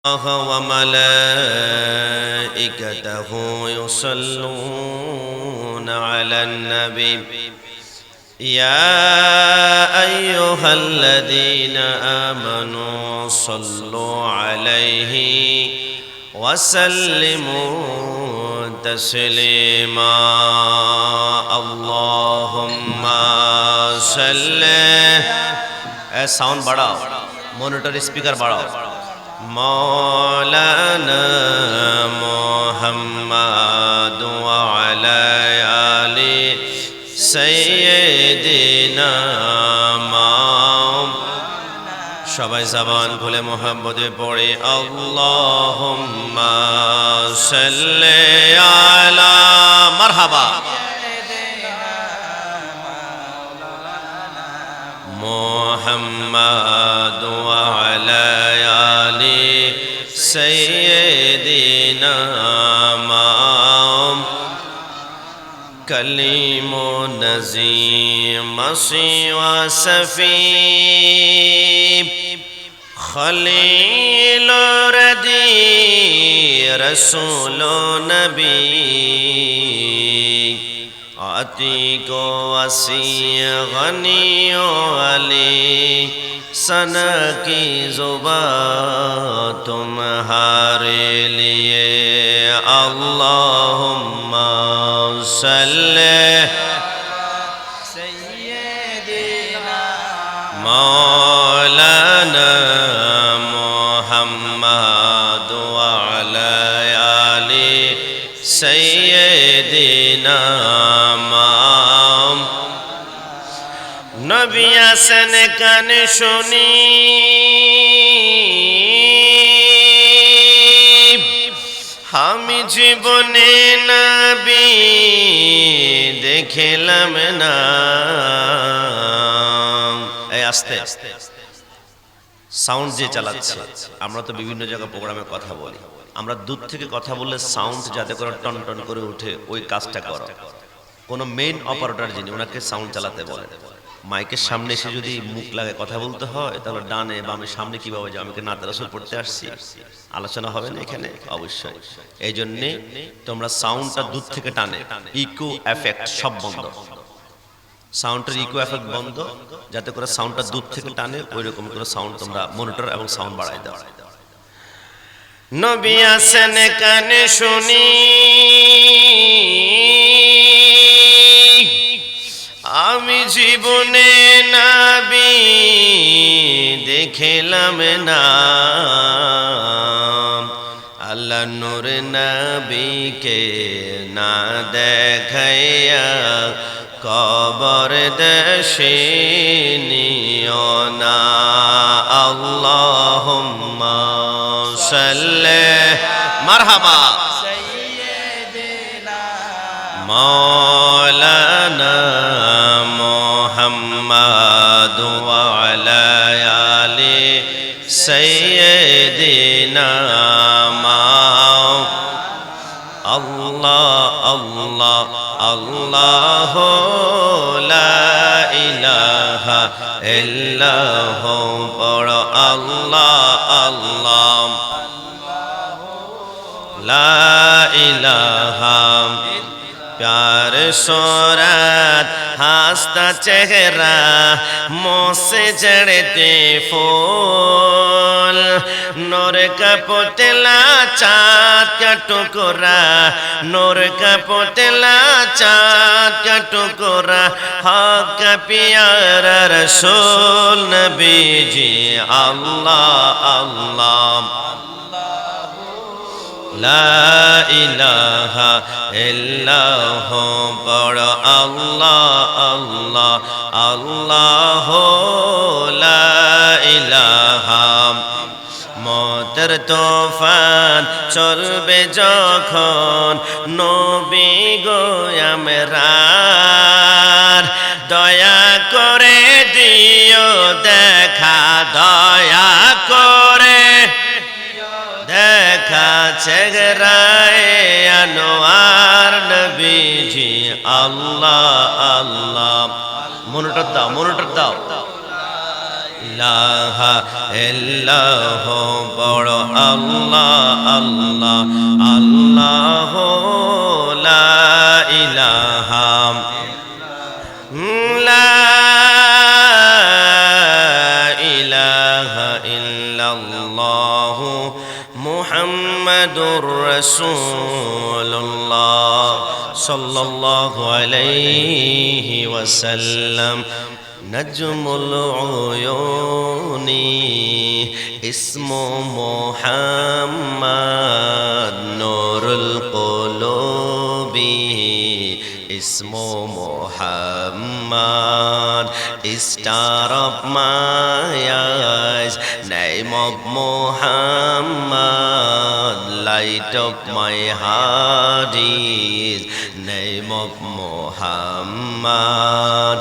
وملائكته يصلون على النبي يا أيها الذين آمنوا صلوا عليه وسلموا تسليما اللهم صل sound बढ़ाओ monitor speaker बढ़ाओ मौलाना मोहम्मद व अला आलि सय्यिदिना সবাই জবান খুলে মোহাম্মদে পড়ে আল্লাহুম্মা সাল্লি আলা মারহাবা মোহাম্মদ ওয়া আলা আলি সাইয়্যিদিনা كليم نزيم مسوى سفيب خليل ردي رسول نبي عتيق وسيع غني علي सना की जुबान तुम्हारे लिए अल्लाहुम्मा सल्ले सय्यिदिना मौलाना मोहम्मद व अला आलि सय्यिदिना नबी आसन कान शुनी हामी जीवने नबी देखलाम ना आस्ते साउंड जे চালাচ্ছে আমরা তো বিভিন্ন জায়গা প্রোগ্রামে কথা বলি আমরা দূর থেকে কথা বললে সাউন্ড যাতে করে টন টন করে ওঠে ওই কাজটা করো কোন মেইন অপারেটর যিনি ওনাকে সাউন্ড চালাতে বলে মাইকের সামনে এসে যদি মুখ লাগায় কথা বলতে হয় তাহলে ডানে বামে সামনে কিভাবে যে আমি কি নাতে রাসূল পড়তে আসছি আলোচনা হবে না এখানে অবশ্যই এইজন্য তোমরা সাউন্ডটা দূর থেকে টানে ইকো এফেক্ট সব বন্ধ সাউন্ডের ইকো এফেক্ট বন্ধ যাতে করে সাউন্ডটা দূর থেকে টানে ওই রকম করে সাউন্ড তোমরা মনিটর এবং সাউন্ড বাড়ায় দাও নবী আসেন কানে শুনি আমি জীবনে নবী দেখলাম না আল্লাহ নূর নবীকে না দেখাইয়া কবর দেশে নিও না আল্লাহুম্মা সাল্লি মারহাবা সাইয়্যিদিনা মাওলানা মোহাম্মদ ওয়া আলা আলি সাইয়্যিদিনা আল্লাহ আল্লাহ আল্লাহ লা ইলাহা ইল্লাহ পড় আল্লাহ আল্লাহ লা ইলাহা प्यार सोरात हंसता चेहरा मुँह से जड़ते फूल नूर का पुतला चाँद का टुकड़ा नूर का पुतला चाँद का टुकड़ा हक का प्यारा रसूल नबी जी अल्लाह अल्लाह ला इलाहा इल्लाह पढ़ अल्लाह अल्लाह अल्लाह ला इलाहा মতের তুফান চলবে যখন নবী গো আমরার দয়া করে দিও দেখা দয়া করে দেখা চেহারায়ে আনোয়ার নবীজি আল্লাহ আল্লাহ মনিটর দাও ইলাহা ইল্লাল্লাহ বড় আল্লাহ আল্লাহ আল্লাহ লা ইলাহা লা ইলাহা ইল্লাল্লাহ মুহাম্মাদুর রাসূলুল্লাহ সাল্লাল্লাহু আলাইহি ওয়াসাল্লাম নজমুল উয়ুনি ইসমু মুহাম্মদ নূরুল কুলুবি ইসমু Muhammad star of my eyes name of Muhammad light of my heart is name of Muhammad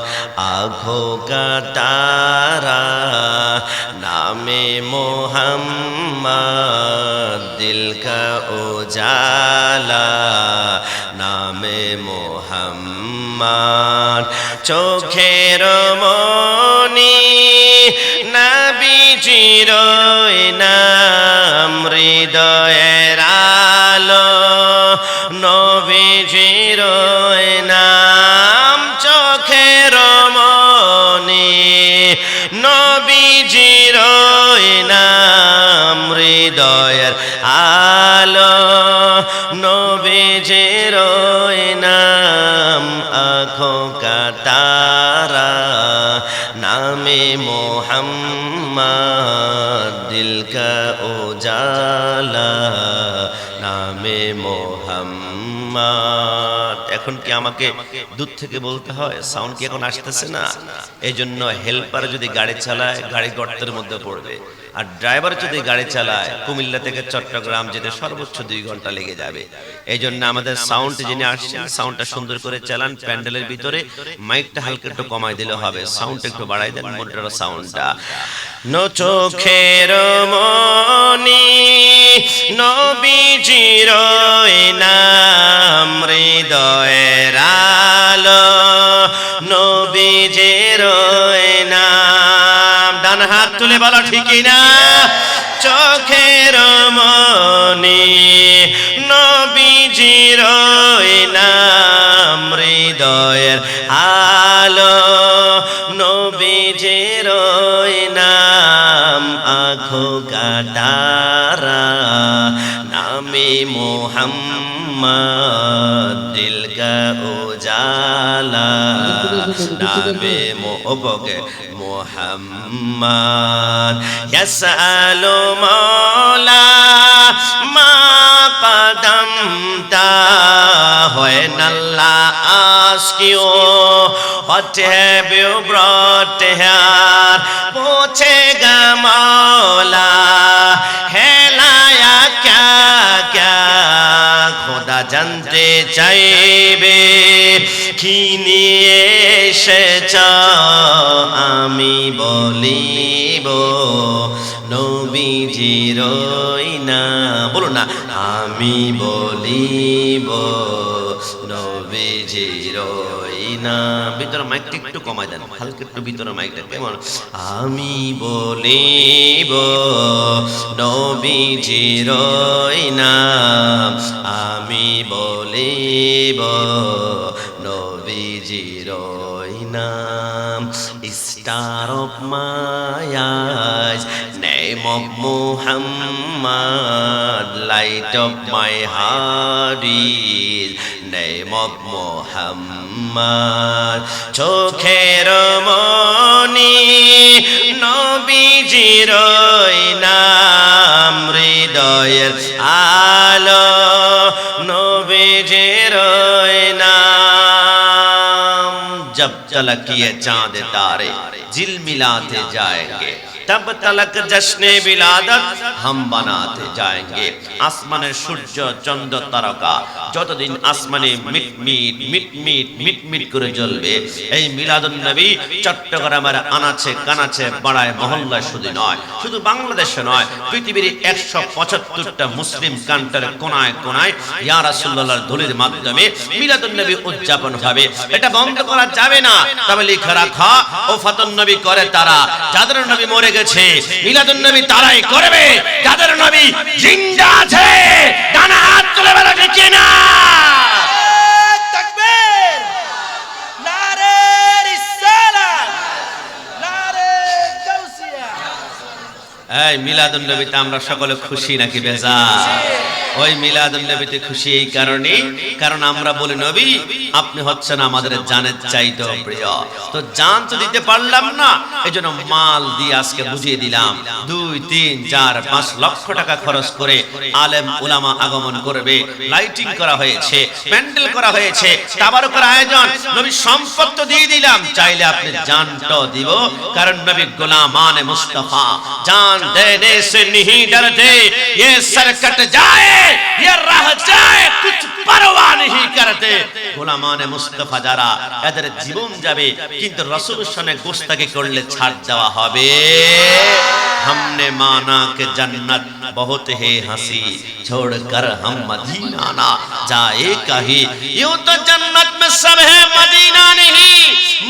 आँखों का तारा नामे मोहम्मद दिल का उजाला नामे मोहम्मद चोखेर मणि नबीजिर नाम हृदयेर आलो नबीजिर नाम चोखेर নবীজির নাম হৃদয়ের আলো নবীজির নাম আঁখোं का तारा नामे मोहम्मद दिल का उजाला नामे মোহাম্মদ। এখন কি আমাকে দূর থেকে বলতে হয়? সাউন্ড কি এখন আসতেছে না? এই জন্য হেল্পার যদি গাড়ি চালায় গাড়ি গর্তের মধ্যে পড়বে, আর ড্রাইভার যদি গাড়ি চালায় কুমিল্লা থেকে চট্টগ্রাম যেতে সর্বোচ্চ 2 ঘন্টা লেগে যাবে। এই জন্য আমাদের সাউন্ড যিনি আসছেন সাউন্ডটা সুন্দর করে চালান। প্যান্ডেলের ভিতরে মাইকটা হালকা একটু কমাই দিলে হবে, সাউন্ড একটু বাড়াই দেন মোটরের সাউন্ডটা। নো চোখের মনি নবীজির নাম হৃদয়ের আলো নবীজির নাম। ডান হাত তুলে বলো ঠিকই না? চোখের মনি নবীজির নাম হৃদয়ের আলো নবীজির নাম आँखों का तारा नामे मोहम्मद दिल का उजाला नामे मोहम्मद यसअलु मौला मा qadamta when Allah asks you what have you brought here पूछेगा मौला हेलाया क्या क्या खुदा जानते চাইবে কি নিয়ে এসেছ আমি বলিব নবীজির নাম। বলো না আমি বলিব নবীজির নাম। ভিতরে মাইকটা একটু কমাই দেন, হালকা একটু ভিতরে মাইকটা কেমন? আমি বলিব নবীজির নাম আমি বলিব নবীজির নাম। Star of my eyes name of Muhammad light of my heart is name of Muhammad. চোখের মনি নবীজির নাম হৃদয়ের আলো নবীজির नाम जब तलक ये चांद तारे झिलमिलाते जाएंगे तब तलक जश्ने विलादत हम बनाते जाएंगे। আসমানের সূর্য চন্দ্র তারকা যতদিন আসমানে মিটমিট মিটমিট মিটমিট করে জ্বলবে, এই মিলাদুন নবী চট্টগ্রামের আনাচে কানাচে পাড়ায় মহল্লায় শুধু নয়, শুধু বাংলাদেশে নয়, পৃথিবীর 175টা মুসলিম কান্ট্রির কোনায় কোনায় ইয়া রাসূলুল্লাহর ধুলির মাধ্যমে মিলাদুন নবী উদযাপন হবে। এটা বন্ধ করা যাবে না। তবে লিখে রাখা ওফাতুন নবী করে তারা, যাদের নবী মরে গেছে মিলাদুন নবী তারাই করবে, যাদের নবী জিন্দা আছে ডানা হাত তুলে বলো ঠিক না। তাকবীর, নারে রিসালাত, নারে গাউসিয়া। এই মিলাদুন নবীতে আমরা সকলে খুশি নাকি বেজার? ওই মিলাদুন নবীতে খুশি এই কারণে, কারণ আমরা বলি নবী আপনি হচ্ছেন আমাদের জানের চাইতেও প্রিয়। তো জান তো দিতে পারলাম না, এজন্য মাল দিয়ে আজকে বুঝিয়ে দিলাম। 2, 3, 4, 5 লক্ষ টাকা খরচ করে আলেম উলামা আগমন করবে, লাইটিং করা হয়েছে, প্যান্ডেল করা হয়েছে, তাবারুকের আয়োজন, নবী সম্পদ তো দিয়ে দিলাম, চাইলে আপনি জানটাও দিব, কারণ নবী গোলামানে মুস্তাফা জান দেনে সে नहीं डरते, ये सर कट जाए ये रह जाए कुछ परवाह नहीं करते। গোলামানে মুস্তাফা যারা, এদের জীবন যাবে কিন্তু রাসূলের সামনে গোস্তাকি করলে ছাড় দেওয়া হবে। हमने माना कि जन्नत बहुत है हंसी, छोड़कर हम मदीना ना जाए कहीं, यूं तो जन्नत में सब है मदीना नहीं,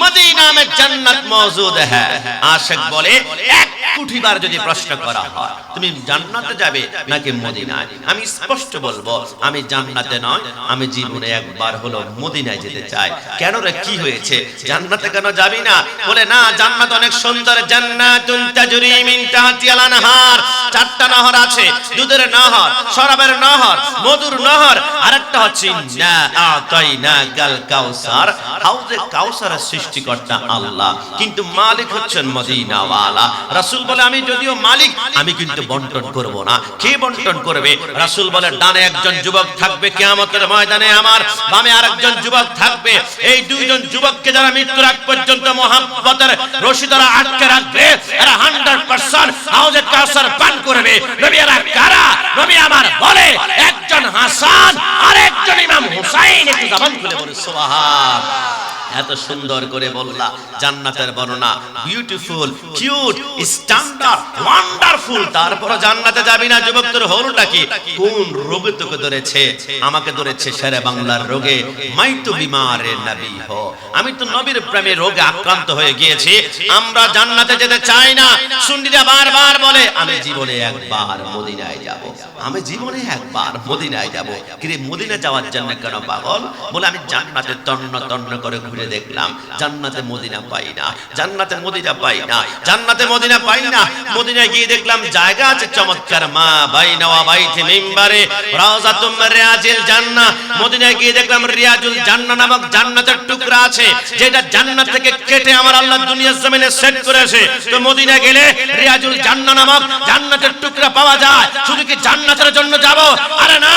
मदीना में जन्नत मौजूद है। आशिक बोले एक কুঠিবার যদি প্রশ্ন করা হয় তুমি জান্নাতে যাবে নাকি মদিনায়, আমি স্পষ্ট বলবো আমি জান্নাতে নয়, আমি জীবনে একবার হলো মদিনায় যেতে চাই। কেন রে, কি হয়েছে, জান্নাতে কেন যাবি না? বলে না, জান্নাত অনেক সুন্দর, জান্নাতুন তাজরি মিন তাহতিহাল আনহার, 4টা নহর আছে, দুধের নহর, শরাবের নহর, মধুর নহর, আরেকটা হচ্ছে না আতাইনা গাল কাউসার, হাউজে কাউসারের সৃষ্টিকর্তা আল্লাহ, কিন্তু মালিক হচ্ছেন মদিনাওয়ালা। রাসূল বলে আমি যদিও মালিক, আমি কিন্তু বন্টন করব না। কে বন্টন করবে? রাসূল বলে ডানে একজন যুবক থাকবে কিয়ামতের ময়দানে, আমার বামে আরেকজন যুবক থাকবে। এই দুইজন যুবককে যারা মৃত্যুর আগ পর্যন্ত মুহাব্বতের রশি দ্বারা আটকে রাখবে, এরা 100% হাউজে কাউসার পান করবে। নবী এরা কারা? নবী আমার বলে একজন হাসান আর একজন ইমাম হুসাইন। একটু জবান খুলে বলে সুবহানাল্লাহ। এত সুন্দর করে বললা জান্নাতের বর্ণনা, বিউটিফুল, কিউট, স্ট্যান্ডার্ড, ওয়ান্ডারফুল। তারপর জান্নাতে যাবি না, যুবক তোর হলোটা কি? কোন রোগে তোকে ধরেছে? আমাকে ধরেছে শেরে বাংলার রোগে। মাই তো বিমারে নবী হো, আমি তো নবীর প্রেমে রোগে আক্রান্ত হয়ে গিয়েছি। আমরা জান্নাতে যেতে চাই না। সুন্নিরা বারবার বলে আমি জীবনে একবার মদিনায় যাব, আমি জীবনে একবার মদিনায় যাব। কিন্তু মদিনা যাওয়ার জন্য কেন পাগল? বলে আমি জান্নাতে তন্ন তন্ন করে ঘুরে দেখলাম, জান্নাতে মদিনা পাই না, জান্নাতে মদিনা পাই না, জান্নাতে মদিনা পাই না। মদিনায় গিয়ে দেখলাম জায়গা আছে চমৎকার, মা বাইনা ওয়া বাইতি মিম্বারে রাউজাতুম মিন রিয়াজিল জান্নাহ। মদিনায় গিয়ে দেখলাম রিয়াজুল জান্নাহ নামক জান্নাতের টুকরা আছে, যেটা জান্নাত থেকে কেটে আমার আল্লাহ দুনিয়ার জমিনে সেট করেছে। তো মদিনা গেলে রিয়াজুল জান্নাহ নামক জান্নাতের টুকরা পাওয়া যায়। শুধু কি জান্নাতের জন্য যাব? আরে না,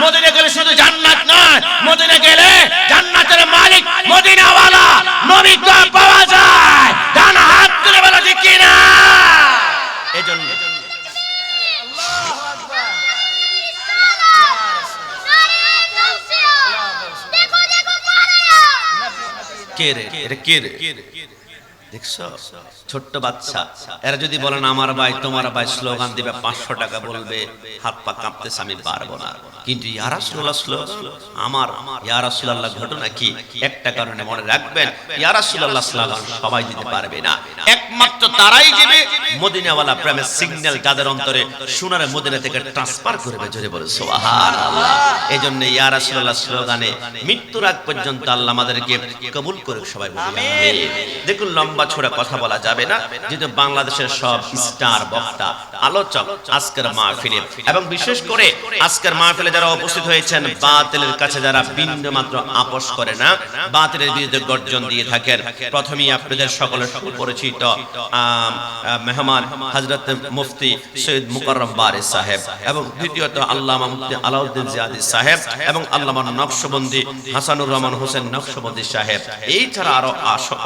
মদিনা গেলে শুধু জান্নাত নয়, মদিনা গেলে জান্নাতের মালিক মদিনাওয়ালা নবী তো পাওয়া যায়। ডান হাত তুলে বলো ঠিক কি না? এজন্য আল্লাহু আকবার। কে রে, এটা কে রে? দেখছো ছোট্ট বাচ্চা, এরা যদি বলেন আমার ভাই তোমার ভাই, স্লোগান দিবে, 500 টাকা বলবে, হাত পা কাঁপতেছে, আমি পারবো না। কিন্তু ইয়া রাসূলুল্লাহ স্লোগান, আমার ইয়া রাসূলুল্লাহ ঘটনা কি? একটা কারণে মনে রাখবেন, ইয়া রাসূলুল্লাহ স্লোগান সবাই দিতে পারবে না, একমাত্র তারাই দিবে মদিনাওয়ালা প্রেমের সিগন্যাল যাদের অন্তরে সোনার মদিনা থেকে ট্রান্সফার করবে। জোরে বলে সুবহানাল্লাহ। এজন্য ইয়া রাসূলুল্লাহ স্লোগানে মৃত্যুর আগ পর্যন্ত আল্লাহ আমাদেরকে কবুল করুক, সবাই বলি আমিন। দেখুন লম্বা ছোড়া কথা বলা যাবে না, যেহেতু বাংলাদেশের সব স্টার বক্তা আলোচক আজকের মাহফিলে, এবং বিশেষ করে আজকের মাহফিলে যারা উপস্থিত হয়েছেন, বাতিলের কাছে যারা বিন্দু মাত্র আপোষ করে না, বাতিলের বিরুদ্ধে গর্জন দিয়ে থাকেন। প্রথমেই আপনাদের সকলের সুপরিচিত মেহমান হযরত মুফতি সৈয়দ মুকাররম বারি সাহেব, এবং দ্বিতীয়ত আল্লামা মুফতি আলাউদ্দিন জিয়াদি সাহেব, এবং আল্লামা নকশবন্দি হাসানুর রহমান হোসেন নকশবন্দি সাহেব। এই ছাড়া আরো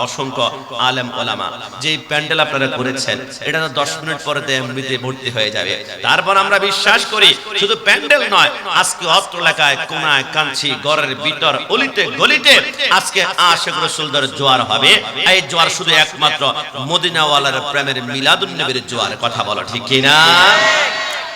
অসংখ্য আলেম আলেম ওলামা, যে প্যান্ডেল আপনারা করেছেন এটা তো 10 মিনিট পরেতে এমনিতে ভর্তি হয়ে যাবে। তারপর আমরা বিশ্বাস করি শুধু প্যান্ডেল নয়, আজকে অত্র এলাকায় কোনায় কাঞ্চি ঘরের ভিতর অলিতে গলিতে আজকে আশিক রাসূলদের জোয়ার হবে। এই জোয়ার শুধু একমাত্র মদিনাওয়ালার প্রেমের মিলাদুন নবীর জোয়ার। কথা বলো ঠিক কিনা?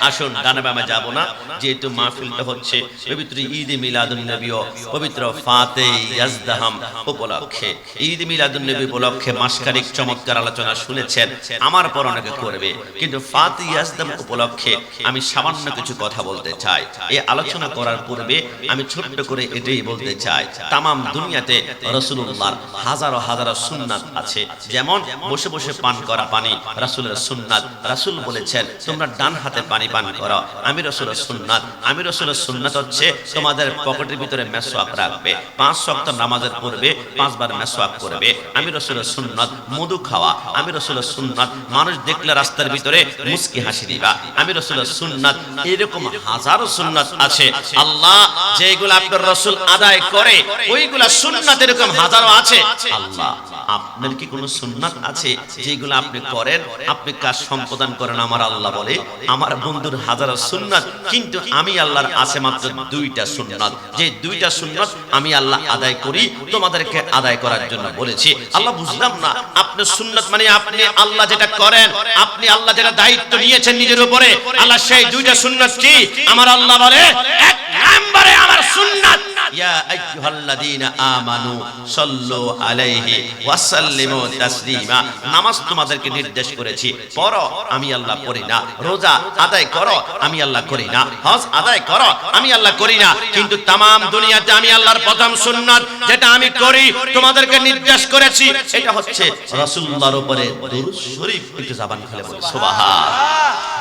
আসুন ডানে বামে যাব না, যেহেতু মাহফিলটা হচ্ছে পবিত্র ঈদ মিলাদুন নবী ও পবিত্র ফাতে ইয়াজদাহাম উপলক্ষে। ঈদ মিলাদুন নবী উপলক্ষে মাসখানেক চমৎকার আলোচনা শুনেছেন, আমার পর অনেকে করবে, কিন্তু ফাতে ইয়াজদাম উপলক্ষে আমি সামান্য কিছু কথা বলতে চাই। এই আলোচনা করার পূর্বে আমি ছোট্ট করে এটাই বলতে চাই, তামাম দুনিয়াতে রাসূলুল্লাহর হাজারো হাজারো সুন্নাত আছে। যেমন বসে বসে পান করা পানি রাসূলের সুন্নাত। রাসূল বলেছেন তোমরা ডান হাতে পানি পান করো, আমি রাসূলের সুন্নাত। আমি রাসূলের সুন্নাত হচ্ছে তোমাদের পকেটের ভিতরে মেসওয়াক রাখবে, 5 ওয়াক্ত নামাজের পূর্বে 5 বার মেসওয়াক করবে, আমি রাসূলের সুন্নাত। মধু খাওয়া, আমি রাসূলের সুন্নাত। মানুষ দেখলে রাস্তার ভিতরে মুস্কি হাসি দিবা, আমি রাসূলের সুন্নাত। এরকম হাজারো সুন্নাত আছে। আল্লাহ যেগুলো আপনার রাসূল আদায় করে ওইগুলা সুন্নাত এরকম হাজারো আছে। আল্লাহ আপনার কি কোনো সুন্নাত আছে যেগুলো আপনি করেন, আপনি কাজ সম্পাদন করেন? আমার আল্লাহ বলে আমার বন্ধুর হাজারো সুন্নাত, কিন্তু আমি আল্লাহর আছে মাত্র 2টা সুন্নাত। যে 2টা সুন্নাত আমি আল্লাহ আদায় করি, তোমাদেরকে আদায় করার জন্য বলেছি। আল্লাহ বুঝলাম না, আপনি সুন্নাত মানে আপনি আল্লাহ যেটা করেন, আপনি আল্লাহ যেটা দায়িত্ব নিয়েছেন নিজের উপরে, আল্লাহ সেই 2টা সুন্নাত কি? আমার আল্লাহ বলে এক নম্বরে আমার সুন্নাত ইয়া আইয়ুহাল্লাযীনা আমানু সাল্লু আলাইহি ওয়া সাল্লিমু তাসলিমা। নামাজ তোমাদেরকে নির্দেশ করেছি, পড়ো, আমি আল্লাহ পড়ি না। রোজা আদায় করো, আমি আল্লাহ করি না। হজ আদায় করো, আমি আল্লাহ করি না। কিন্তু তামাম দুনিয়াতে আমি আল্লাহর প্রথম সুন্নাত যেটা আমি করি, তোমাদেরকে নির্দেশ করেছি, এটা হচ্ছে রাসূলুল্লাহর উপরে দুরূদ শরীফ। একটু জবান খুলে বলি সুবহানাল্লাহ।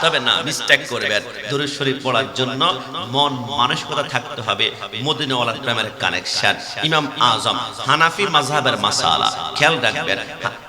তবে না, মিস্টেক করবেন। দুরূদ শরীফ পড়ার জন্য মন মানসিকতা থাকতে হবে মদিনাওয়ালার প্রেমের কানেকশন। ইমাম আজম হানাফি মাযহাবের মাসালা খেয়াল রাখবেন।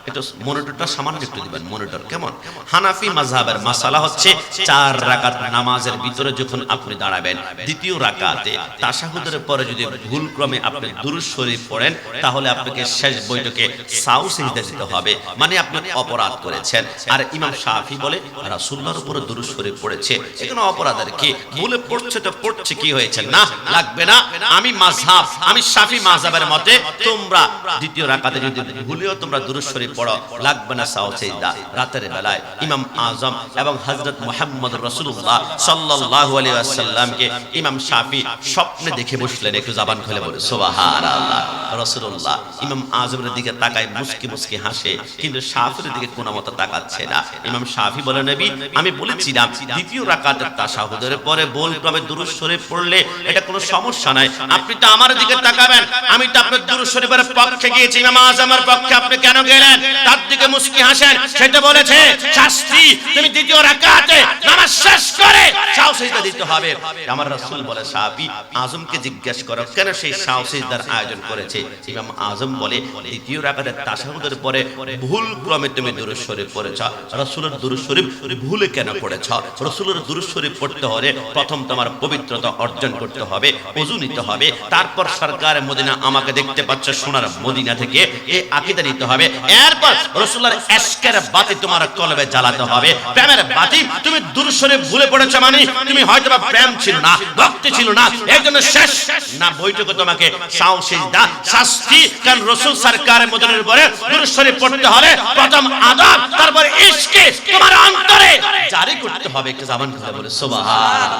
একটু মনিটরটা সামান্য একটু দিবেন, মনিটর কেমন? হানাফি মাযহাবের মাসালা হচ্ছে 4 রাকাত নামাজের ভিতরে যখন আপনি দাঁড়াবেন, দ্বিতীয় রাকাতে তাশাহুদের পরে যদি ভুলক্রমে আপনি দুরূদ শরীফ পড়েন, তাহলে আপনাকে শেষ বৈঠকে সাউ সিজদা দিতে হবে, মানে আপনি অপরাধ করেছেন। আর ইমাম শাফি বলে রাসূলুল্লাহর উপরে দুরূদ শরীফ পড়েছে, এখানে অপরাধের কি? ভুলে পড়ছে তো পড়ছে, কি হয়েছে? না, লাগবে না। আমি মাযহাব, আমি শাফি মাযহাবের মতে তোমরা দ্বিতীয় রাকাতে যদি ভুলেও তোমরা দুরূদ শরীফ পড়ো, লাগবে না সাউ সিজদা। রাতের বেলায় ইমাম আজম এবং হযরত মুহাম্মদ রাসূলুল্লাহ সাল্লাল্লাহু আলাইহি ওয়াসাল্লামকে ইমাম শাফি স্বপ্নে দেখে বসলেন। একটু জবান খুলে বলে সুবহানাল্লাহ। রাসূলুল্লাহ ইমাম আজমের দিকে তাকায়, মুস্কি মুস্কি হাসে, কিন্তু শাফির দিকে কোনো মতে তাকাচ্ছে না। ইমাম শাফি বলে নবী আমি বলেছিলাম দ্বিতীয় রাকাতের তাশাহুদের পরে ভুলক্রমে দুরূদ শরীফ পড়লে এটা কোনো সমস্যা নাই, আপনি তো আমার দিকে তাকাবেন, আমি তো আপনার দুরূদ শরীফের পক্ষে গিয়েছি, ইমাম আজমের পক্ষে আপনি কেন গেলেন? তার দিকে মুস্কি হাসেন। সেটা বলেছে শাস্তি, তুমি দ্বিতীয় রাকাতে নামাজ শেষ করে সাউ সিজদা দিতে হবে। আমার রাসূল বলে শাফি আজমকে জিজ্ঞেস করো কেন সেই সাউ সিজদার আয়োজন করেছে। ইমাম আজম বলে দ্বিতীয় রাকাতের তাশাহুদের পরে ভুলক্রমে তুমি দুরূদ শরীফ পড়েছ, রাসূলের দুরূদ শরীফ ভুলে কেন পড়েছ? রাসূলের দুরূদ শরীফ পড়তে হলে প্রথম তোমার পবিত্রতা অর্জন করতে হবে, ওযু নিতে হবে, তারপর সরকার মদিনা আমাকে দেখতে পাচ্ছ সোনার মদিনা থেকে এই আকীদা নিতে হবে, এরপর রাসূলের ইশকের বাতি তোমার কলবে জ্বালাতে হবে, প্রেমের বাতি। তুমি দুরূদ শরীফ ভুলে পড়েছ মানে তুমি হয়তোবা প্রেম ছিল না, ভক্তি ছিল না, এর জন্য শেষ না বৈঠকে তোমাকে সাউ সিজদা শাস্তি। কারণ রাসূল সরকার মদিনার উপরে দুরূদ শরীফ পড়তে হলে প্রথম আদব, তারপর ইশকে তোমার অন্তরে জারি করতে হবে। একটু জবান খুলে বলে সুবহানাল্লাহ।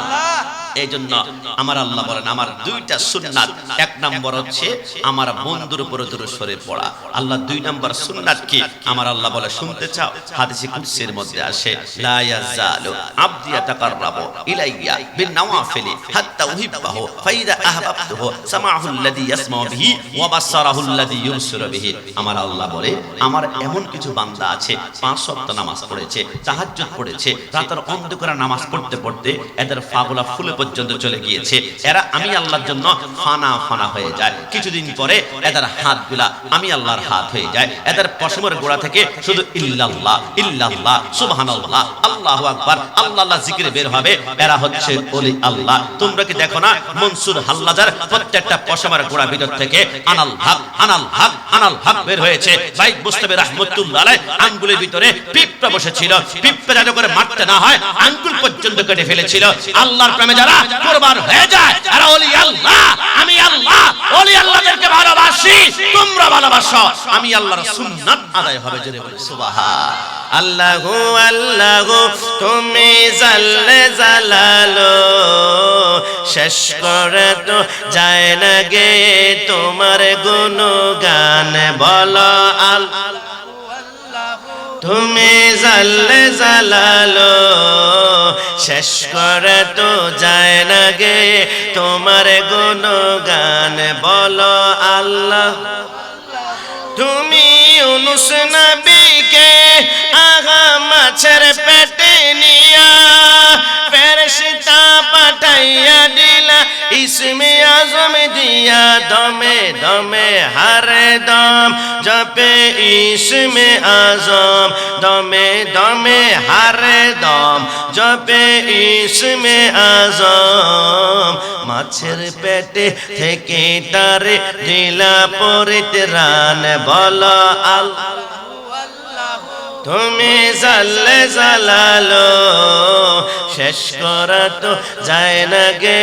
এই জন্য আমার আল্লাহ বলেন আমার 2টা সুন্নাত। 1 নম্বর হচ্ছে আমার বন্ধুর উপরে দুরূদ শরীফ পড়া। আল্লাহ 2 নম্বর সুন্নাত কি? আমার আল্লাহ বলে শুনতে চাও? হাদিসে কুদসির মধ্যে আসে লা ইয়াজালু আবদি ইয়াতাকাররাবু ইলাইয়া বিন-নওয়াফিলি হাত্তা উহিব্বাহু ফাইদা আহবাবতুহু সামাহু আল্লাযী ইয়াসমাউ বিহি ওয়া বাসারাহু আল্লাযী ইউবসিরু বিহি। আমার আল্লাহ বলে আমার এমন কিছু বান্দা আছে 5 ওয়াক্ত নামাজ পড়েছে, তাহাজ্জুদ পড়েছে, রাতের বন্ধ করে নামাজ পড়তে পড়তে এদের ফাগুলা ফুলে পর্যন্ত চলে গিয়েছে। এরা আমি আল্লাহর জন্য ফানা ফানা হয়ে যায়। কিছুদিন পরে এদের হাতগুলা আমি আল্লাহর হাত হয়ে যায়। এদের পশমের গোড়া থেকে শুধু ইল্লাল্লাহ ইল্লাল্লাহ সুবহানাল্লাহ আল্লাহু আকবার আল্লাহ আল্লাহ জিকিরে বের হবে। এরা হচ্ছে ওলি আল্লাহ। তোমরা কি দেখো না মনসুর হাল্লাজার প্রত্যেকটা পশমের গোড়া ভিতর থেকে আনাল হক আনাল হক আনাল হক বের হয়েছে। ভাই মুস্তাফি রাহমাতুল্লাহ আলাইহি আঙ্গুলের ভিতরে পিঁপড়া বসেছিল। পিঁপড়া যাতে করে মারতে না হয় আঙ্গুল পর্যন্ত কেটে ফেলেছিল। আল্লাহর প্রেমে যারা কুরবান হয়ে যায় এরা ওলি আল্লাহ। আমি আল্লাহ ওলি আল্লাহদেরকে ভালোবাসি, তোমরা ভালোবাসো। আমি আল্লাহর সুন্নাত আদায় হবে জোরে বলে সুবহান আল্লাহু আল্লাহু তুমি জাল্লে জালালো শেষ করে তো যায় না গে তোমার গুণগান বলো আল্লাহ তুমি জাল্লে জালালো শেষ করে তো যায় না গে তোমার গুণগান বলো আল্লাহ। তুমি ইউনুস নবীকে আগা মাছের পেটে নিয়া ফেরেশতা পাঠাইয়া দিলা ইসমে আজম দিয়া দমে দমে হারে দম জপে ইসমে আজম দমে দমে হারে দম জপে ইসমে আজম মাছের পেটে থেকে তারে দিলা পরিত্রাণ বলো আল্লাহ। তুমি জাল্লে জালালো শেষ করা তো যায় না গে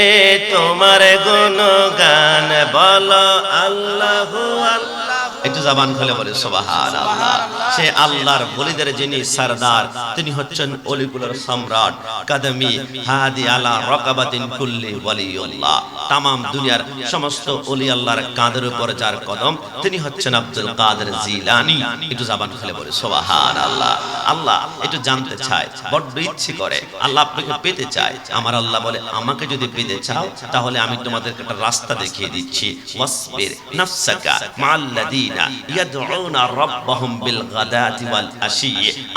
তোমার গুণগান বলো আল্লাহু আল্লাহ। একটু জবান খুলে বলে সুবহানাল্লাহ। সে আল্লাহর ওলিদের যিনি সরদার তিনি হচ্ছেন ওলিগুলোর সম্রাট কদমি হাদি আলা রাকাবাতিন কুল্লি ওয়ালিউল্লাহ। तमाम দুনিয়ার সমস্ত ওলি আল্লাহর কাঁধের উপর যার কদম তিনি হচ্ছেন আব্দুল কাদের জিলানী। একটু জবান খুলে বলে সুবহানাল্লাহ। আল্লাহ একটু জানতে চায়, বড় ইচ্ছে করে আল্লাহ আপনাকে পেতে চায়। আমার আল্লাহ বলে আমাকে যদি পেতে চাও তাহলে আমি তোমাদেরকে একটা রাস্তা দেখিয়ে দিচ্ছি। ওয়াসবির নাফসাকা মাআল্লাযিনা ইয়াদউনা রাব্বাহুম বিল গাদাতি ওয়াল আশি।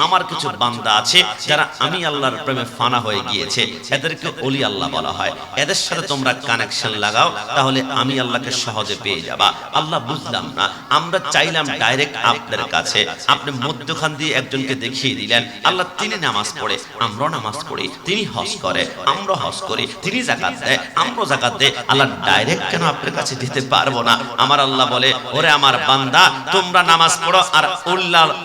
আমার কিছু বান্দা আছে যারা আমি আল্লাহর প্রেমে ফানা হয়ে গিয়েছে, এদেরকে ওলি আল্লাহ বলা হয়। এদের সাথে তোমরা কানেকশন লাগাও তাহলে আমি আল্লাহকে সহজে পেয়ে যাবা। আল্লাহ বুঝলাম না, আমরা চাইলাম ডাইরেক্ট আপনার কাছে, আপনি মধ্যখান দিয়ে একজনকে দেখিয়ে দিলেন। আল্লাহ তিনি নামাজ পড়ে আমরাও নামাজ পড়ি, তিনি হজ করে আমরা হজ করি, তিনি যাকাত দেয় আমরা যাকাত দেয়। আল্লাহ ডাইরেক্ট কেন আপনার কাছে দিতে পারবো না? আমার আল্লাহ বলে ওরে আমার বান্দা তোমরা নামাজ পড়ো আর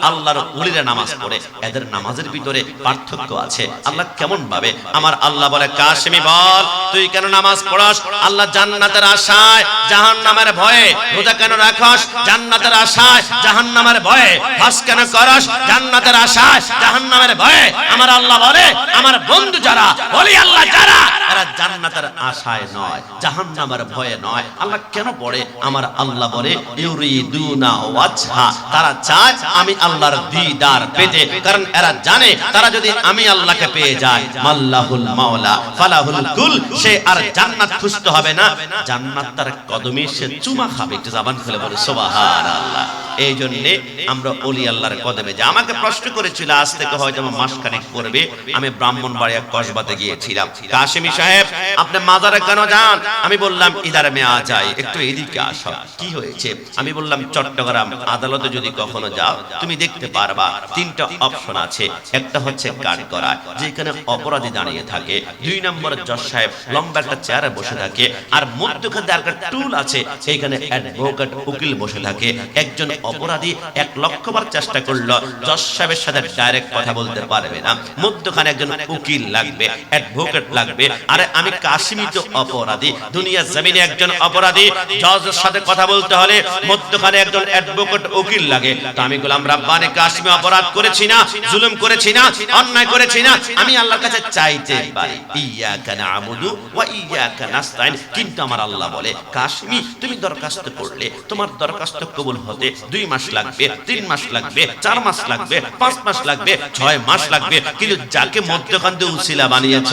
আল্লাহর ওলিরা নামাজ পড়ে, এদের নামাজের ভিতরে পার্থক্য আছে। আল্লাহ কেমন ভাবে? আমার আল্লাহ বলে কাশেমি বল তুই কেন নামাজ পড়স? আল্লাহ জান্নাতের আশায় জাহান্নামের ভয়ে রোজা কেন রাখস? জান্নাতের আশায় জাহান্নামের ভয়ে হজ কেন করস? জান্নাতের আশায় জাহান্নামের ভয়ে। আমার আল্লাহ বলে আমার বন্ধু যারা ওলি আল্লাহ যারা এরা জান্নাতের আশায় নয় জাহান্নামের ভয়ে নয়। আল্লাহ কেন পড়ে? আমার আল্লাহ বলে ইউরিদুনা ওয়াজহা, তারা চায় আমি আল্লাহর দিদার পেতে। কারণ এরা জানে তারা যদি আমি আল্লাহকে পেয়ে যায় মাল্লাহুল মাওলা ফালাহুল কুল, সে আর জান্নাত খুঁজতে হবে না, জান্নাত তার কদমে সে চুমা খাবে। একটু জবান খুলে বলে সুবহানাল্লাহ। এই জন্য আমরা ওলি আল্লাহর কদমে যাই। আমাকে প্রশ্ন করেছিল আজ থেকে হয়তো মাসখানেক পূর্বে, আমি ব্রাহ্মণবাড়িয়া কসবাতে গিয়েছিলাম। কাশেমি সাহেব আপনি মাজারে কেন যান? আমি বললাম ইদার মে আ যাই, একটু এদিকে আসো। কি হয়েছে? আমি বললাম চট্টগ্রাম আদালতে যদি কখনো যাও তুমি দেখতে পারবা তিনটা অপশন আছে। একটা হচ্ছে কাঠগড়া যেখানে অপরাধী দাঁড়িয়ে থাকে, 2 নম্বরে জজ সাহেব লম্বা একটা চেয়ারে বসে থাকে, আর মধ্যখানে একটা টুল আছে সেইখানে অ্যাডভোকেট উকিল বসে থাকে। একজন অপরাধী 1 লক্ষ বার চেষ্টা করলো জজ সাহেবের সাথে ডাইরেক্ট কথা বলতে পারবে না, মধ্যখানে একজন উকিল লাগবে, অ্যাডভোকেট লাগবে। আরে আমি কাশ্মীর তো অপরাধী, দুনিয়ার জমিনে একজন অপরাধী জজের সাথে কথা বলতে হলে মধ্যখানে একজন অ্যাডভোকেট উকিল লাগে। তো আমি বললাম রব্বানি কাশ্মীর অপরাধ করেছি না, জুলুম করেছি না, অন্যায় করেছি না, আমি আল্লাহর কাছে চাইতে পারি ইয়াকা না'বুদু ওয়া ইয়াকা নাস্তাইন। কিন্তু আমার আল্লাহ বলে কাশ্মীর তুমি দরখাস্ত করলে তোমার দরখাস্ত কবুল হতে 2 মাস লাগবে, 3 মাস লাগবে, 4 মাস লাগবে, 5 মাস লাগবে, 6 মাস লাগবে। কিন্তু যাকে মধ্যখান দিয়ে উসিলা বানিয়েছ,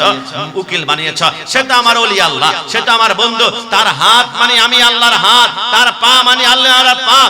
উকিল বানিয়েছ, সেটা আমার ওলি আল্লাহ, সেটা আমার বন্ধু। তার হাত মানে আমি আল্লাহর হাত, তার পা মানে আল্লাহর পা।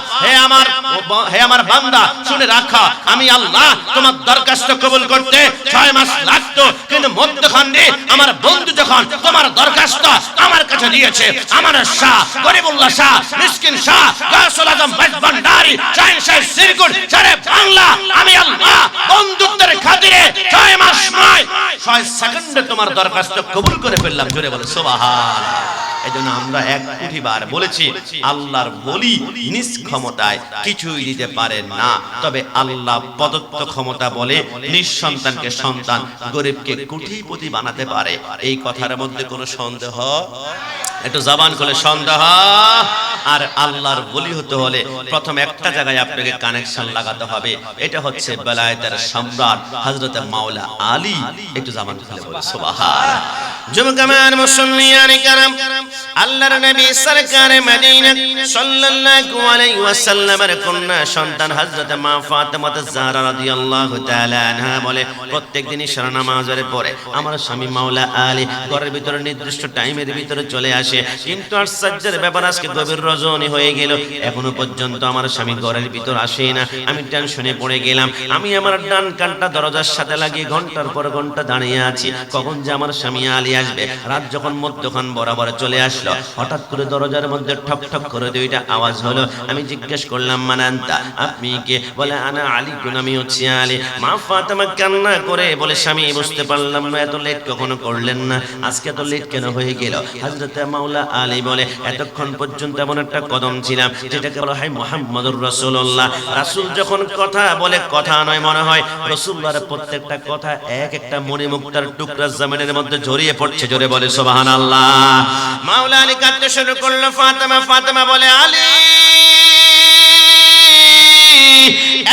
হে আমার বান্দা শুনে রাখো, আমি আল্লাহ তোমার দরখাস্ত কবুল করতে 6 মাস লাগতো, কিন্তু মধ্যখানে আমার বন্ধু যখন তোমার দরখাস্ত আমার কাছে দিয়েছে, আমার শাহ গরিবুল্লাহ শাহ মিসকিন শাহ গাউসুল আজম ভান্ডারী শাহিন শাহ সিরকুট সারে বাংলা, আমি আল্লাহ বন্ধুত্বের খাতিরে 6 মাস নয় 6 সেকেন্ডে তোমার দরখাস্ত কবুল করে ফেললাম। জোরে বলে সুবহানাল্লাহ। এজন্য আমরা 1 কোটি বার বলেছি, আল্লাহর ওলি নিজ ক্ষমতায় কিছুই দিতে পারেন না, তবে আল্লাহ প্রদত্ত ক্ষমতা বলে নিঃসন্তানকে সন্তান, গরিবকে কোটিপতি বানাতে পারে। এই কথার মধ্যে কোনো সন্দেহ? একটু জবান খুলে সন্দেহ? আর আল্লাহর ওলি হতে হলে প্রথম একটা জায়গায় আপনাকে কানেকশন লাগাতে হবে, এটা হচ্ছে বেলায়েতের সম্রাট হযরত মাওলা আলী। একটু জবান খুলে বলে সুবহানাল্লাহ। যুবকমান মুসল্লিয়ান کرام, আল্লাহর নবী সরকার মদিনা সাল্লাল্লাহু আলাইহি ওয়াসাল্লামের কন্যা সন্তান হযরত মা ফাতেমা জাহরা রাদিয়াল্লাহু তাআলা আনহা বলে, প্রত্যেকদিন ইশার নামাজের পরে আমার স্বামী মাওলা আলী ঘরের ভিতরে নির্দিষ্ট টাইমের ভিতরে চলে আসে, কিন্তু আশ্চর্যের ব্যাপার আজকে গভীর রজনী হয়ে গেল, এখনো পর্যন্ত আমার স্বামী ঘরের ভিতর আসে না। আমি টেনশনে পড়ে গেলাম, আমি আমার ডান কানটা দরজার সাথে লাগিয়ে ঘন্টার পর ঘন্টা দাঁড়িয়ে আছি, কখন যে আমার স্বামী আলী আসবে। রাত যখন মধ্যখান বরাবর চলে আসলো, হঠাৎ করে দরজার মধ্যে ঠক ঠক করে 2টা আওয়াজ হলো। আমি জিজ্ঞেস করলাম, মানান্তা, আপনি কে? বলে, আনা আলী, কোন আমি হচ্ছি আলী। মা ফাতেমা কান্না করে বলে, স্বামী বুঝতে পারলাম না, এত লেট কখনো করলেন না, আজকে এত লেট কেন হয়ে গেল? হযরত মাওলা আলী বলে, এতক্ষণ পর্যন্ত এমন একটা কদম ছিলাম যেটাকে বলা হয় মুহাম্মদুর রাসূলুল্লাহ। রাসূল যখন কথা বলে কথা নয় মনে হয়, রাসূলুল্লাহর প্রত্যেকটা কথা এক একটা মণিমুক্তার টুকরা জমিনের মধ্যে জড়িয়ে পড়ছে। জোরে বলে সুবহানাল্লাহ। মাওলা আলী কাঁদতে শুরু করলো, ফাতেমা ফাতেমা বলে, আলী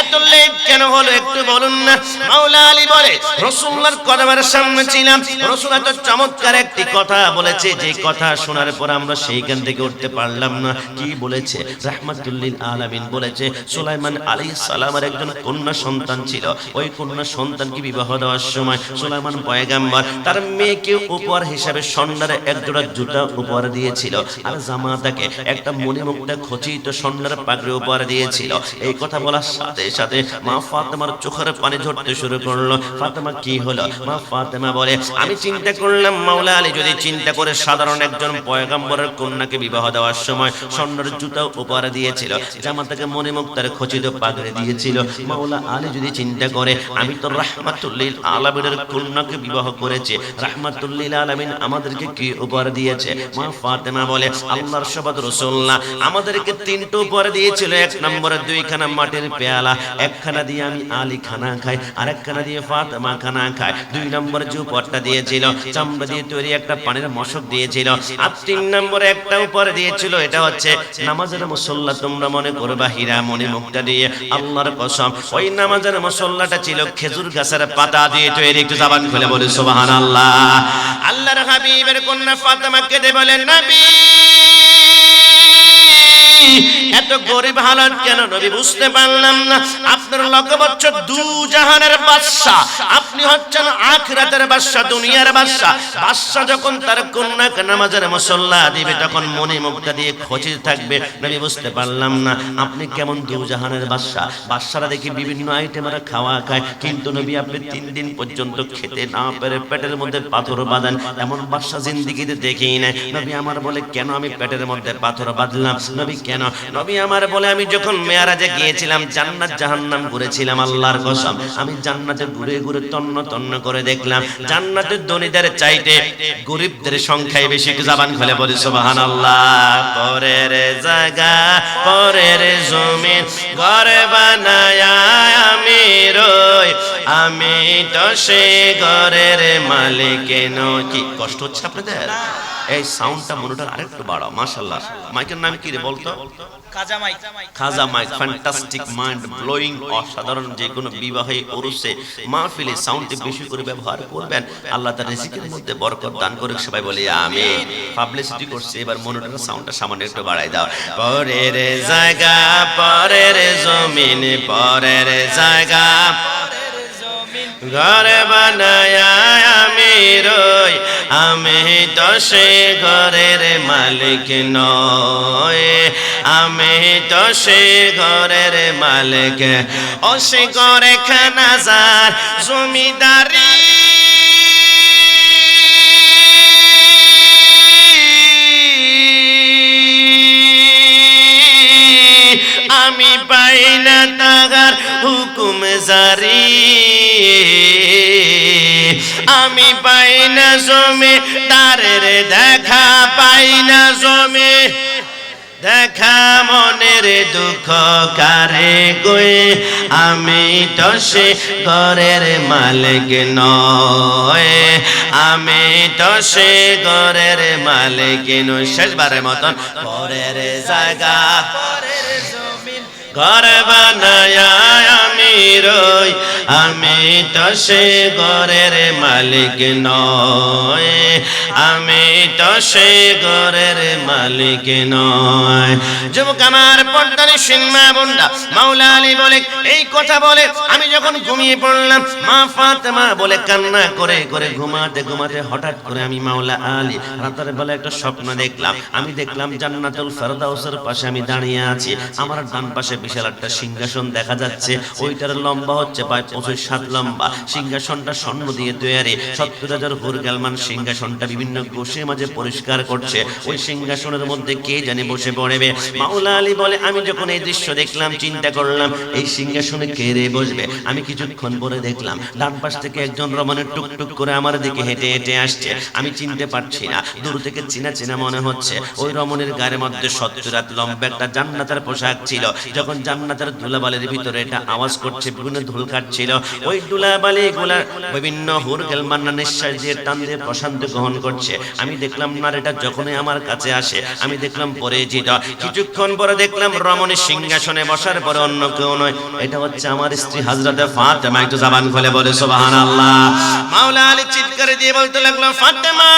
এত লেট কেন হলো একটু বলুন না। মাওলা আলী বলে, রাসূলুল্লাহর কদমের সামনে ছিলাম, রাসূল এত চমৎকার একটি কথা বলেছে, যে কথা শোনার পর আমরা সেইখান থেকে উঠতে পারলাম না। কি বলেছে? রাহমাতুল লিল আলামিন বলেছে, সুলাইমান আলাইহিস সালামের একজন কন্যা সন্তান ছিল, ওই কন্যা সন্তানকে বিবাহ দেওয়ার সময় সুলাইমান পয়গম্বর তার মেয়েকে উপহার হিসেবে স্বর্ণের এক জোড়া জুতা উপহার দিয়েছিল, আর জামাতাকে একটা মণিমুক্তা খচিত স্বর্ণের পাগড়ি উপহার দিয়েছিল। এই কথা বলার সাথে সাথে মা ফাতেমার চোখের পানি ঝরতে শুরু করলো। ফাতেমা, কি হলো? মা ফাতেমা বলে, আমি চিন্তা করলাম মাওলা আলী যদি চিন্তা করে সাধারণ একজন পয়গম্বরের কন্যাকে বিবাহ দেওয়ার সময় স্বর্ণের জুতা উপহার দিয়েছিল, জামাতাকে মণিমুক্তার খচিত পাগড়ি দিয়েছিল, মাওলা আলী যদি চিন্তা করে আমি তো রাহমাতুল লিল আলামিনের কন্যাকে বিবাহ করেছি, রাহমাতুল লিল আলামিন আমাদেরকে কি উপহার দিয়েছে? মা ফাতেমা বলে, আল্লাহর শপথ রাসূলুল্লাহ আমাদেরকে 3টা উপহার দিয়েছিল। 1 নম্বরে 2খানা মাটির পেয়ালা, একখানা দিয়ে আমি আলী খানা খাই, আরেকখানা দিয়ে ফাতেমা খানা খায়। 2 নম্বরে যে উপহারটা দিয়েছিল, চামড়া দিয়ে তৈরি একটা পানির মশক দিয়েছিল। আর 3 নম্বরে একটা উপহার দিয়েছিল, এটা হচ্ছে নামাজের মুসল্লা, তোমরা মনে করবা হীরা মণিমুক্তা দিয়ে। আল্লাহর কসম, ওই নামাজের মুসল্লাটা ছিল খেজুর গাছের পাতা দিয়ে তৈরি। একটু জবান খুলে বলে সুবহানাল্লাহ। আল্লাহর হাবিবের কন্যা ফাতেমা কেঁদে বলেন, নবী এত গরিব হালাত কেন নবী? বুঝতে পারলাম না। আপনার লক্ষ্য হচ্ছে দু জাহানের বাদশা, আপনি হচ্ছেন আখিরাতের বাদশা, দুনিয়ার বাদশা। বাদশা যখন তার কন্যাকে নামাজের মুসল্লা দিবে, তখন মণিমুক্তা দিয়ে খচিত থাকবে। নবী বুঝতে পারলাম না আপনি কেমন দু জাহানের বাদশা। বাদশারা দেখি বিভিন্ন আইটেমের খাওয়া খায়, কিন্তু নবী আপনি 3 দিন পর্যন্ত খেতে না পেরে পেটের মধ্যে পাথর বাঁধেন, এমন বাদশা জিন্দেগিতে দেখেই নাই। নবী আমার বলে, কেন আমি পেটের মধ্যে পাথর বাঁধলাম? নবী, কেন? নবী আমার বলে, আমি যখন মেরাজে গিয়েছিলাম জান্নাত জাহান্নাম ঘুরেছিলাম, আল্লাহর কসম আমি জান্নাতে ঘুরে ঘুরে তন্ন তন্ন করে দেখলাম জান্নাতের ধনীদের চাইতে গরিবদের সংখ্যাই বেশি। জবান খুলে বলি সুবহানাল্লাহ। পরের জায়গা পরের জমিন ঘর বানায়া আমি রই, আমি তো সে ঘরের মালিক নই। কি কষ্ট হচ্ছে আপনাদের? এই সাউন্ডটা মনিটর আরেকটু বাড়াও। মাশাআল্লাহ। মাইকের নাম কি রে বলতো? খাজা মাইক। খাজা মাইক। ফ্যান্টাস্টিক, মাইন্ড ব্লোয়িং, অসাধারণ। যে কোনো বিবাহে, উরুসে, মাহফিলে সাউন্ডটি বেশি করে ব্যবহার করবেন। আল্লাহ তার রিজিকের মধ্যে বরকত দান করুক। সবাই বলি আমিন। পাবলিসিটি করছে, এবার মনিটরের সাউন্ডটা সামান্য একটু বাড়াই দাও। পরের জায়গা পরের জমিন, পরের জায়গা ঘর বানায়া আমি রই, আমি তো সে ঘরের মালিক নয়। আমি তো সে ঘরের মালিক ও সে ঘরে খানাজার জমিদারি আমি পাই না তাহার হুকুম জারি আমি পাই না জমে তারের দেখা পাই না জমে দেখা মনের দুঃখ কারে গয়ে আমি তো সে ঘরের মালিক নয় আমি তো সে ঘরের মালিক নয় শেষবারের মতন ঘরের জায়গা ঘর বানায় আমি রই আমি তো সে ঘরের মালিক নয় আমি তো সে ঘরের মালিক নয় যুবক আমার পর্দার সিনেমা বন্ধা মাওলা আলী বলে এই কথা বলে আমি যখন ঘুমিয়ে পড়লাম মা ফাতেমা বলে কান্না করে করে ঘুমাতে ঘুমাতে হঠাৎ করে আমি মাওলা আলী রাতের বেলা একটা স্বপ্ন দেখলাম আমি দেখলাম জান্নাতুল ফেরদাউসের পাশে আমি দাঁড়িয়ে আছি আমার ডান পাশে বিশাল একটা সিংহাসন দেখা যাচ্ছে ওইটার লম্বা হচ্ছে প্রায় 25-7 লম্বা সিংহাসনটা স্বর্ণ দিয়ে তৈরি 70,000 হুর গালমান সিংহাসনটা বিভিন্ন গোশে মাঝে পরিষ্কার করছে ওই সিংহাসনের মধ্যে কে জানে বসে পড়বে মাওলা আলী বলে আমি যখন এই দৃশ্য দেখলাম চিন্তা করলাম এই সিংহাসনে কে রে বসবে আমি কিছুক্ষণ পরে দেখলাম ডান পাশ থেকে একজন রমণের টুকটুক করে আমার দিকে হেঁটে হেঁটে আসছে আমি চিনতে পারছি না দূর থেকে চেনা চেনা মনে হচ্ছে ওই রমণের গায়ের মধ্যে 70 হাত লম্বা একটা জান্নাতের পোশাক ছিল যখন জান্নাতের ধুলাবালির ভিতরে এটা আওয়াজ করছে বিভিন্ন ধুল কাটছিল ওই ধুলাবালি গুলা বিভিন্ন হুর গেলমান্না নিঃশ্বাস দিয়ে টান দিয়ে প্রশান্তি গ্রহণ করছে আমি দেখলাম না এটা যখনই আমার কাছে আসে আমি দেখলাম পরিচিত কিছুক্ষণ পরে দেখলাম রমণীর সিংহাসনে বসার পরে অন্য কেউ নয় এটা হচ্ছে আমার স্ত্রী হযরতে ফাতেমা একটু জবান খুলে বলে সুবহানাল্লাহ মাওলা আলী চিৎকার দিয়ে বলতে লাগলো ফাতেমা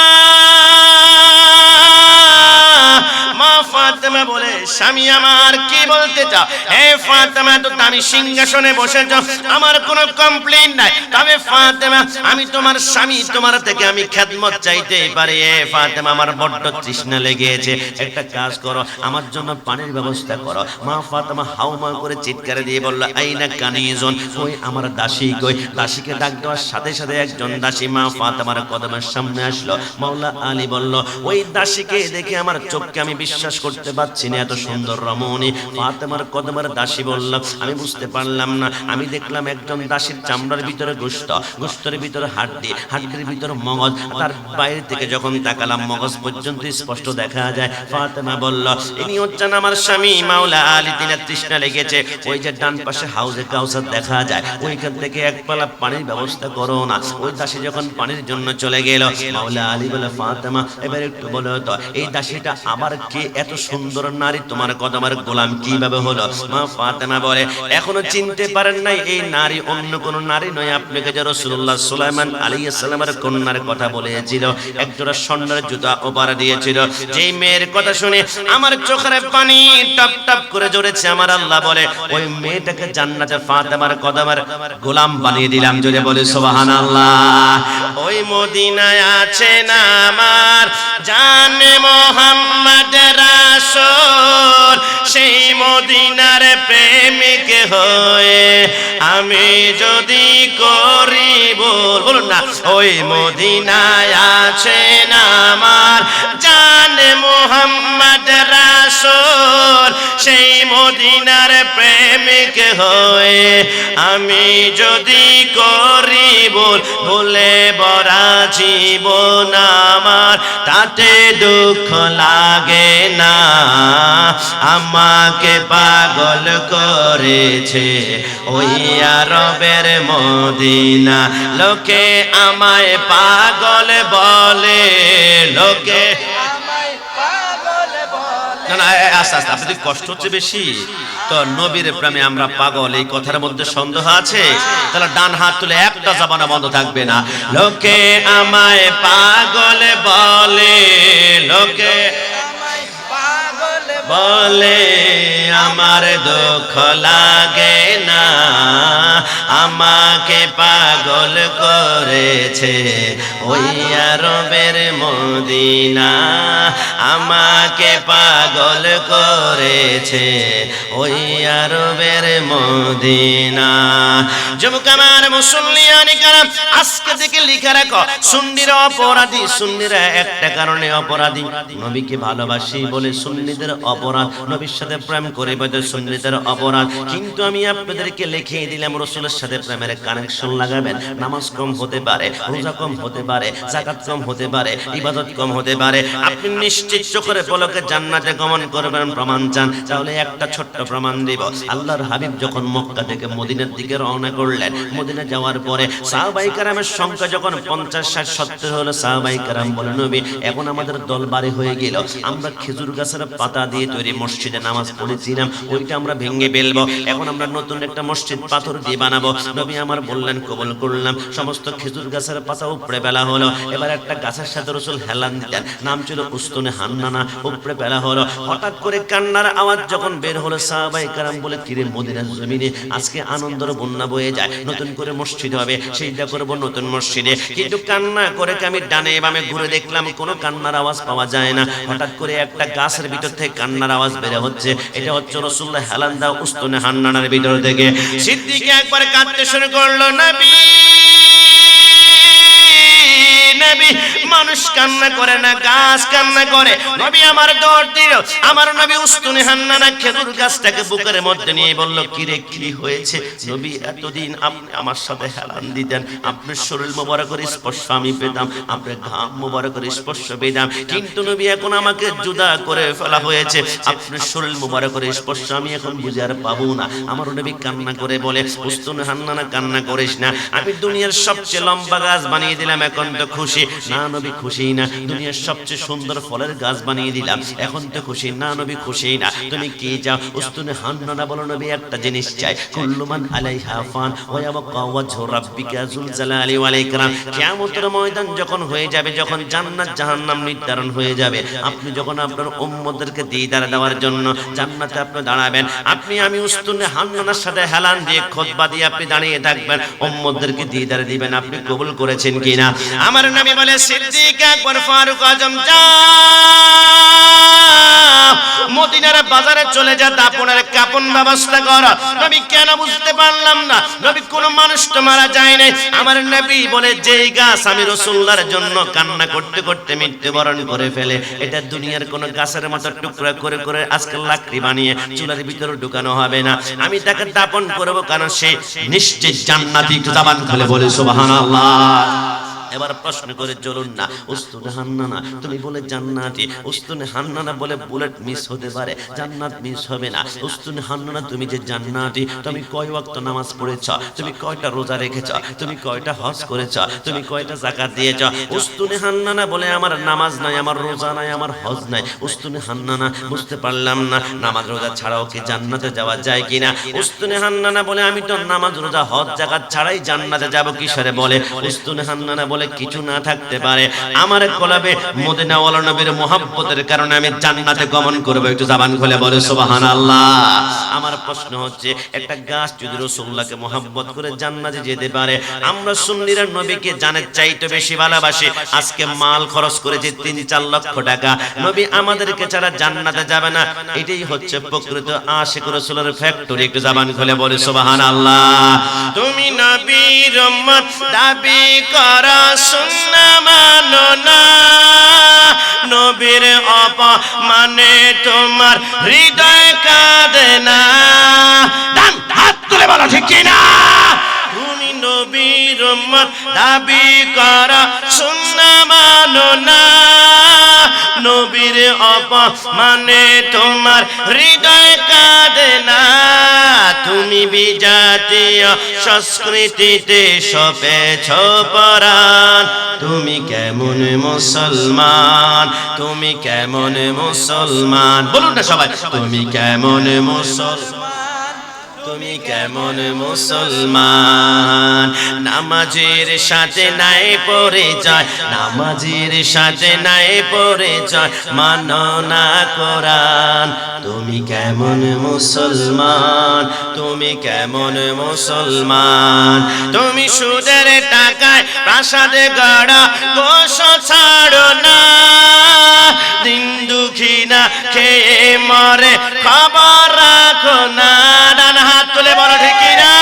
মা ফাতেমা বলে স্বামী আমার কি বলতে চাও হে ফাতেমা তো আমি সিংহাসনে বসেছ আমার কোনো কমপ্লেইন নাই তবে ফাতেমা আমি তোমার স্বামী তোমার থেকে আমি খেদমত চাইতেই পারি হে ফাতেমা আমার বড্ড তৃষ্ণা লেগেছে একটা কাজ করো আমার জন্য পানির ব্যবস্থা করো মা ফাতেমা হাউমা করে চিৎকার দিয়ে বলল আইনা কানিজন ওই আমার দাসী কই দাসীকে ডাক দেওয়ার সাথে সাথে একজন দাসী মা ফাতেমার কদমের সামনে আসলো মাওলা আলী বলল ওই দাসীকে দেখে আমার চোখকে আমি বিশ্বাস করতে পারছি না এত সুন্দর রমণী ফাতেমার কদমের দাসী বলল আমি বুঝতে পারলাম না আমি দেখলাম একজন দাসীর চামড়ার ভিতরে গোশত গোশতের ভিতরে হাড্ডি হাড্ডির ভিতরে মগজ তার বাইরে থেকে যখন তাকালাম মগজ পর্যন্ত স্পষ্ট দেখা যায় ফাতেমা বলল ইনি হচ্ছেন আমার স্বামী মাওলা আলী তিনার তৃষ্ণা লেগেছে ওই যে ডান পাশে হাউজে কাউসার দেখা যায় ওইখান থেকে এক পালা পানির ব্যবস্থা করো না ওই দাসী যখন পানির জন্য চলে গেল মাওলা আলী বলে ফাতেমা এবার একটু বলো তো এই দাসীটা আবার কে এত সুন্দর নারী তোমার কদমের গোলাম কিভাবে হলো মা ফাতেমা বলে এখনো চিনতে পারেন নাই এই নারী অন্য কোন নারী নয় আপনাকে যে রাসূলুল্লাহ সুলাইমান আলাইহিস সালামের কন্যার কথা বলেছিল একজোড়া স্বর্ণের জুতা উপহার দিয়েছিল যেই মেয়ের কথা শুনে আমার চোখের পানি টপ টপ করে ঝরেছে আমার আল্লাহ বলে ওই মেয়েটাকে জান্নাতে ফাতেমার কদমের গোলাম বানিয়ে দিলাম জোরে বলে সুবহানাল্লাহ ওই মদিনায় আছে না আমার জানে মুহাম্মদ রাসূল সেই মদিনার প্রেমিক হয়ে আমি যদি করি বলুন না ওই মদিনায় আছে না আমার জানে মুহাম্মদ রাসূল সেই মদিনার প্রেমিক হয়ে আমি যদি করি ভুলে ভরা জীবন আমার তাতে দুঃখ লাগে না আমাকে পাগল করেছে ওই আরবের মদিনা লোকে আমায় পাগল বলে লোকে না আস্তে আস্তে আপনাদের কষ্ট হচ্ছে বেশি তো নবীর প্রেমে আমরা পাগল এই কথার মধ্যে সন্দেহ আছে তাহলে ডান হাত তুলে একটা জবানা বন্ধ থাকবে না লোকে আমায় পাগল বলে লোকে বলে আমার দুঃখ লাগে না, আমাকে পাগল করেছে ওই আরবের মদিনা, আমাকে পাগল করেছে ওই আরবের মদিনা। যুবকামার মুসল্লিয়ানি কারাম, আজকে থেকে লিখে রাখো, সুন্নিরা অপরাধী। সুন্নিরা একটা কারণে অপরাধী, নবীকে ভালোবাসি বলে সুন্নিদের অপরাধ, নবীর সাথে প্রেম করে বলে সুন্নিদের অপরাধ। কিন্তু আমি আপনাদেরকে লিখে দিলাম, রাসূলের সাথে প্রেমের কানেকশন লাগাবেন, নামাজ কম হতে পারে, রোজা কম হতে পারে, যাকাত কম হতে পারে, ইবাদত কম হতে পারে, আপনি নিশ্চিত চোখের পলকে জান্নাতে গমন করবেন। প্রমাণ চান? তাহলে একটা ছোট্ট প্রমাণ দিব। আল্লাহর হাবিব যখন মক্কা থেকে মদিনার দিকে রওনা করলেন, মদিনা যাওয়ার পরে সাহাবায়ে কেরামের সংখ্যা যখন 50, 60, 70 হলো, সাহাবায়ে কেরাম বলেন, নবী এখন আমাদের দল বাড়ি হয়ে গেল, আমরা খেজুর গাছের পাতা দিয়ে তৈরি মসজিদে নামাজ পড়েছিলাম, ওইটা আমরা ভেঙে ফেলবো, এখন আমরা নতুন একটা মসজিদ পাথর দিয়ে বানাবো। নবী আমার বললেন, কবুল করলাম। সমস্ত খেজুর গাছের পাতা উপড়ে ফেলা হলো। এবার একটা গাছের সাথে রাসূল হেলান দিতেন, নাম ছিল উস্তুনে হান্নানা, উপড়ে ফেলা হলো। হঠাৎ করে কান্নার আওয়াজ যখন বের হলো, সাহাবায়ে কেরাম বলে, কিরে মদিনার জমিনে আজকে আনন্দের বন্যা বয়ে যায়, নতুন করে মসজিদ হবে, সেইটা করবো নতুন মসজিদে। কিন্তু কান্না করে আমি ডানে বামে ঘুরে দেখলাম কোনো কান্নার আওয়াজ পাওয়া যায় না। হঠাৎ করে একটা গাছের ভিতর থেকে কান্নার আওয়াজ বের হচ্ছে, এটা হচ্ছে রাসূলুল্লাহ হেলান দাও উস্তুনে হান্নানার ভিতর থেকে। সিদ্দিক একবার কাঁদতে শুরু করলো, নবী নবী, মানুষ কান্না করে না, গাছ কান্না করে। নবী আমার দৌড় দিল, আমার নবী উস্তুনে হান্নানা খেজুর গাছটাকে বুকের মধ্যে নিয়ে বলল, কিরে কি হয়েছে? নবী এতদিন আপনি আমার সাথে হেলান দিতেন, আপনার শরীর মোবারকের স্পর্শ আমি পেতাম, আপনার ঘাম মোবারকের স্পর্শ পেতাম, কিন্তু নবী এখন আমাকে জুদা করে ফেলা হয়েছে, আপনার শরীর মোবারকের স্পর্শ আমি এখন বুঝে আর পাবো না। আমার নবী কান্না করে বলে, উস্তুনে হান্নানা কান্না করিস না, আমি দুনিয়ার সবচেয়ে লম্বা গাছ বানিয়ে দিলাম, এখন তো খুশি? না নবী খুশি না। দুনিয়ার সবচেয়ে সুন্দর ফলের গাছ বানিয়ে দিলাম, এখন তো খুশি? না নবী খুশি না। তুমি কি চাও? উস্তুনে হান্নানা বলো, নবী একটা জিনিস চাই, কুল্লু মান আলাইহা ফান ওয়া ইয়াবকা ওয়াজহু রাব্বিকা যুল জালালি ওয়াল ইকরাম। কিয়ামতের ময়দান যখন হয়ে যাবে, যখন জান্নাত জাহান্নাম নির্ধারণ হয়ে যাবে, আপনি যখন আপনার উম্মতদেরকে দিদার দেওয়ার জন্য জান্নাতে আপনি দাঁড়াবেন, আমি উস্তুনে হান্নানার সাথে হেলান দিয়ে খুতবা দিয়ে আপনি দাঁড়িয়ে থাকবেন, উম্মতদেরকে দিদার দিবেন, আপনি কবুল করেছেন কিনা? আমার নবী বলে, সিদ্দিক আকবর ফারুক আজম যাও মদিনার বাজারে চলে যা, আপনার কাপন ব্যবস্থা কর। নবী কেন বুঝতে পারলাম না, নবী কোন মানুষ তো মারা যায় নাই। আমার নবী বলে, যেই গাছ আমি রাসূলুল্লাহর জন্য কান্না করতে করতে মৃত্যুবরণ করে ফেলে, এটা দুনিয়ার কোন গাছের মতো টুকরা করে করে আজকে লাকড়ি বানিয়ে চুলার ভিতরে ঢুকানো হবে না, আমি তাকে দাপন করব, কারণ সে নিশ্চিত জান্নাতি। একটু জবান খুলে বলে সুবহানাল্লাহ। এবার প্রশ্ন করে চলুন না, উস্তুনে হান্নানা তুমি বলে জান্নাতি, উস্তুনে হান্নানা বলে বুলেট মিস হতে পারে, জান্নাত মিস হবে না। উস্তুনে হান্নানা তুমি যে জান্নাতি, তুমি কয় ওয়াক্ত নামাজ পড়েছ, তুমি কয়টা রোজা রেখেছ, তুমি কয়টা হজ করেছ, তুমি কয়টা যাকাত দিয়েছ? উস্তুনে হান্নানা বলে, আমার নামাজ নাই, আমার রোজা নাই, আমার হজ নাই। উস্তুনে হান্নানা বুঝতে পারলাম না, নামাজ রোজা ছাড়াও কি জান্নাতে যাওয়া যায় কিনা? উস্তুনে হান্নানা বলে, আমি তো নামাজ রোজা হজ যাকাত ছাড়াই জান্নাতে যাব কিসরে বলে? উস্তুনে হান্নানা বলে, কিছু না থাকতে পারে, আমার কলবে মদিনা ওয়ালা নবীর মুহাব্বতের কারণে আমি জান্নাতে গমন করব। একটু জবান খুলে বলে সুবহানাল্লাহ। আমার প্রশ্ন হচ্ছে, একটা গাছ যদি রাসূলুল্লাহকে মুহাব্বত করে জান্নাতে যেতে পারে, আমরা সুন্নিরা নবীকে জানের চাইতে বেশি ভালোবাসি, আজকে মাল খরচ করেছি 3-4 লক্ষ টাকা, নবী আমাদেরকে ছাড়া জান্নাতে যাবে না, এটাই হচ্ছে প্রকৃত আশিক রাসূলের ফ্যাক্টরি। একটু জবান খুলে বলে সুবহানাল্লাহ। তুমি নবীর উম্মত দাবি করা, সুন্নাহ মানো না, নবীর অপমানে তোমার হৃদয় কাঁদে না, ডান হাত তুলে বলো ঠিক কি না? তুমি নবীর উম্মত দাবি করা, সুন্নাহ মানো না, নবীর অপমানে তোমার হৃদয় কাঁদে না, তুমি বিজাতীয় সংস্কৃতিতে সপেছ পরাণ, তুমি কেমন মুসলমান, তুমি কেমন মুসলমান, বলুন না সবাই, তুমি কেমন মুসলমান, তুমি কেমন মুসলমান নামাজের সাথে নাই পরিচয় নামাজের সাথে নাই পরিচয় মানো না কোরআন তুমি কেমন মুসলমান তুমি কেমন মুসলমান তুমি সুদের টাকায় প্রাসাদে গড়া গোশ ছাড়ো না দিন দুঃখী না খেয়ে মরে খবর রাখো না ডান হাত তুলে বলো ঠিক না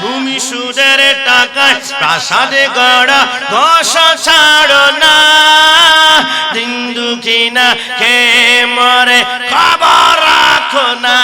তুমি সুদের টাকায় প্রাসাদে গড়া গোশ ছাড়ো না দিন দুঃখী না খেয়ে মরে খবর রাখো না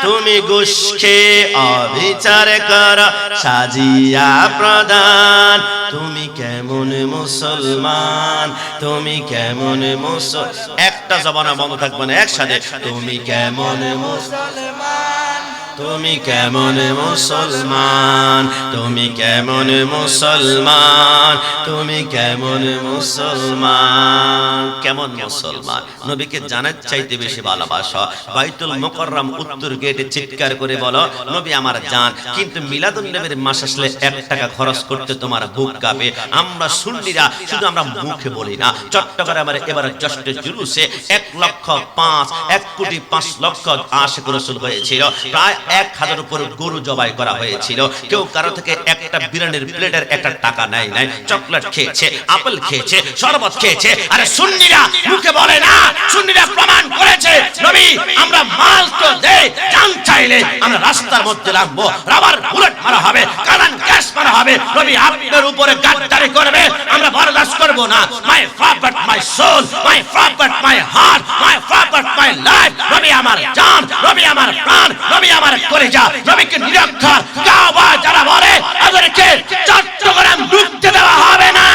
তুমি ঘুষ খেয়ে অবিচার করো সাজিয়া প্রদান তুমি কেমন মুসলমান তুমি কেমন মুসলমান একটা জবানা বন্ধ থাকবে না একসাথে তুমি কেমন মুসলমান তুমি কেমন মুসলমান তুমি কেমন মুসলমান তুমি কেমন মুসলমান কেমন মুসলমান নবীকে জানার চাইতে বেশি ভালোবাসা বাইতুল মুকাররম উত্তর গেটে চিৎকার করে বলো নবী আমার জান কিন্তু মিলাদুন নবীর মাস আসলে 1 টাকা খরচ করতে তোমার বুক কাঁপে আমরা সুন্নিরা শুধু আমরা মুখে বলি না চট্টগ্রামের এবারে জশ্নে জুলুসে 1,05,1,05,00,000 আশিক রাসূল হয়েছিল প্রায় 1000 উপর গরু জবাই করা হয়েছিল কেউ কারো থেকে একটা বিরিয়ানির প্লেটের একটা টাকা নাই নাই চকলেট খেয়েছে আপেল খেয়েছে শরবত খেয়েছে আরে সুন্নিরা মুখে বলে না সুন্নিরা প্রমাণ করেছে নবী আমরা মাল তো দেই জান চাইলে আমরা রাস্তার মধ্যে লাগবো রাবার বুলেট মারা হবে কালান গ্যাস মারা হবে নবী আপনার উপরে গাদ্দারি করবে আমরা বরদাস্ত করব না my father my soul my father my heart my father my life নবী আমার জান নবী আমার প্রাণ নবী আমার কলিজা নবীকে নিরক্ষর কাওয়া যারা বলে তাদেরকে চট্টগ্রাম ঢুকতে দেওয়া হবে না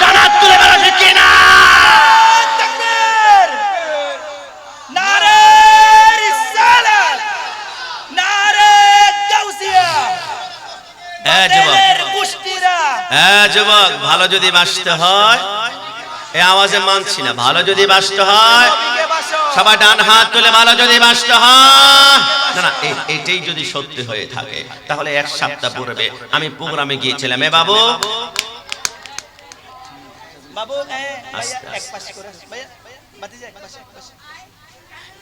জানাত তুলে বলো ঠিক না তাকবীর নারে রিসালাত নারে গাউসিয়া বাতিলের কুষ্টিরা যুবক ভালো যদি বাঁচতে হয় এই আওয়াজে মানছি না ভালো যদি বাঁচতে হয় সবাই ডান হাত তুলে ভালো যদি বাঁচতে হয় না না এটাই যদি সত্যি হয়ে থাকে তাহলে 1 সপ্তাহ পূর্বে আমি প্রোগ্রামে গিয়েছিলাম বাবু বাবু এক পাশ করে ভাইয়া বাতিজা এক পাশে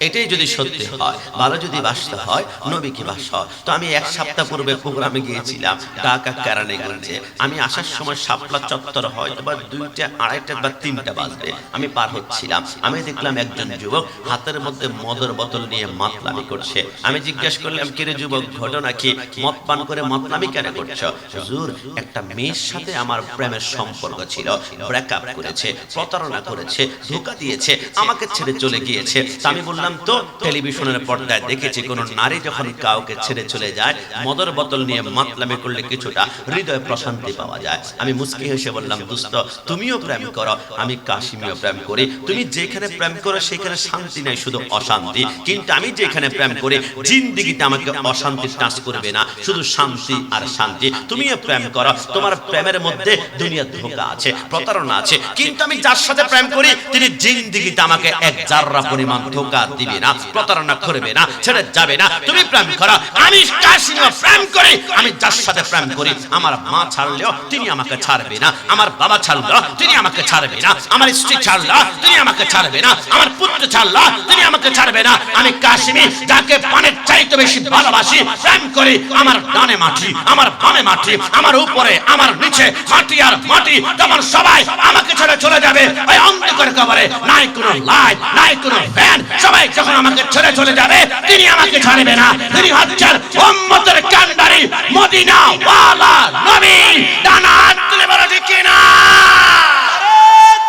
এটাই যদি সত্যি হয় ভালো যদি বাসতে হয় নবী কি বাসা তো আমি 1 সপ্তাহ পূর্বে প্রোগ্রামে গিয়েছিলাম ঢাকা কেরানীগঞ্জে আমি আসার সময় শাপলা চত্বর হয়তো বা 2টা 2:30 বা 3টা বাজবে আমি পার হচ্ছিলাম আমি দেখলাম একজন যুবক হাতের মধ্যে মদের বোতল নিয়ে মাতলামি করছে আমি জিজ্ঞেস করলাম কি রে যুবক ঘটনা কি মদ পান করে মাতলামি কেন করছো হুজুর একটা মেয়ের সাথে আমার প্রেমের সম্পর্ক ছিল ব্রেকআপ করেছে প্রতারণা করেছে ধোঁকা দিয়েছে আমাকে ছেড়ে চলে গিয়েছে আমি বললাম তো টেলিভিশনের পর্দায় দেখেছি কোন নারী যখন কাউকে ছেড়ে চলে যায় মদের বোতল নিয়ে মাতলামি করলে কিছুটা হৃদয়ে প্রশান্তি পাওয়া যায় আমি মুস্কি হেসে বললাম দোস্ত তুমিও প্রেম করো আমি কাশিমিও প্রেম করি তুমি যেখানে প্রেম করো সেখানে শান্তি নাই শুধু অশান্তি কিন্তু আমি যেখানে প্রেম করি জিন্দেগিতে আমাকে অশান্তি টাচ করবে না শুধু শান্তি আর শান্তি তুমিও প্রেম করো তোমার প্রেমের মধ্যে দুনিয়ার ধোঁকা আছে প্রতারণা আছে কিন্তু আমি যার সাথে প্রেম করি তিনি জিন্দেগিতে আমাকে এক জাররা পরিমাণ ধোঁকা দিবে না প্রতারণা করবে না ছেড়ে যাবে না তুমি প্রেম করো আমি কাশিমও প্রেম করি আমি যার সাথে প্রেম করি আমার মা ছাড়লেও তিনি আমাকে ছাড়বে না আমার বাবা ছাড়লেও তিনি আমাকে ছাড়বে না আমার স্ত্রী ছাড়লেও তিনি আমাকে ছাড়বে না আমার পুত্র ছাড়লেও তিনি আমাকে ছাড়বে না আমি কাশিমি যাকে পানের চাইতে বেশি ভালোবাসি প্রেম করি আমার ডানে মাটি আমার বামে মাটি আমার উপরে আমার নিচে মাটি আর মাটি তখন সবাই আমাকে ছেড়ে চলে যাবে ওই অন্ধকার কবরে নাই কোনো লাইট নাই কোনো ফ্যান সবাই যখন আমাকে ছেড়ে চলে যাবে তিনি আমাকে ছাড়বে না তিনি হচ্ছেন উম্মতের কান্ডারি মদিনা ওয়ালা নবী ডানা হাত তুলে বলো ঠিক না নারে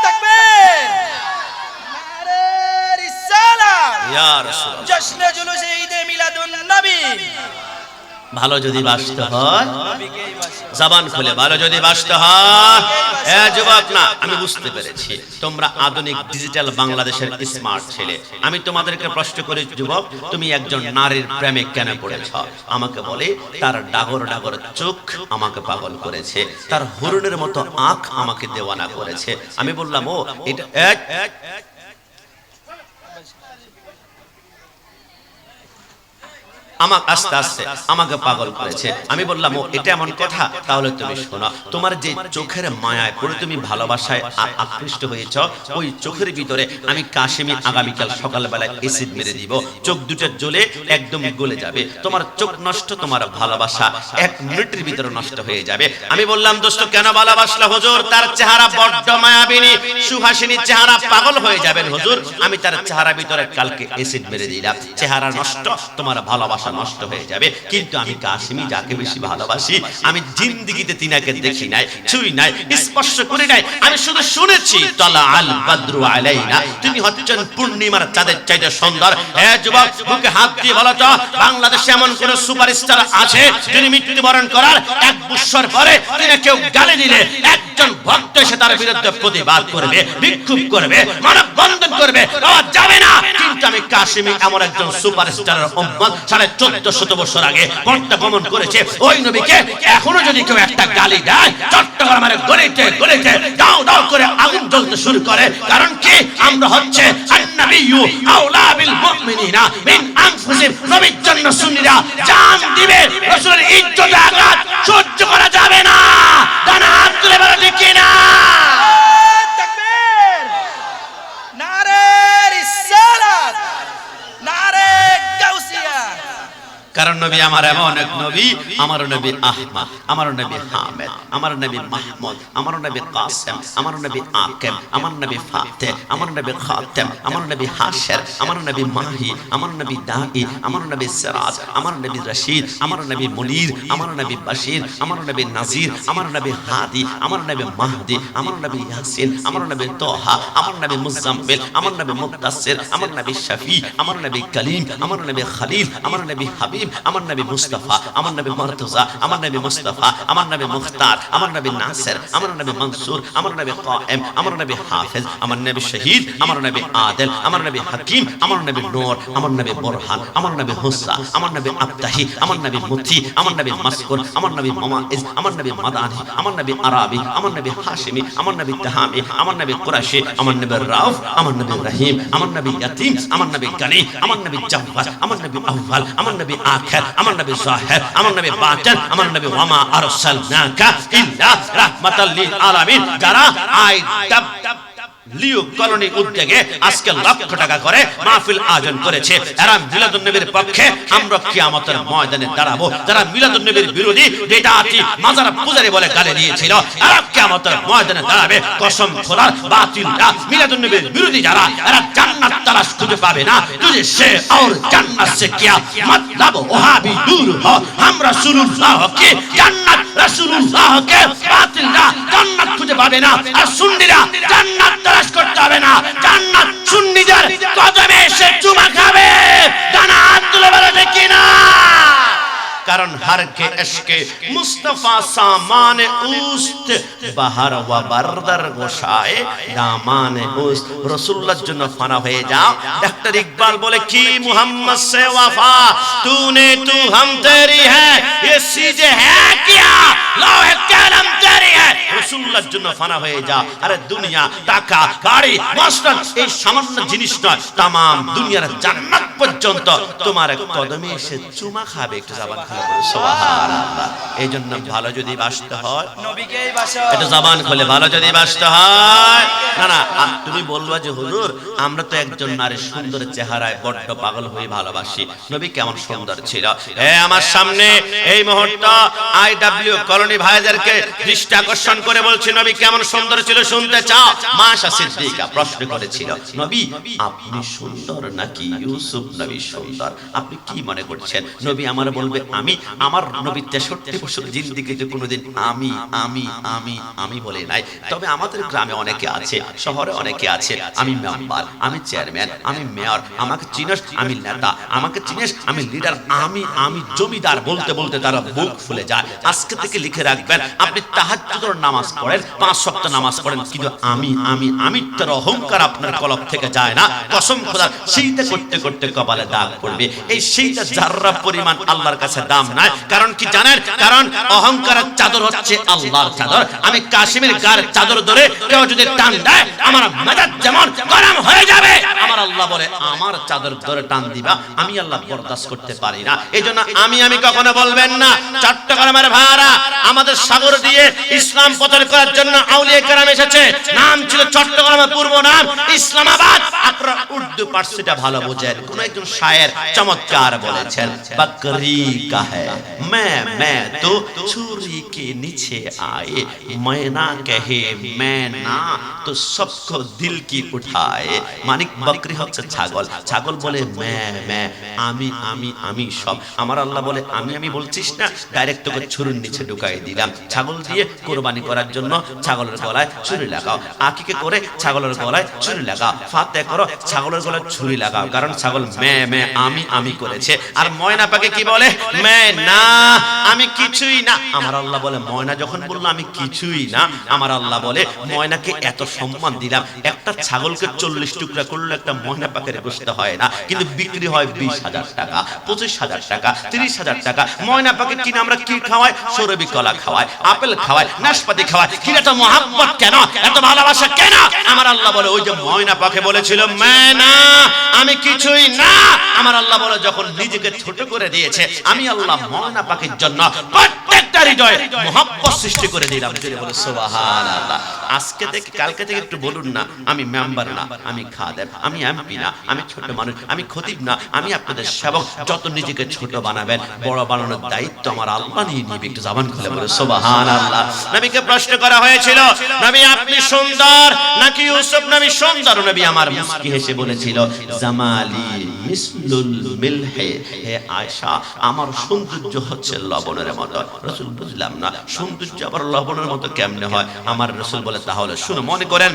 তাকবীর নারে রিসালাত ইয়া রাসূলুল্লাহ জশ্নে জুলুসে ঈদে মিলাদুন নবী ভালো যদি বাসতে হয় জবান খুলে ভালো যদি বাসতে হয় এ যুবক না আমি বুঝতে পেরেছি তোমরা আধুনিক ডিজিটাল বাংলাদেশের স্মার্ট ছেলে আমি তোমাদেরকে প্রশ্ন করি যুবক তুমি একজন নারীর প্রেমে কেন পড়েছ আমাকে বলে তার ডাগর ডাগর চোখ আমাকে পাগল করেছে তার হরিণের মতো আঁখ আমাকে দেওয়ানা করেছে আমি বললাম ও এটা আমাকে আস্তে আস্তে আমাকে পাগল করেছে। আমি বললাম ও এটা এমন কথা, তাহলে তুমি শোনো, তোমার যে চোখের মায়ায় পড়ে তুমি ভালোবাসায় আকৃষ্ট হয়েছ, ওই চোখের ভিতরে আমি কাশিমি আগামীকাল সকালবেলায় এসিড মেরে দিব, চোখ দুটো জ্বলে একদম গলে যাবে, তোমার চোখ নষ্ট, তোমার ভালোবাসা 1 মিনিটের ভিতরে নষ্ট হয়ে যাবে। আমি বললাম দোস্ত কেন ভালোবাসলা হুজুর? তার চেহারা বড্ড মায়াবিনী সুহাসিনী চেহারা, পাগল হয়ে যাবেন হুজুর। আমি তার চেহারা ভিতরে কালকে এসিড মেরে দিলাম, চেহারা নষ্ট, তোমার ভালোবাসা নষ্ট হয়ে যাবে। কিন্তু আমি কাশিমি যাকে বেশি ভালোবাসি, আমি জিন্দেগিতে তিনাকে দেখি নাই, ছুঁই নাই, স্পর্শ করি নাই, আমি শুধু শুনেছি তলা আল বদরু আলাইনা, তিনি হচ্ছেন পূর্ণিমার চাঁদের চাইতে সুন্দর। হে যুবক, বুকে হাত দিয়ে বলো তো, বাংলাদেশে এমন কোন সুপারস্টার আছে যিনি মৃত্যুবরণ করার 1 বছর পরে তিনি কেউ গালি দিলে একজন ভক্ত এসে তার বিরুদ্ধে প্রতিবাদ করবে, বিক্ষোভ করবে, মানববন্ধন করবে, পাওয়া যাবে না? কিন্তু আমি কাশিমি এমন একজন সুপারস্টারের উম্মত, 1450 বছর আগে পর্দা গমন করেছে ওই নবীকে এখনো যদি কেউ একটা গালি দেয়, চট্টগ্রামের গলিতে গলিতে দাও দাও করে আগুন জ্বলতে শুরু করে। কারণ কি? আমরা হচ্ছে আন-নাবিয়্যু আওলা বিল মুমিনিনা মিন আনফুসিহিম, নবীর জন্য সুন্নিরা জান দিবে, রাসূলের ইজ্জত আঘাত সহ্য করা যাবে না। ডানা হাত তুলে বলো ঠিক কি না? তাকবীর, নারে রিসালাত, নারে গাউসিয়া। কারণ নবী আমার এমন এক নবী, আমার নবী আহমদ, আমার নবী হামিদ, আমার নবী মাহমুদ, আমার নবী কাসেম, আমার নবী আকিম, আমার নবী ফাতিহ, আমার নবী খাতেম, আমার নবী হাশর, আমার নবী মাহি, আমার নবী দাঈ, আমার নবী সিরাজ, আমার নবী রশিদ, আমার নবী মুনীর, আমার নবী বাশির, আমার নবী নাজির, আমার নবী হাদি, আমার নবী মাহদি, আমার নবী ইয়াসিন, আমার নবী তোহা, আমার নবী মুজাম্মিল, আমার নবী মুদ্দাসির, আমার নবী শফি, আমার নবী কলিম, আমার নবী খলিল, আমার নবী হাবিব, আমার নবী মুস্তাফা, আমার নবী মুর্তজা, আমার নবী মুস্তাফা, আমার নবী মুখতার, আমার নবী নাসির, আমার নবী মনসুর, আমার নবী কায়েম, আমার নবী হাফেজ, আমার নবী শহীদ, আমার নবী আদিল, আমার নবী হাকিম, আমার নবী নূর, আমার নবী বুরহান, আমার নবী হুসা, আমার নবী আবতাহি, আমার নবী মুতি, আমার নবী মাসকুর, আমার নবী মামাইজ, আমার নবী মাদানি, আমার নবী আরাবি, আমার নবী হাশিমি, আমার নবী তাহামি, আমার নবী কুরাশি, আমার নবী রাউফ, আমার নবী রহিম, আমার নবী ইয়াতিম, আমার নবী গনি, আমার নবী জাব্বার, আমার নবী আউয়াল, আমার নবী আখির, আমার নবী জাহির, আমার নবী বাতিন, আমার নবী ওয়ামা আরসালনাকা ইল্লা রাহমাতাল লিল আলামিন। যারা আইডাব লিও কলোনি উদ্যোগে আজকে লক্ষ টাকা করে মাহফিল আয়োজন করেছে, এরা মিলাদুন নবীর পক্ষে, আমরা কিয়ামতের ময়দানে দাঁড়াবো। যারা মিলাদুন নবীর বিরোধী, বেদাতি, মাজার পূজারী বলে গালি দিয়েছিল, এরা কিয়ামতের ময়দানে দাঁড়াবে। কসম খোদার, বাতিলরা, মিলাদুন নবীর বিরোধী যারা, এরা জান্নাত তালাশ খুঁজে পাবে না। তুঝে সে और জান্নাত সে কিয়া मतलब ওহাবি দূর হ, हम রাসূলুল্লাহ কে জান্নাত, রাসূলুল্লাহ কে বাতিলরা জান্নাত খুঁজে পাবে না। আর সুন্নিরা জান্নাত তালাশ করতে হবে না, জান্নাত সুন্নিদের কদমে এসে চুমা খাবে। ডানা হাত তুলে বলো ঠিক কি না? কারণ हर के इश्क मुस्तफा सामान उस्त बाहर व बरदर गोशाए दामान उस्त। रसूलुल्लाहর জন্য ফানা হয়ে যাও। डॉक्टर इकबाल बोले कि मोहम्मद से वफा तूने तू हम तेरी है, ये चीजें है क्या लौह कलम तेरी है। रसूलुल्लाहর জন্য ফানা হয়ে যাও। আরে দুনিয়া, টাকা, বাড়ি, মসনদ এই সামান্য জিনিস নয়, तमाम দুনিয়ার জান্নাত পর্যন্ত তোমার কদমে এসে চুমা খাবে। একটু জবান খুলে বলো সুবহানাল্লাহ। এই জন্য ভালো যদি বাসতে হয় নবীকেই বাসো। এটা জবান খুলে ভালো যদি বাসতে হয়, না না তুমি বলবা যে হুজুর আমরা তো একজন নারীর সুন্দর চেহারায় বড্ড পাগল হয়ে ভালোবাসি, নবী কেমন সুন্দর ছিল। আমার সামনে এই মুহূর্তে আইডব্লিউ কলোনি ভাইদেরকে দৃষ্টি আকর্ষণ করে বলছি, নবী কেমন সুন্দর ছিল শুনতে চাও? মাশা সিদ্দিকা প্রশ্ন করেছিল, নবী আপনি সুন্দর নাকি ইউসুফ নবী সুন্দর? আপনি কি মনে করছেন? নবী আমার বলবে আমি, আমার নবী 63 বছর জিন্দেগিতে কোনোদিন আমি আমি আমি আমি বলে নাই। তবে আমাদের গ্রামে অনেকে আছে, শহরে অনেকে আছে, আমি মেম্বার, আমি চেয়ারম্যান, আমি মেয়র, আমাকে চিনিস আমি নেতা, আমাকে চিনিস আমি লিডার, আমি আমি জমিদার বলতে বলতে তারা বুক ফুলে যায়। আজকে থেকে লিখে রাখবেন, আপনি তাহাজ্জুদের নামাজ পড়েন, 5 ওয়াক্ত নামাজ পড়েন, কিন্তু আমি তার অহংকার আপনার কলব থেকে যায় না। কসম খোদার, সেইটা করতে করতে কপালে দাগ পড়বে। এই সেইটা যাররা পরিমাণ আল্লাহর কাছে দাম নাই। কারণ কি জানেন? কারণ অহংকারের চাদর হচ্ছে আল্লাহর চাদর। আমি কাশিমের গার চাদর ধরে কেউ যদি টান দেয়, আমার মেজাজ যেমন গরম হয়ে যাবে, আমার আল্লাহ বলে আমার চাদর ধরে টান দিবা, আমি আল্লাহ বরদাস্ত করতে পারি না। এজন্য আমি কখনো বলবেন না। চট্টগ্রামের ভাড়া আমাদের সাগর দিয়ে ইসলাম প্রচার করার জন্য আউলিয়া কেরাম এসেছে। নাম ছিল চট্টগ্রামের পূর্ব নাম ইসলামাবাদ। আপনারা উর্দু পার্সিটা ভালো বোঝেন। কোন একজন শায়ের চমৎকার বলেছেন, বকরি কা হ্যায় मैं तो चूरी के नीचे आए, मैना कहे मैं ना तो सबको दिल की उठाए। মানিক বকরি হচ্ছে ছাগল। ছাগল বলে मैं আমি সব। আমার আল্লাহ বলে আমি বলছিস না, ডাইরেক্ট তোকে ছুরির নিচে ঢুকাই দিলাম। ছাগল দিয়ে কুরবানি করার জন্য ছাগলের গলায় ছুরি লাগাও, আকিকে করে ছাগলের গলায় ছুরি লাগাও, ফাতে করো ছাগলের গলায় ছুরি লাগাও। কারণ ছাগল मैं আমি করেছে। আর ময়না পাকে কি বলে? मैं না, আমি কিছুই না। আমার আল্লাহ বলে ময়না যখন বললো আমি কিছুই না, আমার আল্লাহ বলে ময়নাকে এত সম্মান দিলাম। একটা ছাগলকে 40 টুকরা করলে একটা ময়না পাকের গোশত হয় না, কিন্তু বিক্রি হয় 20,000 টাকা, 25,000 টাকা, 30,000 টাকা। ময়না পাকে কিনে আমরা কি খাওয়াই? সরবি কলা খাওয়াই, আপেল খাওয়াই, নাশপাতি খাওয়াই। কি এত মহব্বত কেন, এত ভালোবাসা কেন? আমার আল্লাহ বলে ওই যে ময়না পাকে বলেছিল ময়না আমি কিছুই না। আমার আল্লাহ বলে যখন নিজেকে ছোট করে দিয়েছে, আমি আল্লাহ ময়না পাকের জন্য প্রত্যেকটা হৃদয়ে মহব্বত সৃষ্টি করে দিলাম। বলে সুবহানাল্লাহ। আজকে থেকে কালকে থেকে একটু বলুন না, আমি মেম্বার না, আমি খাদেম, আমি এমপি না, আমি ছোট মানুষ, আমি খতিব না, আমি আপনাদের সেবক। যত নিজেকে ছোট বানাবেন, বড় বানানোর দায়িত্ব আমার আল্লাহ নিয়ে নিবে। একটু জবান খুলে বলে সুবহানাল্লাহ। নবীকে প্রশ্ন করা হয়েছিল, নবী আপনি সুন্দর নাকি ইউসুফ নবী সুন্দর? নবী আমার মুস্কি হেসে বলেছিল, জামালি মিসলুল মিলহে। হে আয়েশা, আমার সৌন্দর্য হচ্ছে লবণের মতো। রাসূল বুঝলাম না, সৌন্দর্য আবার লবণের মতো কেমনে হয়? আমার রাসূল বলে তাহলে শুনো। মনে করেন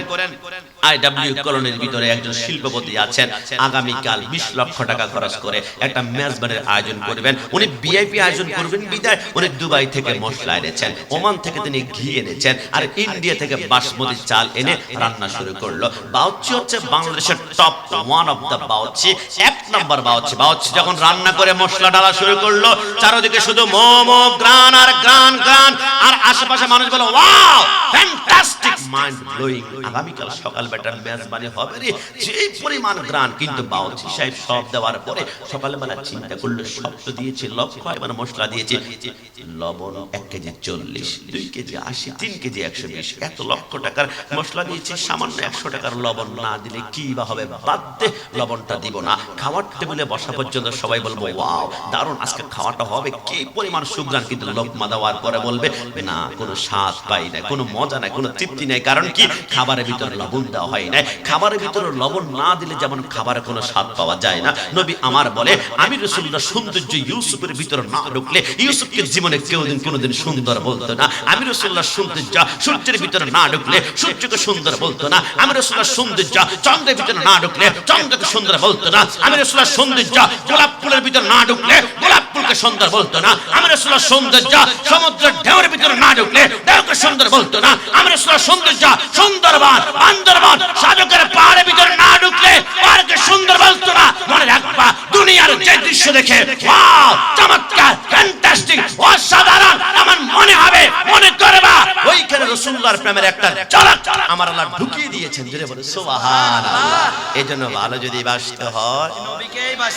আইডব্লিউ কলোনির ভিতরে একজন শিল্পপতি আছেন, আগামীকাল 20 লক্ষ টাকা খরচ করে একটা মেজবানের আয়োজন করবেন। উনি ভিআইপি আয়োজন করবেন বিদায় উনি দুবাই থেকে মশলা এনেছেন, ওমান থেকে তিনি ঘি এনেছেন, আর ইন্ডিয়া থেকে বাসমতি চাল এনে রান্না শুরু করলো। বাউচি হচ্ছে বাংলাদেশের টপ 1 অফ দ্য বাউচি, 1 নম্বর বাউচি। বাউচি যখন রান্না করে মশলা ডালা শুরু করলো, চারদিকে শুধু মোমো, গ্রান আর গ্রান গ্রান, আর আশেপাশে মানুষ বলে ওয়াও ফ্যান্টাস্টিক, মাইন্ড ব্লোয়িং। আগামীকাল সকাল বেটার মেজবানি হবে রে, যে পরিমাণ গ্রান। কিন্তু বাউচি সাহেব সব দেওয়ার পরে সকালবেলা চিন্তা করলো, সব তো দিয়েছি লক্ষ, এবার মশলা দিয়েছি, লবণ 1 কেজি 40, 2 কেজি 80, 3 কেজি 120, এত লক্ষ টাকার মশলা দিয়েছি, সামান্য 100 টাকার লবণ না দিলে কি বা হবে? বাদ দে, লবণটা দিব না। খাওয়ার টেবিলে বসা পর্যন্ত সবাই বলবো ওয়াও দারুণ, আজকে খাওয়াটা হবে, কি পরিমাণ সুগ্রান। কিন্তু লোকমা দেওয়ার পরে বলবে না, কোনো স্বাদ পাই না, কোনো মজা নাই, কোনো তৃপ্তি নাই। কারণ কি? খাবারের ভিতরে লবণ দেওয়া হয় না। খাবারের ভিতরে লবণ না দিলে যেমন খাবারে কোনো স্বাদ পাওয়া যায় না। নবী আমার বলে আমি রাসূলুল্লাহ সৌন্দর্য ইউসুফের ভিতরে না ঢুকলে ইউসুফকে জীবনে কোনোদিন সুন্দর বলতো না। আমি রাসূলুল্লাহ সৌন্দর্য সূর্যের ভিতরে না ঢুকলে সূর্যকে সুন্দর বলতো না। আমি রাসূলুল্লাহ সৌন্দর্য চন্দ্রের ভিতরে না ঢুকলে চন্দ্রকে সুন্দর বলতো না। আমি রাসূলুল্লাহ সৌন্দর্য গোলাপ ফুলের ভিতরে না ঢুকলে গোলাপ ফুলকে সুন্দর বলতো না। আমি রাসূলুল্লাহ সৌন্দর্য সমুদ্রের ঢেউয়ের ভিতরে না ঢুকলে ঢেউকে সুন্দর বলতো না। আমি রাসূলুল্লাহ সৌন্দর্য সুন্দরবন বান্দরবন সাজকের পাহাড়ের ভিতরে না ঢুকলে পাহাড়কে সুন্দর বলতো না। মনে রাখবা, দুনিয়ার যে দৃশ্য দেখে ওয়াও চমৎকার ফ্যান্টাস্টিক অসাধারণ আমার মনে হবে, মনে করবা ওইখানে রাসূলুল্লাহর প্রেমের একটা ঝলক আমার আল্লাহ ঢুকিয়ে দিয়েছেন। জোরে বলে সুবহানাল্লাহ। এজন্য ভালো যদি বাসতে হয়,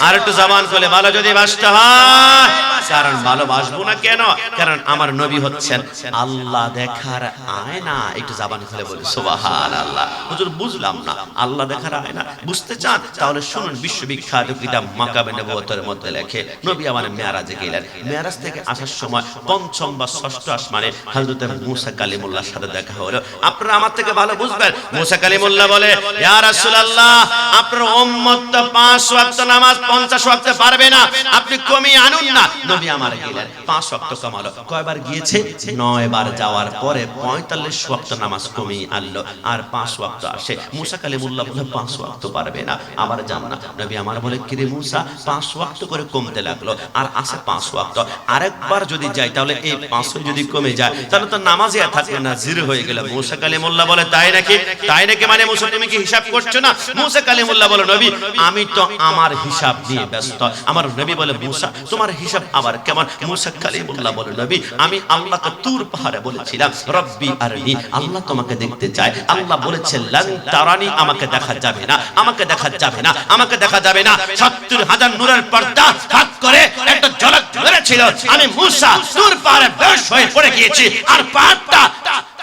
আর একটু জবান খুলে ভালো যদি বাসতে হয়, কারণ ভালোবাসবো না কেন? কারণ আমার নবী হচ্ছেন আল্লাহ দেখার আয়না। একটু জবান খুলে বলি সুবহানাল্লাহ। হুজুর বুঝলাম না, আল্লাহ দেখার আয়না বুঝতে চান? তাহলে শুনুন, বিশ্ববিখ্যাত কিতাব মাকাবে নবুয়তের মধ্যে লেখে নবী আমার মেরাজে গেলেন। মেরাজ থেকে আসার সময় ৫ম বা ৬ষ্ঠ আসমানে হযরত মুসা কালিমুল্লাহর সাথে দেখা হলো। আপনারা আমার থেকে ভালো বুঝবেন। মুসা কালিমুল্লাহ বলে, ইয়া রাসূলুল্লাহ, আপনার উম্মত তো 5 ওয়াক্ত ওয়াক্ত নামাজ 50 ওয়াক্তে পারবে না, আপনি কমিয়ে আনুন না। নবী আমার গেলেন 5 ওয়াক্ত কমালো। কয়বার গিয়েছে? 9 বার যাওয়ার পরে 45 ওয়াক্ত নামাজ কমিয়ে আনলো, আর 5 ওয়াক্ত আসে। মুসা কালিমুল্লাহ বলে 5 ওয়াক্ত পারবে না, আবার যান না। নবী আমার বলে কিরে মুসা, 5 ওয়াক্ত করে কমতে লাগলো, আর আসে 5 ওয়াক্ত, আরেকবার যদি যাই তাহলে এই 5 যদি কমে যায় তাহলে তো নামাজই আর থাকবে না, জিরো হয়ে গেল। মুসা কালিমুল্লাহ বলে তাই নাকি? তাই নাকি মানে মুসা তুমি কি হিসাব করছো না? মুসা কালিমুল্লাহ বলে নবী আমি তো আমার হিসাব নিয়ে ব্যস্ত। আমার নবী বলে মুসা তোমার হিসাব আবার কেমন? মুসা কালিমুল্লাহ বলে নবী আমি আল্লাহকে তুর পাহাড়ে বলেছিলাম রব্বি আরনি, আল্লাহ তোমাকে দেখতে চায়। আল্লাহ বলেছে লান তারানি, আমাকে দেখা যাবে না, আমাকে দেখা যাবে না, আমাকে দেখা যাবে না। 70,000 নূরের পর্দা ফাঁক করে একটা ঝলক ধরেছিল। আমি মুসা তুর পাহাড়ে বেশ হয়ে পড়ে গিয়েছি, আর পাহাড়টা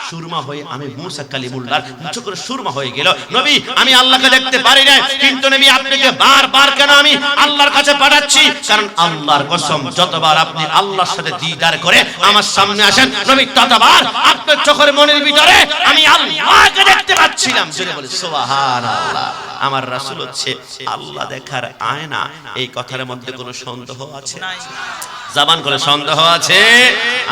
সুরমা হয়ে আমি মুসা কালিমুল্লাহর মুখ করে সুরমা হয়ে গেল। নবী আমি আল্লাহকে দেখতে পারি না, কিন্তু নবী আপনাকে বারবার কেন আমি আল্লাহর কাছে পাঠাচ্ছি? কারণ আল্লাহর কসম যতবার আপনি আল্লাহর সাথে দিদার করে আমার সামনে আসেন নবী, ততবার আপনার চোখের মনের ভিতরে আমি আল্লাহকে দেখতে পাচ্ছিলাম। জোরে বলে সুবহানাল্লাহ। আমার রাসূল হচ্ছে আল্লাহ দেখার আয়না। এই কথার মধ্যে কোনো সন্দেহ আছে? জবান করে সন্দেহ আছে?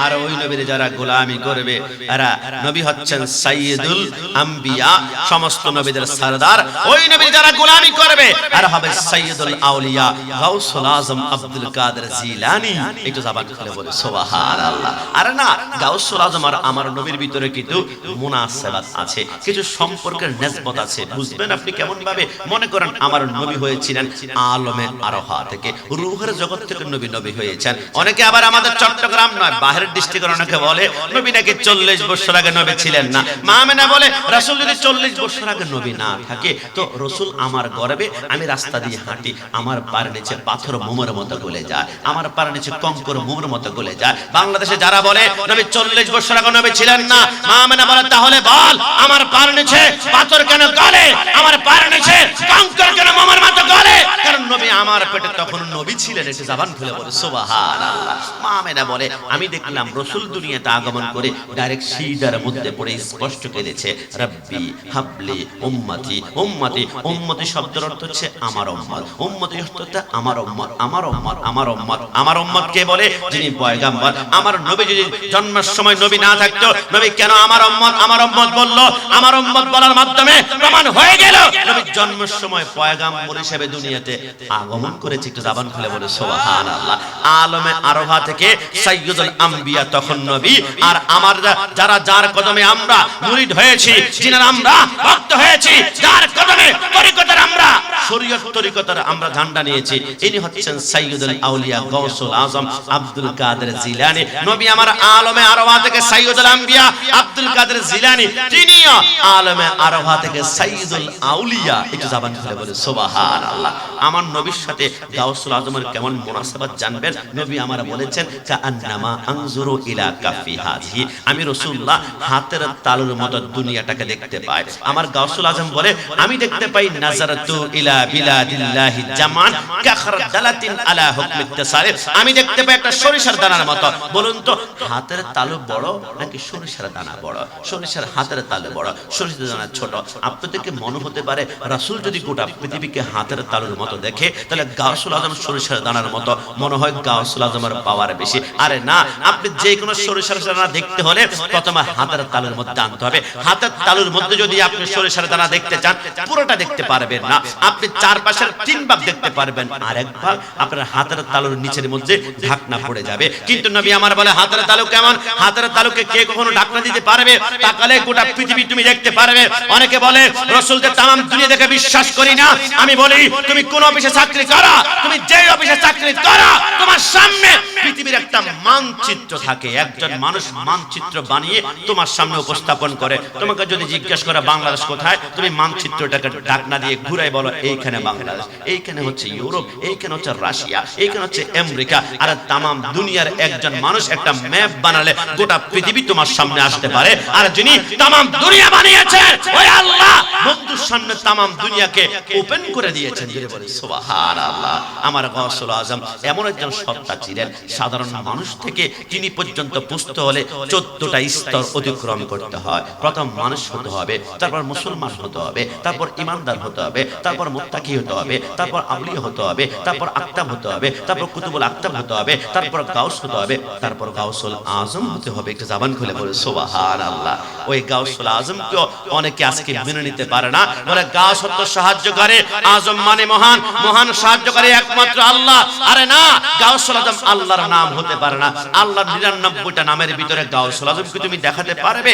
আর ওই নবীর যারা গোলামি করবে এরা নবী হচ্ছেন সাইয়্যিদুল আম্বিয়া, সমস্ত নবীদের সরদার। ওই নবীর যারা গোলামি করবে আর হবে সাইয়্যিদুল আউলিয়া গাউসুল আজম আব্দুল কাদের জিলানী। একটু জবান খুলে বলে সুবহানাল্লাহ। আর না, গাউসুল আজম আর আমার নবীর ভিতরে কিন্তু মুনাসাবাত আছে, কিছু সম্পর্কের নিসবত আছে। বুঝবেন আপনি কেমন ভাবে? মনে করেন আমার নবী হয়েছিলেন আলমে আরোহা থেকে, রূহের জগৎ থেকে নবী নবী হয়েছেন। অনেকে আবার আমাদের চট্টগ্রাম নয় বাহিরের ডিস্ট্রিক্টের অনেকে বলে নবী নাকি 40 বছর আগে নবী ছিলেন না। মা আমেনা বলে রাসূল যদি 40 বছর আগে নবী না থাকে তো রাসূল আমার গর্বে, আমি রাস্তা দিয়ে হাঁটি, আমার পায়ের নিচে পাথর মোমের মতো গলে যায়, আমার পায়ের নিচে কঙ্কর মোমের মতো গলে যায়। বাংলাদেশে যারা বলে নবী 40 বছর আগে নবী ছিলেন না, মা আমেনা বলে তাহলে বল আমার পায়ের নিচে পাথর কেন গলে, আমার পায়ের নিচে কঙ্কর কেন মোমের মতো গলে? কারণ নবী আমার পেটে তখন নবী ছিলেন। এটা জবান খুলে বলে সুবহানাল্লাহ। মা আমেনা বলে আমি দেখলাম রাসূল দুনিয়াতে আগমন করে ডাইরেক্ট সিজদার মধ্যে পড়ে স্পষ্ট কেঁদেছে রব্বি হাবলি উম্মতি উম্মতি। উম্মতি শব্দের অর্থ হচ্ছে আমার উম্মত, উম্মতি অর্থ হচ্ছে আমার উম্মত, আমার উম্মত, আমার উম্মত। আমার উম্মত কে বলে? যিনি পয়গম্বর। আমার নবী যদি জন্মের সময় নবী না থাকতো, নবী কেন আমার উম্মত আমার উম্মত বললো? আমার উম্মত বলার মাধ্যমে প্রমাণ হয়ে গেল নবী জন্মের সময় পয়গম্বর হিসেবে দুনিয়াতে আগমন করেছে। একটু জবান খুলে বলে সুবহানাল্লাহ। আলমে আরোহা থেকে সাইয়্যিদুল আম্বিয়া তখন নবী, আর আমার যারা যার কদমে আমরা মুরিদ হয়েছি, যিনার আমরা ভক্ত হয়েছি, যার কদমে তরিকতের আমরা শরীয়ত তরিকতের আমরা ঝান্ডা নিয়েছি, ইনি হচ্ছেন সাইয়্যিদুল আউলিয়া গাউসুল আজম আব্দুল কাদের জিলানী। নবী আমার আলমে আরোহা থেকে সাইয়্যিদুল আম্বিয়া আব্দুল কাদের জিলানী, তিনিও আলমে আরোহা থেকে সাইয়্যিদুল আউলিয়া। একটু জবান খুলে বলে সুবহানাল্লাহ। আমার নবীর সাথে গাউসুল আজমের কেমন মুনাসাবাত জানবেন? নবী আমার বলেছেন কাআন্নামা আনজুরু ইলা কাফি হাযিহি, আমি রাসূলুল্লাহ হাতের তালুর মতো দুনিয়াটাকে দেখতে পাই। আমার গাউসুল আজম বলে আমি দেখতে পাই নাজারাতু ইলা বিলাদিল্লাহি জামান কাখরদালাতিন আলা হুকমিত তাসারিফ, আমি দেখতে পাই একটা সরিষার দানার মতো। বলুন তো হাতের তালু বড় নাকি সরিষার দানা বড়? সরিষার হাতের তালু বড়, সরিষার দানা ছোট। আপনাদেরকে মনে হতে পারে রাসূল যদি গোটা পৃথিবীকে হাতের তালুর মতো দেখে তাহলে গাউসুল আজম সরিষার দানার মতো মনে হয় গাউসুল আজমের পাওয়ার বেশি। আরে না, আপনি যে কোনো সরিষার দানা দেখতে হলে প্রথমে হাতের তালুর মধ্যে আনতে হবে। হাতের তালুর মধ্যে যদি আপনি সরিষার দানা দেখতে চান পুরোটা দেখতে পারবেন না, আপনি চারপাশের 3 ভাগ দেখতে পারবেন, আর 1 ভাগ আপনার হাতের তালুর নিচের মধ্যে ঢাকনা পড়ে যাবে। কিন্তু নবী আমার বলে হাতের তালু কেমন? হাতের তালুকে কে কখনো ঢাকনা দিতে পারবে? তাকালে গোটা পৃথিবী তুমি দেখতে পারবে। অনেকে বলে রাসূলকে তামাম দুনিয়া দেখে বিশ্বাস করি না। আমি বলি তুমি কোন অফিসে চাকরি করো, তুমি যে অফিসে চাকরি করো, তোমার সামনে পৃথিবীর একটা মানচিত্র থাকে। একজন মানুষ মানচিত্র বানিয়ে তোমার সামনে উপস্থাপন করে। তোমাকে যদি জিজ্ঞাসা করে বাংলাদেশ কোথায়, তুমি মানচিত্রটাকে ঢাকনা দিয়ে ঘুরাই বলো এইখানে বাংলাদেশ, এইখানে হচ্ছে ইউরোপ, এইখানে হচ্ছে রাশিয়া, এইখানে হচ্ছে আমেরিকা। আর তামাম দুনিয়ার একজন মানুষ একটা ম্যাপ বানালে গোটা পৃথিবী তোমার সামনে আসতে পারে। আর যিনি তামাম দুনিয়া বানিয়েছেন ওই আল্লাহ বন্ধুর সামনে তামাম দুনিয়াকে ওপেন করে দিয়েছেন। বলে সুবহানাল্লাহ। আমার গাউসুল আজম এমন একজন সত্তা ছিলেন সাধারণ মানুষ থেকে তিনি পর্যন্ত পুষ্ট হলে 14টা স্তর অতিক্রম করতে হয়। প্রথম মানুষ হতে হবে, তারপর মুসলমান হতে হবে, তারপর ইমানদার হতে হবে, তারপর মুত্তাকি হতে হবে, তারপর আউলিয়া হতে হবে, তারপর আকতাব হতে হবে, তারপর কুতুবুল আকতাব হতে হবে, তারপর গাউস হতে হবে, তারপর গাউসুল আজম হতে হবে। একটু জবান খুলে বলে সুবহানাল্লাহ। ওই গাউসুল আজমকে অনেকে আজকে মেনে নিতে পারে না, বলে গাউস হতে সাহায্য করে, আজম মানে মহান, মহান সাহায্য করে একমাত্র আল্লাহ। আরে না, গাউসুল আজম আল্লাহর নাম হতে পারে না। আল্লাহর 99টা নামের ভিতরে গাউসুল আজমকে তুমি দেখাতে পারবে?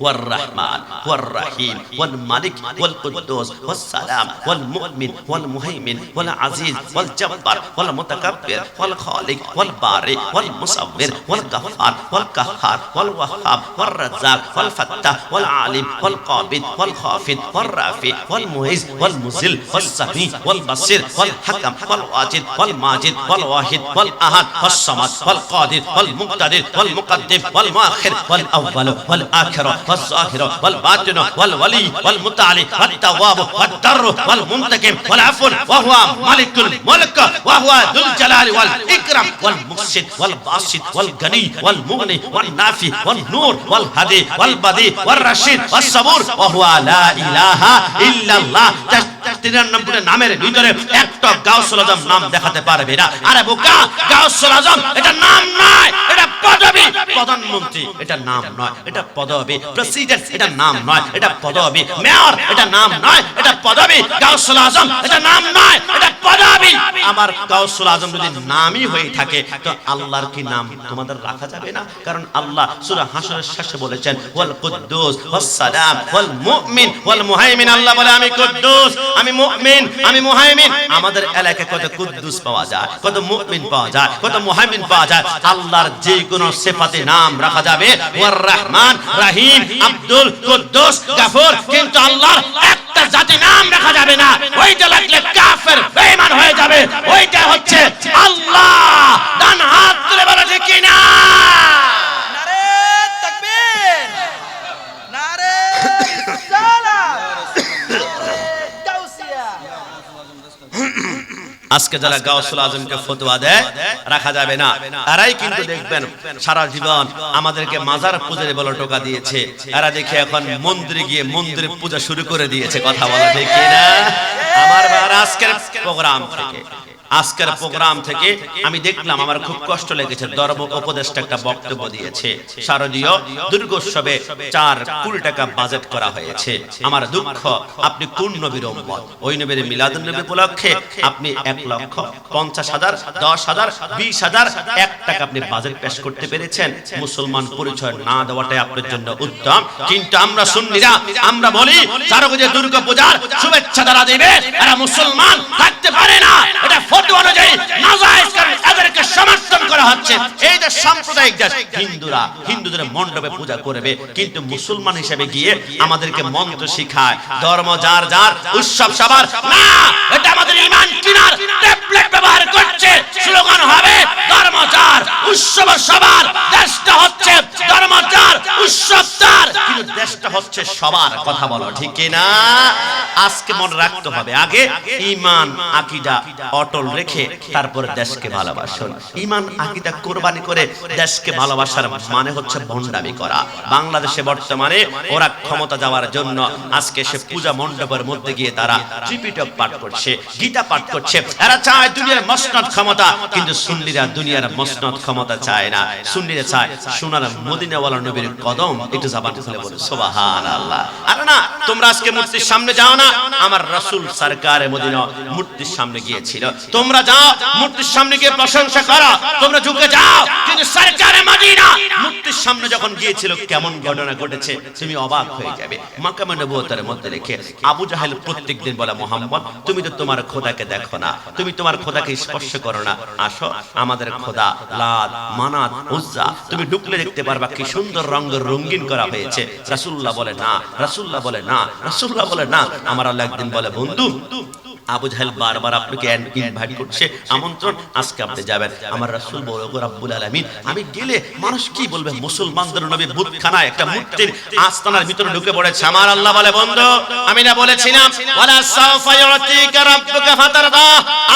হুয়ার রহমান, হুয়ার রহিম, ওয়াল মালিক, ওয়াল কুদ্দুস, ওয়াস সালাম, ওয়াল মুমিন, ওয়াল মুহাইমিন, ওয়াল আজিজ, ওয়াল জব্বার, ওয়াল মুতাকাব্বির, ওয়াল খালিক, ওয়াল বারি, ওয়াল মুসাব্বির, ওয়াল গাফফার, ওয়াল কাহ্হার, ওয়াল ওয়াহ্হাব, ওয়াল রাজ্জাক, ওয়াল ফাত্তাহ, ওয়াল আলিম, ওয়াল কাবিদ, ওয়াল খাফিদ, ওয়াল রাফি, ওয়াল মুইজ, ওয়াল মুজিল, ওয়াস সামি, ওয়াল বাসির, ওয়াল হাকাম, ওয়াল ওয়াজিদ, ওয়াল মাজিদ, ওয়াল ওয়াহিদ, ওয়াল আহাদ, ওয়াস সামাদ, ওয়াল কাদির, ওয়াল মুকতাদির, ওয়াল মুকদ্দিম, ওয়াল মুআখির, ওয়াল আউয়াল, ওয়াল আখির, والظاهر والباطن والولي والمتعالي والتواب والضر والمنتقم والعفو وهو ملك الملك وهو ذو الجلال والإكرام والمفسد والباسط والغني والمغني والنافي والنور والهدي والبديع والرشيد والصبور وهو لا إله إلا الله। 93 নামের ভিতরে একটা গাউসুল আজম নাম দেখাতে পারবে না। আরে বোকা, গাউসুল আজম এটা নাম নয়, এটা পদবি। প্রধানমন্ত্রী এটা নাম নয়, এটা পদবি। প্রেসিডেন্ট এটা নাম নয়, এটা পদবি। মেয়র এটা নাম নয়, এটা পদবি। গাউসুল আজম এটা নাম নয়, এটা পদবি। আমার গাউসুল আজম যদি নামই হয়ে থাকে তো আল্লাহর কি নাম তোমাদের রাখা যাবে না? কারণ আল্লাহ সূরা হাশরের শেষে বলেছেন ওয়াল কুদ্দুস ওয়াস সালাম ওয়াল মুমিন ওয়াল মুহাইমিন। আল্লাহ বলে আমি কুদ্দুস, আমি মুমিন, আমি মুহাইমিন। আমাদের এলাকায় কত কুদ্দুস পাওয়া যায়, কত মুমিন পাওয়া যায়, কত মুহাইমিন পাওয়া যায়। আল্লাহর যে কোনো সিফাতে নাম রাখা যাবে, ওয়ার রহমান, রহিম, আব্দুল, কুদ্দুস, গাফুর, কিন্তু আল্লাহর একটা জাতি নাম রাখা যাবে না। ওইটা লাগলে কাফের, বেঈমান হয়ে যাবে। ওইটা হচ্ছে আল্লাহ। ডান হাত তুলে বলো ঠিক কি না? নারে তাকবীর, নারে রিসালাত, নারে গাউসিয়া। আজকে যারা গাউসুল আজমকে ফতোয়া দেয় রাখা যাবে না, এরাই কিন্তু দেখবেন সারা জীবন আমাদেরকে মাজার পূজারে বলে টোকা দিয়েছে। এরা দেখে এখন মন্দিরে গিয়ে মন্দিরে পূজা শুরু করে দিয়েছে। কথা বলা ঠিক কি না? আমার ভাইরা, আজকের প্রোগ্রাম থেকে আমি দেখলাম, আমার খুব কষ্ট লেগেছে। ধর্ম উপদেষ্টা একটা বক্তব্য দিয়েছে, শারদীয় দুর্গোৎসবে 4 কোটি টাকা বাজেট করা হয়েছে। আমার দুঃখ, আপনি কোন নবীর উম্মত? ওই নবীর মিলাদুন নবী উপলক্ষে আপনি 1,50,000, 10,000, 20,000, 1 টাকা আপনি বাজেট পেশ করতে পেরেছেন। মুসলমান পরিচয় না দেওয়াটাই আপনার জন্য উত্তম। কিন্তু আমরা সুন্নিরা আমরা বলি চারগজে দুর্গা পূজার শুভেচ্ছা যারা দেবে এরা মুসলমান থাকতে পারে না। এটা ফতোয়া অনুযায়ী নাজায়েজ, কারণ এদেরকে সমর্থন করা হচ্ছে। এই যে সাম্প্রদায়িক দেশ, হিন্দুদের মণ্ডপে পূজা করবে, কিন্তু মুসলমান হিসেবে গিয়ে আমাদেরকে মন্ত্র শিখায়, ধর্ম যার যার, উৎসব সবার না। এটা আমাদের ঈমান কিনার ট্যাবলেট ব্যবহার করছে। স্লোগান হবে ধর্ম যার, উৎসব সবার। দেশটা হচ্ছে ধর্ম যার, উৎসব তার, কিন্তু দেশটা হচ্ছে সবার। কথা বলো ঠিক কি না? আজকে মনে রাখতে হবে, আগে ঈমান আকীদা অটল রেখে তারপর দেশকে ভালোবাসুন। ঈমান আকীদা কুরবানি করে দেশকে ভালোবাসার মানে হচ্ছে ভণ্ডামি করা। বাংলাদেশে বর্তমানে ওরা ক্ষমতা যাওয়ার জন্য আজকে সে পূজা মণ্ডপের মধ্যে গিয়ে তারা ত্রিপিটক পাঠ করছে, গীতা পাঠ করছে। এরা চায় দুনিয়ার মসনদ ক্ষমতা, কিন্তু সুন্নিরা দুনিয়ার মসনদ ক্ষমতা চায় না। সুন্নিরা চায় সোনার মদিনাওয়ালা নবীর কদম। একটু জবান খুলে বলো সুবহানাল্লাহ। আর না, তোমরা আজকে মূর্তির সামনে যাও না, আমার রাসূল সরকারে মদিনা মূর্তির সামনে গিয়েছিল। তোমরা যাও মূর্তির সামনে গিয়ে প্রশংসা করো, তোমরা ঝুঁকে যাও, কিন্তু সরকারে মদিনা মূর্তির সামনে যখন গিয়েছিল কেমন ঘটনা ঘটেছে তুমি অবাক হয়ে যাবে। মাকামে নবুয়তের মধ্যে রেখে আবু জাহেল প্রত্যেকদিন বলে, মুহাম্মদ তুমি তো তোমার খোদাকে দেখো না, তুমি তোমার খোদাকে স্পর্শ করো না, আসো আমাদের খোদা লাত, মানাত, উজ্জা তুমি ঢুকলে দেখতে পারবা কি সুন্দর রঙের রঙিন করা হয়েছে। রাসূলুল্লাহ বলে না, রাসূলুল্লাহ বলে না, রাসূলুল্লাহ বলে না। আমার আল্লাহ একদিন বলে, বন্ধু আবু জাহেল বারবার আপনাকে ইনভাইট করছে, আমন্ত্রণ, আজকে আপনি যাবেন। আমার রাসূল বলে, গো রব্বুল আলামিন, আমি গেলে মানুষ কি বলবে? মুসলমানদের নবী বুতখানায় একটা মূর্তির আস্তানার ভিতরে ঢুকে পড়েছে। আমার আল্লাহ বলে, বন্ধু আমি না বলেছিলাম ওয়ালা সাওফা ইউতিকা রাব্বুকা ফাতারদা,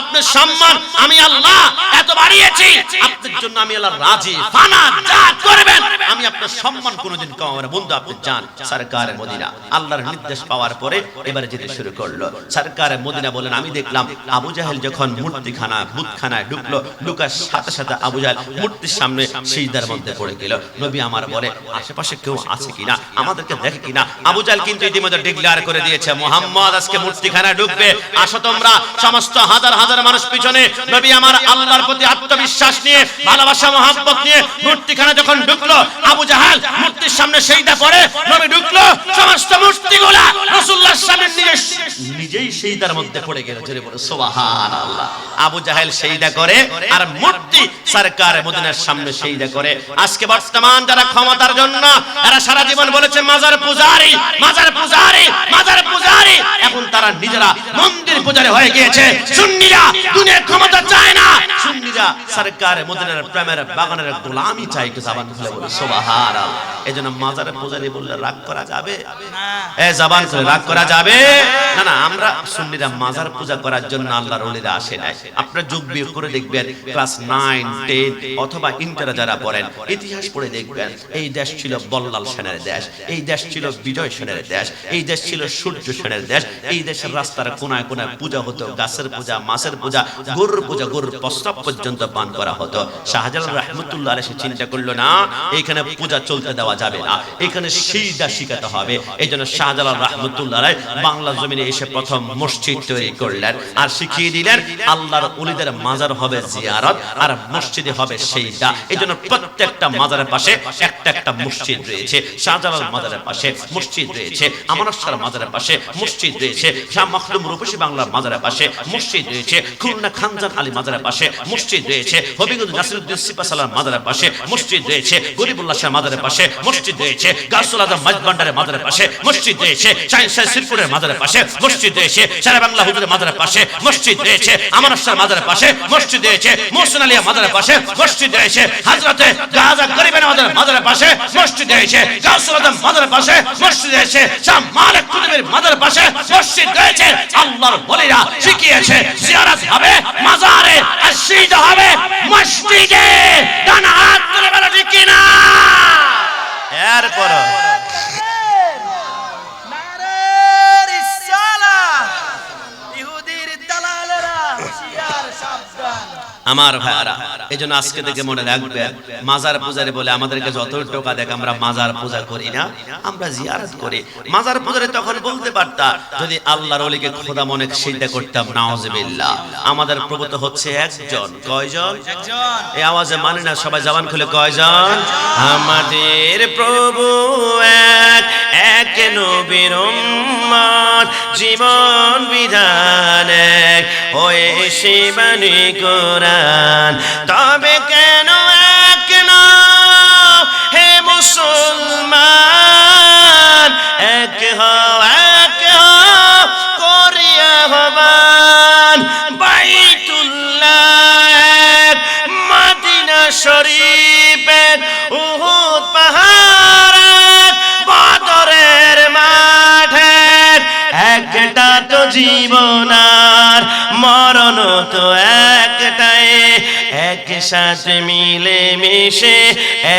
আপনার সম্মান আমি আল্লাহ এত বাড়িয়েছি, আপনার জন্য আমি আল্লাহ রাজি, ফানা যা করবেন আমি আপনার সম্মান কোনোদিন কমাবো না। বন্ধু আপনি যান। সরকারে মদিনা আল্লাহর নির্দেশ পাওয়ার পরে এবারে যেতে শুরু করলো। সরকারে মদিনা বলেন, আমি দেখলাম আবু জাহেল যখন মূর্তিখানা বুতখানায় ঢুকলো, ঢুকার সাথে সাথে আবু জাহেল মূর্তির সামনে সিজদার মধ্যে পড়ে গেল। নবী আমার বলে, আশেপাশে কেউ আছে কিনা, আমাদেরকে দেখে কিনা? আবু জাহেল কিন্তু ইতিমধ্যে ডিক্লেয়ার করে দিয়েছে, মুহাম্মদ আজকে মূর্তিখানায় ঢুকবে, আসো তোমরা। সমস্ত হাজার হাজার মানুষ পিছনে, নবী আমার আল্লাহর প্রতি আত্মবিশ্বাস নিয়ে, ভালোবাসা মহব্বত নিয়ে মূর্তিখানা যখন ঢুকলো, আবু জাহেল মূর্তির সামনে সিজদা পড়ে, নবী ঢুকলো, সমস্ত মূর্তিগুলা রাসূলুল্লাহর সামনে নিজেই সিজদার মধ্যে পড়ে গেল। জোরে বলো সুবহানাল্লাহ। আবু জাহেল সিজদা করে আর মূর্তি সরকার মদিনার সামনে সিজদা করে। আজকে বর্তমান যারা ক্ষমতার জন্য এরা সারা জীবন বলেছে মাজার পূজারি, মাজার পূজারি, মাজার পূজারি, এখন তারা নিজেরা মন্দির পূজারি হয়ে গিয়েছে। সুন্নিরা দুনিয়ার ক্ষমতা চায় না, সুন্নিরা সরকার মদিনার প্রেমের বাগানের গোলামি চায়। একটু জবান খুলে বলো সুবহানাল্লাহ। এজন্য মাজার পূজারি বললে রাগ করা যাবে না? জবান খুলে রাগ করা যাবে না? না, আমরা সুন্নিরা মাজার পূজা করার জন্য আল্লাহর ওলিরা আসে নাই। আপনারা যোগ বিয়োগ করে দেখবেন, ক্লাস 9, 10 অথবা ইন্টারে যারা পড়েন, ইতিহাস পড়ে দেখবেন, এই দেশ ছিল বল্লাল সেনের দেশ, এই দেশ ছিল বিজয় সেনের দেশ, এই দেশ ছিল সূর্য সেনের দেশ। এই দেশের রাস্তার কোনায় কোনায় পূজা হতো, গাছের পূজা, মাছের পূজা, গরুর পূজা, গরুর প্রস্রাব পর্যন্ত পান করা হতো। শাহজালাল রাহমাতুল্লাহ আলাইহি চিন্তা করলো, না এইখানে পূজা চলতে দেওয়া যাবে না, এখানে সিজদা শিখাতে হবে। এইজন্য শাহজালাল রাহমাতুল্লাহ আলাইহি বাংলা জমিনে এসে প্রথম মসজিদ তৈরি করলেন আর শিখিয়ে দিলেন আল্লাহর ওলিদের মাজার হবে জিয়ারত আর মসজিদে হবে সিজদা। এইজন্য প্রত্যেকটা মাজারের পাশে একটা একটা মসজিদ রয়েছে। শাহজালাল মাজারের পাশে মসজিদ রয়েছে, আমানত শাহ মাজারের পাশে মসজিদ রয়েছে, শাহ মখদুম রূপসী বাংলার মাজারের পাশে মসজিদ রয়েছে, খুলনা খানজান আলী মাজারের পাশে মসজিদ রয়েছে, হবিগঞ্জ নাসিরউদ্দিন সিপাসালার মাজারের পাশে মসজিদ রয়েছে, গরিবুল্লাহ শাহ মাজারের পাশে মসজিদ রয়েছে, গাউসুল আজম মাঝবান্ডারের মাজারের পাশে মসজিদ রয়েছে, শাহিন শাহ সিরপুরের মাজারের পাশে মসজিদ রয়েছে, সারা বাংলা হুজুরের মাজারের পাশে মসজিদ রয়েছে, আমানত শাহ মাজারের পাশে মসজিদ রয়েছে, মোহসিন আলিয়া মাজারের পাশে মসজিদ রয়েছে, হযরতে গাজা গরিবের মাজারের পাশে মসজিদ রয়েছে, গাউসুল আজম মাজারের পাশে মসজিদ রয়েছে, শাহ মালিক কুতুবের মাজারের পাশে মসজিদ রয়েছে। আল্লাহর ওলিরা শিখিয়েছে জিয়ারত হবে মাজারে আর সিজদা হবে মসজিদে। ডান হাত তুলে বলো ঠিক কি না? এরপর নারে রিসালাত, ইহুদির দালালেরা হুঁশিয়ার, সাবধান। আমার ভাইরা, এজন্য আজকে থেকে মনে রাখবেন, মাজার পূজারি বলে আমাদেরকে যত টাকা দেখ, আমরা মাজার পূজা করি না, আমরা জিয়ারত করি। মাজার পূজারি তখন বলতে পারতা, যদি আল্লাহর ওলিকে খোদা মনে সিজদা করতাম, নাউজুবিল্লাহ। আমাদের প্রভু তো হচ্ছে একজন। কয়জন? একজন। এই আওয়াজে মানে না, সবাই জবান খুলে কয়জন? আমাদের প্রভু এক, এক নবীর উম্মত, জীবন বিধান এক, হয়ে শিবানী কোরআন। তবে কেন এক নও হে মুসলমান, এক হও, এক হও করিয়া হবান। বাইতুল্লাহ এক, মদিনা শরীফ এক, উহুদ পাহাড় এক, বদরের মাঠ এক, একটা তো জীবন আর মরণ তো একটাই, একসাথে মিলে মিশে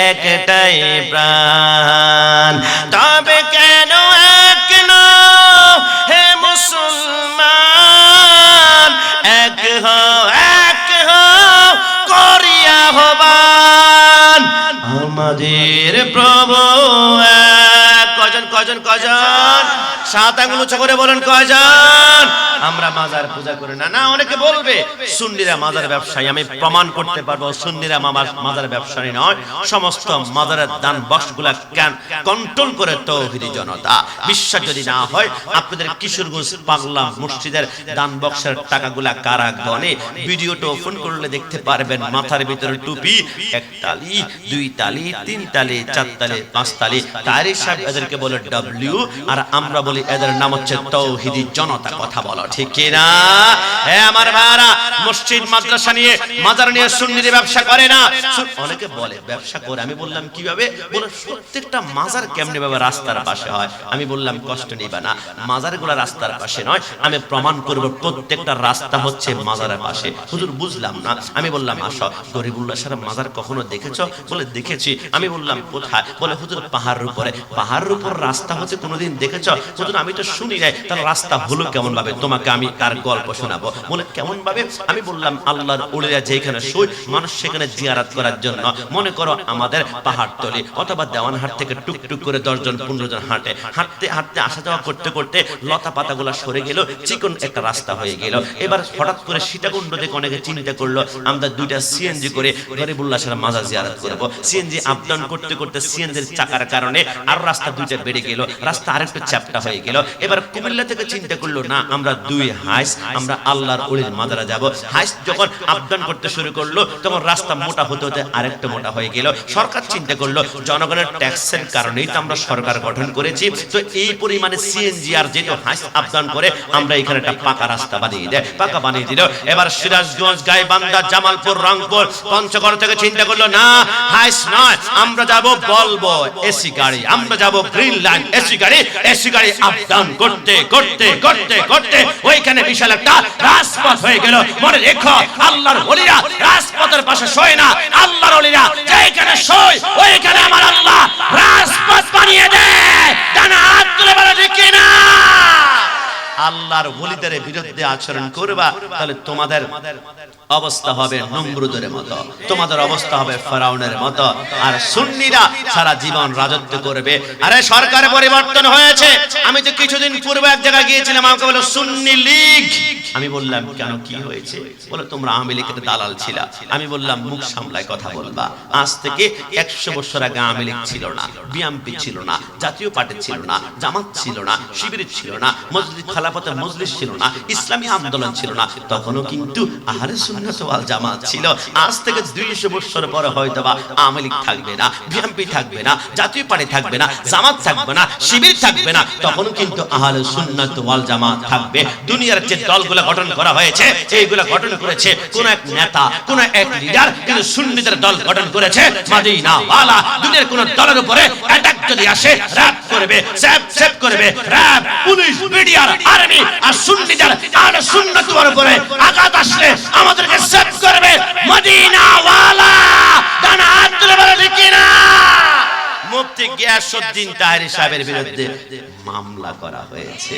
একটাই প্রাণ। তবে কেন এক নও হে মুসলমান, এক হও, এক হও করিয়া হবান। আমাদের প্রভু এক। কজন কজন কজন? 7 আঙ্গুল উঁচু করে বলেন কয়জন? আমরা মাজার পূজা করি না। না, অনেকে বলবে সুন্নিরা মাজার ব্যবসায়ী। আমি প্রমাণ করতে পারবো সুন্নিরা মাজার ব্যবসায়ী নয়। সমস্ত মাজারের দান বক্সগুলা কন্ট্রোল করে তৌহিদি জনতা। বিশ্বাস যদি না হয়, আপনাদের কিশোরগঞ্জ পাগলা মসজিদের দান বক্সের টাকাগুলা কারা গনে, ভিডিওটা ওপেন করলে দেখতে পারবেন। মাথার ভিতরে টুপি, 1 তালি, 2 তালি, 3 তালি, 4 তালি, 5 তালি। তারই সাহেব এদেরকে বলে ডব্লিউ, আর আমরা বলি এদের নাম হচ্ছে তৌহিদি জনতা। কথা বলো ঠিক কি না? হ্যাঁ আমার ভাইরা, মসজিদ মাদ্রাসা নিয়ে মাজার নিয়ে সুন্নিদের ব্যবসা করে না। অনেকে বলে ব্যবসা করে, আমি বললাম কিভাবে? বলে প্রত্যেকটা মাজার কেমনে ভাবে রাস্তার পাশে হয়। আমি বললাম কষ্ট নিবা না, মাজারগুলো রাস্তার পাশে নয়, আমি প্রমাণ করব প্রত্যেকটা রাস্তা হচ্ছে মাজারের পাশে। হুজুর বুঝলাম না। আমি বললাম আসো, গরিবুল্লাহ সাহেব মাজার কখনো দেখেছো? বলে দেখেছি। আমি বললাম কোথায়? বলে হুজুর পাহাড়ের উপরে। পাহাড়ের উপর রাস্তা হচ্ছে কোনোদিন দেখেছো? হুজুর আমি তো শুনি নাই, তার রাস্তা হলো কেমন ভাবে? তোমাকে আমি তার গল্প শোনাবো। বলে কেমন ভাবে? আমি বললাম আল্লাহর ওলিরা যেখানে শুই মানুষ সেখানে জিয়ারত করার জন্য, মনে করো আমাদের পাহাড়তলি অথবা দেওয়ানহাট থেকে টুকটুক করে 10 জন 15 জন হাঁটে, হাঁটতে হাঁটতে আসা যাওয়া করতে করতে লতা পাতাগুলো সরে গেল, চিকন একটা রাস্তা হয়ে গেল। এবার হঠাৎ করে সীতাকুণ্ড দেখে অনেকে চিন্তা করলো আমরা 2টা সিএনজি করে গরিবুল্লাহ সাহেব মাজার জিয়ারত করব। সিএনজি আপ ডাউন করতে করতে সিএনজির চাকার কারণে আর রাস্তা 2টা বেড়ে গেল, রাস্তা আরেকটু চ্যাপ্টা হয়ে গেল। এবার কুমিল্লা থেকে চিন্তা করলো না আমরা 2 হাইস আমরা আল্লাহর ওলির মাজারে যাব। হাইস যখন আপ ডাউন করতে শুরু করলো তখন রাস্তা মোটা হতে হতে আরেকটু মোটা হয়ে গেল। সরকার চিন্তা করলো জনগণের ট্যাক্সের কারণেই তো আমরা সরকার গঠন করেছি, তো এই পরিমাণে সিএনজি আর যেহেতু হাইস আপ ডাউন করে আমরা এখানে একটা পাকা রাস্তা বানিয়ে দেয়, পাকা বানিয়ে দিল। এবার সিরাজগঞ্জ, গাইবান্ধা, জামালপুর, রংপুর, পঞ্চগড় থেকে চিন্তা করলো না হাইস নয়, আমরা যাব বলবো এসি গাড়ি, আমরা যাব গ্রিন লাইন এসি গাড়ি। এসি গাড়ি আপ ডাউন করতে করতে করতে করতে ওইখানে বিশাল একটা রাজপথ হয়ে গেল। মনে রেখো আল্লাহর ওলিরা রাজপথের পাশে শোয় না, আল্লাহর ওলিরা যেখানে শোয় ওইখানে আমার আল্লাহ রাজপথ বানিয়ে দেয়। ডানা হাত তুলে বলো ঠিক কি না? আল্লাহর ওলিদের বিরুদ্ধে আচরণ করবা তাহলে তোমাদের অবস্থা হবে নমরুদের মতো, তোমাদের অবস্থা হবে ফেরাউনের মতো। আর সুন্নিরা সারা জীবন রাজত্ব করবে। আরে সরকার পরিবর্তন হয়েছে, আমি তো কিছুদিন পূর্বে এক জায়গায় গিয়েছিলাম, আমাকে বলল সুন্নি লীগ। আমি বললাম কেন কি হয়েছে? বলে তোমরা আওয়ামী লীগের দালাল ছিলা। আমি বললাম মুখ সামলায় কথা বলবা। আজ থেকে 100 বছর আগে আওয়ামী লীগ ছিল না, বিএনপি ছিল না, জাতীয় পার্টি ছিল না, জামাত ছিল না, শিবির ছিল না, মসজিদ খালাফতে মজলিস ছিল না, ইসলামী আন্দোলন ছিল না, তখনও কিন্তু আহলে সুন্নাত ওয়াল জামাত ছিল। আজ থেকে 200 বছর পরে হয়তো বা আওয়ামী লীগ থাকবে না, বিএনপি থাকবে না, জাতীয় পার্টি থাকবে না, জামাত থাকবে না, শিবির থাকবে না, তখনও কিন্তু আহলে সুন্নাত ওয়াল জামাত থাকবে। দুনিয়ার যে দলগুলো গঠন করা হয়েছে এইগুলো গঠন করেছে কোন এক নেতা, কোন এক লিডার, কিন্তু সুন্নিদের দল গঠন করেছে মদিনা ওয়ালা। দুনিয়ার কোন দলের উপরে অ্যাটাক যদি আসে র‍্যাব করবে, সেভ করবে র‍্যাব, পুলিশ, মিডিয়ার, আর্মি। আর সুন্নিদের আহলে সুন্নাত ওয়াল উপরে আঘাত আসলে আমাদেরকে সেভ করবে মদিনা ওয়ালা। ডানা হাত তুলে বলো ঠিক কি না? মুফতি গিয়াসউদ্দিন তাহেরি সাহেবের বিরুদ্ধে মামলা করা হয়েছে।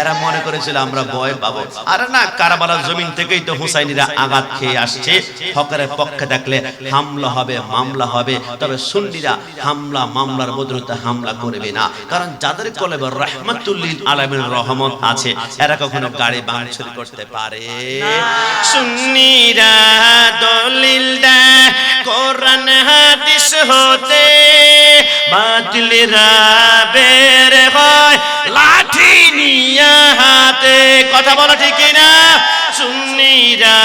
এরা মনে করেছিল আমরা ভয় পাবো। আরে না, কারবালার জমিন থেকেই তো হুসাইনিরা আঘাত খেয়ে আসছে। হকের পক্ষে থাকলে হামলা হবে, মামলা হবে। তবে সুন্নিরা হামলা মামলার বদলতে হামলা করবে না, কারণ যাদের কলবে রাহমাতুল লিল আলামিন রহমত আছে এরা কখনো গাড়ি ভাঙচুর করতে পারে না। সুন্নিরা দলিল দেয় কোরআন হাদিস হতে, বাতিলরা বের হয় লাঠি নিয়ে হাতে। কথা বলো ঠিক না? সুন্নিরা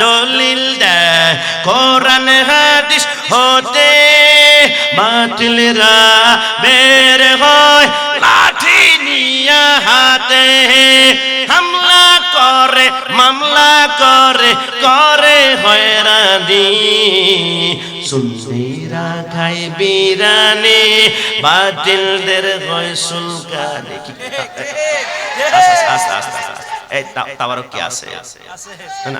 দলিল দেয় কোরআন হাদিস হতে, বাতিলরা বের হয় লাঠি নিয়ে হাতে। হামলা করে, মামলা করে, করে হয়রানি। সুন্নিরা খায় বিরানি, বাতিলদের হয় সুলকানি। এই তাবারক কি আছে?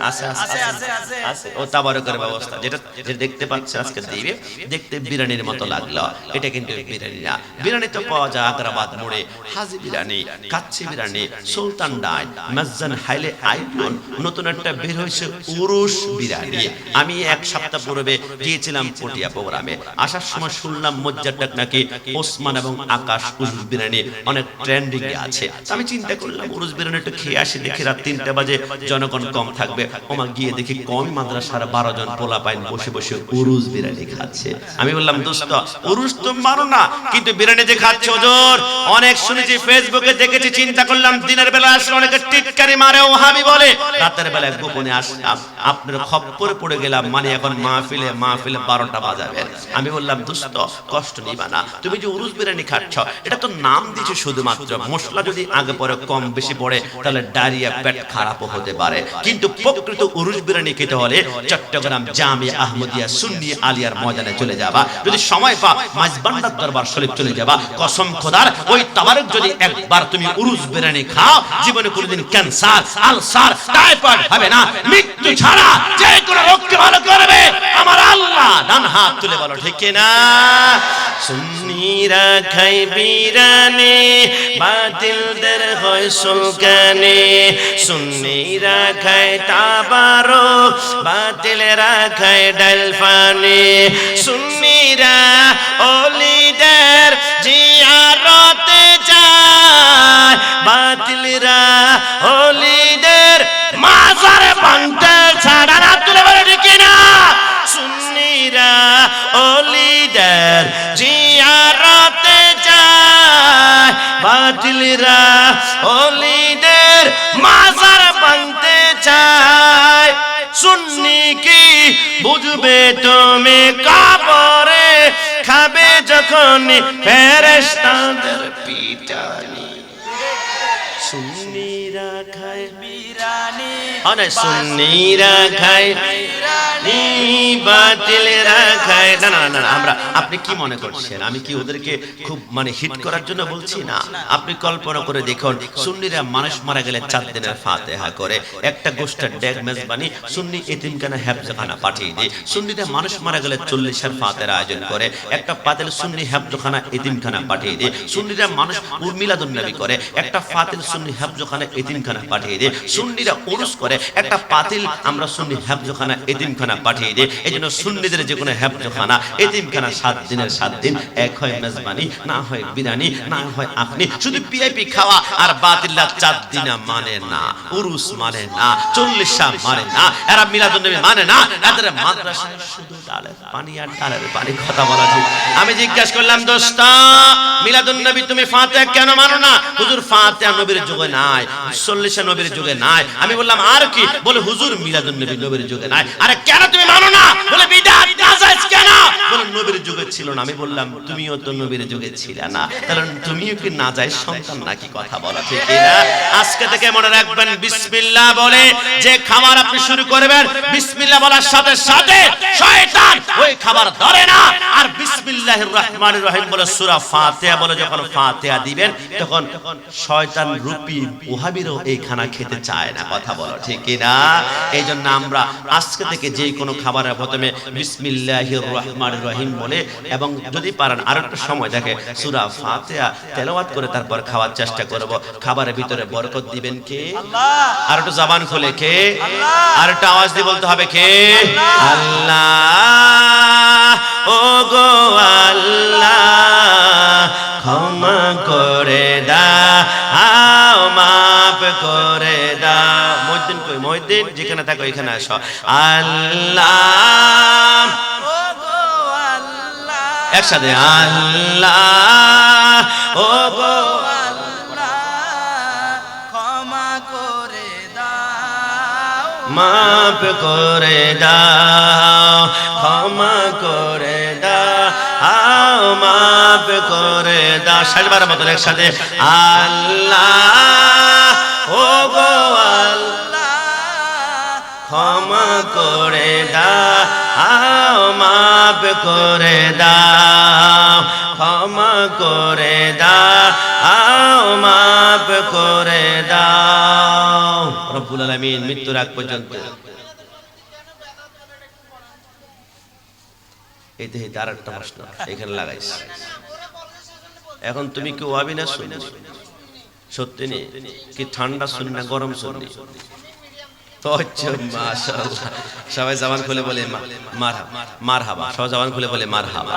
আছে ও তাবারকের ব্যবস্থা যেটা দেখতে পাচ্ছে আজকে দিবে, দেখতে বিরিয়ানির মতো লাগলো, এটা কিন্তু বিরিয়ানি না। বিরিয়ানি তো পাওয়া যায় আগ্রাবাদ মোড়ে, হাজি বিরিয়ানি, কাচ্চি বিরিয়ানি, সুলতান ডাইন, মাজ্জান হাইলে আইফোন, নতুন একটা বের হয়েছে উরুস বিরিয়ানি। আমি 1 সপ্তাহ পূর্বে গিয়েছিলাম পটিয়া প্রোগ্রামে, আসার সময় শুনলাম মজ্জারটাক নাকি ওসমান এবং আকাশ উরুস বিরিয়ানি অনেক ট্রেন্ডিং এ আছে। আমি চিন্তা করলাম উরুস বিরিয়ানি একটু খেয়ে আসি, দেখি রাত 3টা বাজে জনগণ কম থাকবে। ওমা গিয়ে দেখি কম মাদ্রাসার 12 জন পোলা পাইন বসে বসে উরুস বিরিয়ানি খাচ্ছে। আমি বললাম দোস্ত উরুস তো মারো না, কিন্তু বিরিয়ানি যে খাচ্ছে হুজুর অনেক শুনেছি, ফেসবুকে দেখেছি। চিন্তা করলাম দিনের বেলা আসলে অনেকে টিটকারি মারে, ওহাবি বলে, রাতের বেলা গোপনে আসলাম। আপনার খপ্পরে পড়ে গেলাম, মানে এখন মাহফিলে 12টা বাজাবেন। আমি বললাম দোস্ত কষ্ট নিবা না, তুমি যে উরুস বিরিয়ানি খাচ্ছ এটা তো নাম দিয়েছে শুধুমাত্র, মশলা যদি আগে পরে কম বেশি পড়ে তাহলে ডায়রিয়া পেট খারাপও হতে পারে, কিন্তু প্রকৃত উরুস বিরিয়ানি খেতে হলে চট্টগ্রাম জামিয়া আহমদিয়া সুন্নি আলিয়ার ময়দানে চলে যাবা, যদি সময় পাও মাঝবান্ডার দরবার শরীফ চলে যাবা। কসম খোদার ওই তাবারক যদি একবার তুমি উরুস বিরিয়ানি খাও জীবনে কোনোদিন ক্যান্সার, আলসার, টাইফয়েড হবে না, মৃত্যু ছাড়া যে কোনো রোগকে ভালো করবে আমার আল্লাহ। ডান হাত তুলে বলো ঠিক না? সুন্নিরা খাই বিরানি বাতিলদের হয় সুলকানি, সুন্নিরা খায় তাবারক বাতিলেরা খায় ডাল পানি, সুন্নিরা ওলিদের জিয়ারতে যায় বাতিলরা ওলিদের মাজার ভাঙতে ছাড়া না। তুলে বলে ঠিক না? সুন্নিরা ওলিদের জিয়ারতে যায় বাতিলরা ওলিদের মাজার ভাঙতে চায়। সুন্নি কি বুঝবে তুমি কবরে খাবে যখন ফেরেশতাদের পিটানি। সুন্নিরা খায় বিরানি অনেক সুন্নিরা খায় বিরানি বাতিলেরা খায়। না না না, আমরা আপনি কি মনে করছেন আমি কি ওদেরকে খুব মানে হিট করার জন্য বলছি না? আপনি কল্পনা করে দেখুন, সুন্নিরা মানুষ মারা গেলে 4 দিনের ফাতিহা করে, একটা গোষ্ঠীর ডেগ মেজবানি সুন্নি এতিমখানা হেফজখানা পাঠিয়ে দেয়। সুন্নিরা মানুষ মারা গেলে 40-এর ফাতিহার আয়োজন করে, একটা পাতিল সুন্নি হেফজখানা এতিমখানা পাঠিয়ে দেয়। সুন্নিরা মানুষ মিলাদুন নবী করে, একটা ফাতিল সুন্নি হেফজখানা এতিমখানা পাঠিয়ে দেয়। সুন্নিরা উরুস করে, একটা পাতিল আমরা সুন্নি হেফজখানা এতিমখানা পাঠিয়ে দেয়। এইজন্য সুন্নিদের যে কোনো হেফজখানা এতিমখানা 7 দিনের 7 দিন, এক হয় মেজবানি, না হয় বিরানি, না হয় আপনি শুধু পিআইপি খাওয়া। আর বাতিল্লা 4 দিনা মানে না, উরুস মানে না, 40 মানে না, এরা মিলাদুন নবী মানে না, এদের মাদ্রাসায় শুধু ডালের পানি আর ডালের পানি। কথা বলা ঠিক? আমি জিজ্ঞাসা করলাম দোস্ত মিলাদুন নবী তুমি ফাতিহা কেন মানো না? হুজুর ফাতিহা নবীর যুগে নাই, 40 নবীর যুগে নাই। আমি বললাম আর কি? বলে হুজুর মিলাদুন নবী নবীর যুগে নাই। আরে কেন তুমি মানো না? বলে বিদআত নাজায়েজ কেন? বলে নবীর যুগে ছিল না। আমি বললাম তুমিও তো নবীর যুগে ছিলে না, তাহলে তুমিও কি নাজায়েজ সন্তান নাকি? কথা বলা ঠিক না? আজকে থেকে মনে রাখবেন বিসমিল্লাহ বলে যে খাবার আপনি শুরু করবেন, বিসমিল্লাহ বলার সাথে সাথে শয়তান ওই খাবার ধরে না। আর বিসমিল্লাহির রহমানির রহিম বলে সূরা ফাতিহা বলে যখন ফাতিহা দিবেন তখন শয়তান রূপী ওহাবিরও এই খানা খেতে চায় না। কথা বলো ঠিক না? এই জন্য আমরা আজকে থেকে যে কোনো খাবারের প্রথমে বিসমিল্লাহির রহমানির রহিম বলে, এবং যদি পারেন আর একটু সময় থাকে সূরা ফাতিহা তেলাওয়াত করে তারপর খাওয়ার চেষ্টা করব। খাবারের ভিতরে বরকত দিবেন কে? আল্লাহ। আর একটু জবান খুলে কে? আর একটু আওয়াজ দিয়ে বলতে হবে কে? আল্লাহ। ও গো আল্লাহ ক্ষমা করে দাও, মাফ করে দাও। মহিউদ্দিন কই? মহিউদ্দিন যেখানে থাকো এখানে আসো। আল্লাহ ও গো আল্লাহ একসাথে আল্লাহ ও গো আল্লাহ ক্ষমা করে দাও, মাফ করে দাও, ক্ষমা করে দাও, মাফ করে দাও। 60বার মতন একসাথে আল্লাহ ও গো আল্লাহ ক্ষমা করে দাও, মাফ করে দাও, ক্ষমা করে দাও, মাফ করে দাও। রব্বুল আলামিন মৃত্যুর আগ পর্যন্ত এই দেহে তার একটা প্রশ্ন এখানে লাগাইস। এখন তুমি কি ওয়াবি না শুননি? সত্যি নেই কি ঠান্ডা শুনি না গরম শুনি? তো মাশাআল্লাহ সবাই জবান খুলে বলে মারহাবা, সবাই জবান খুলে বলে মারহাবা।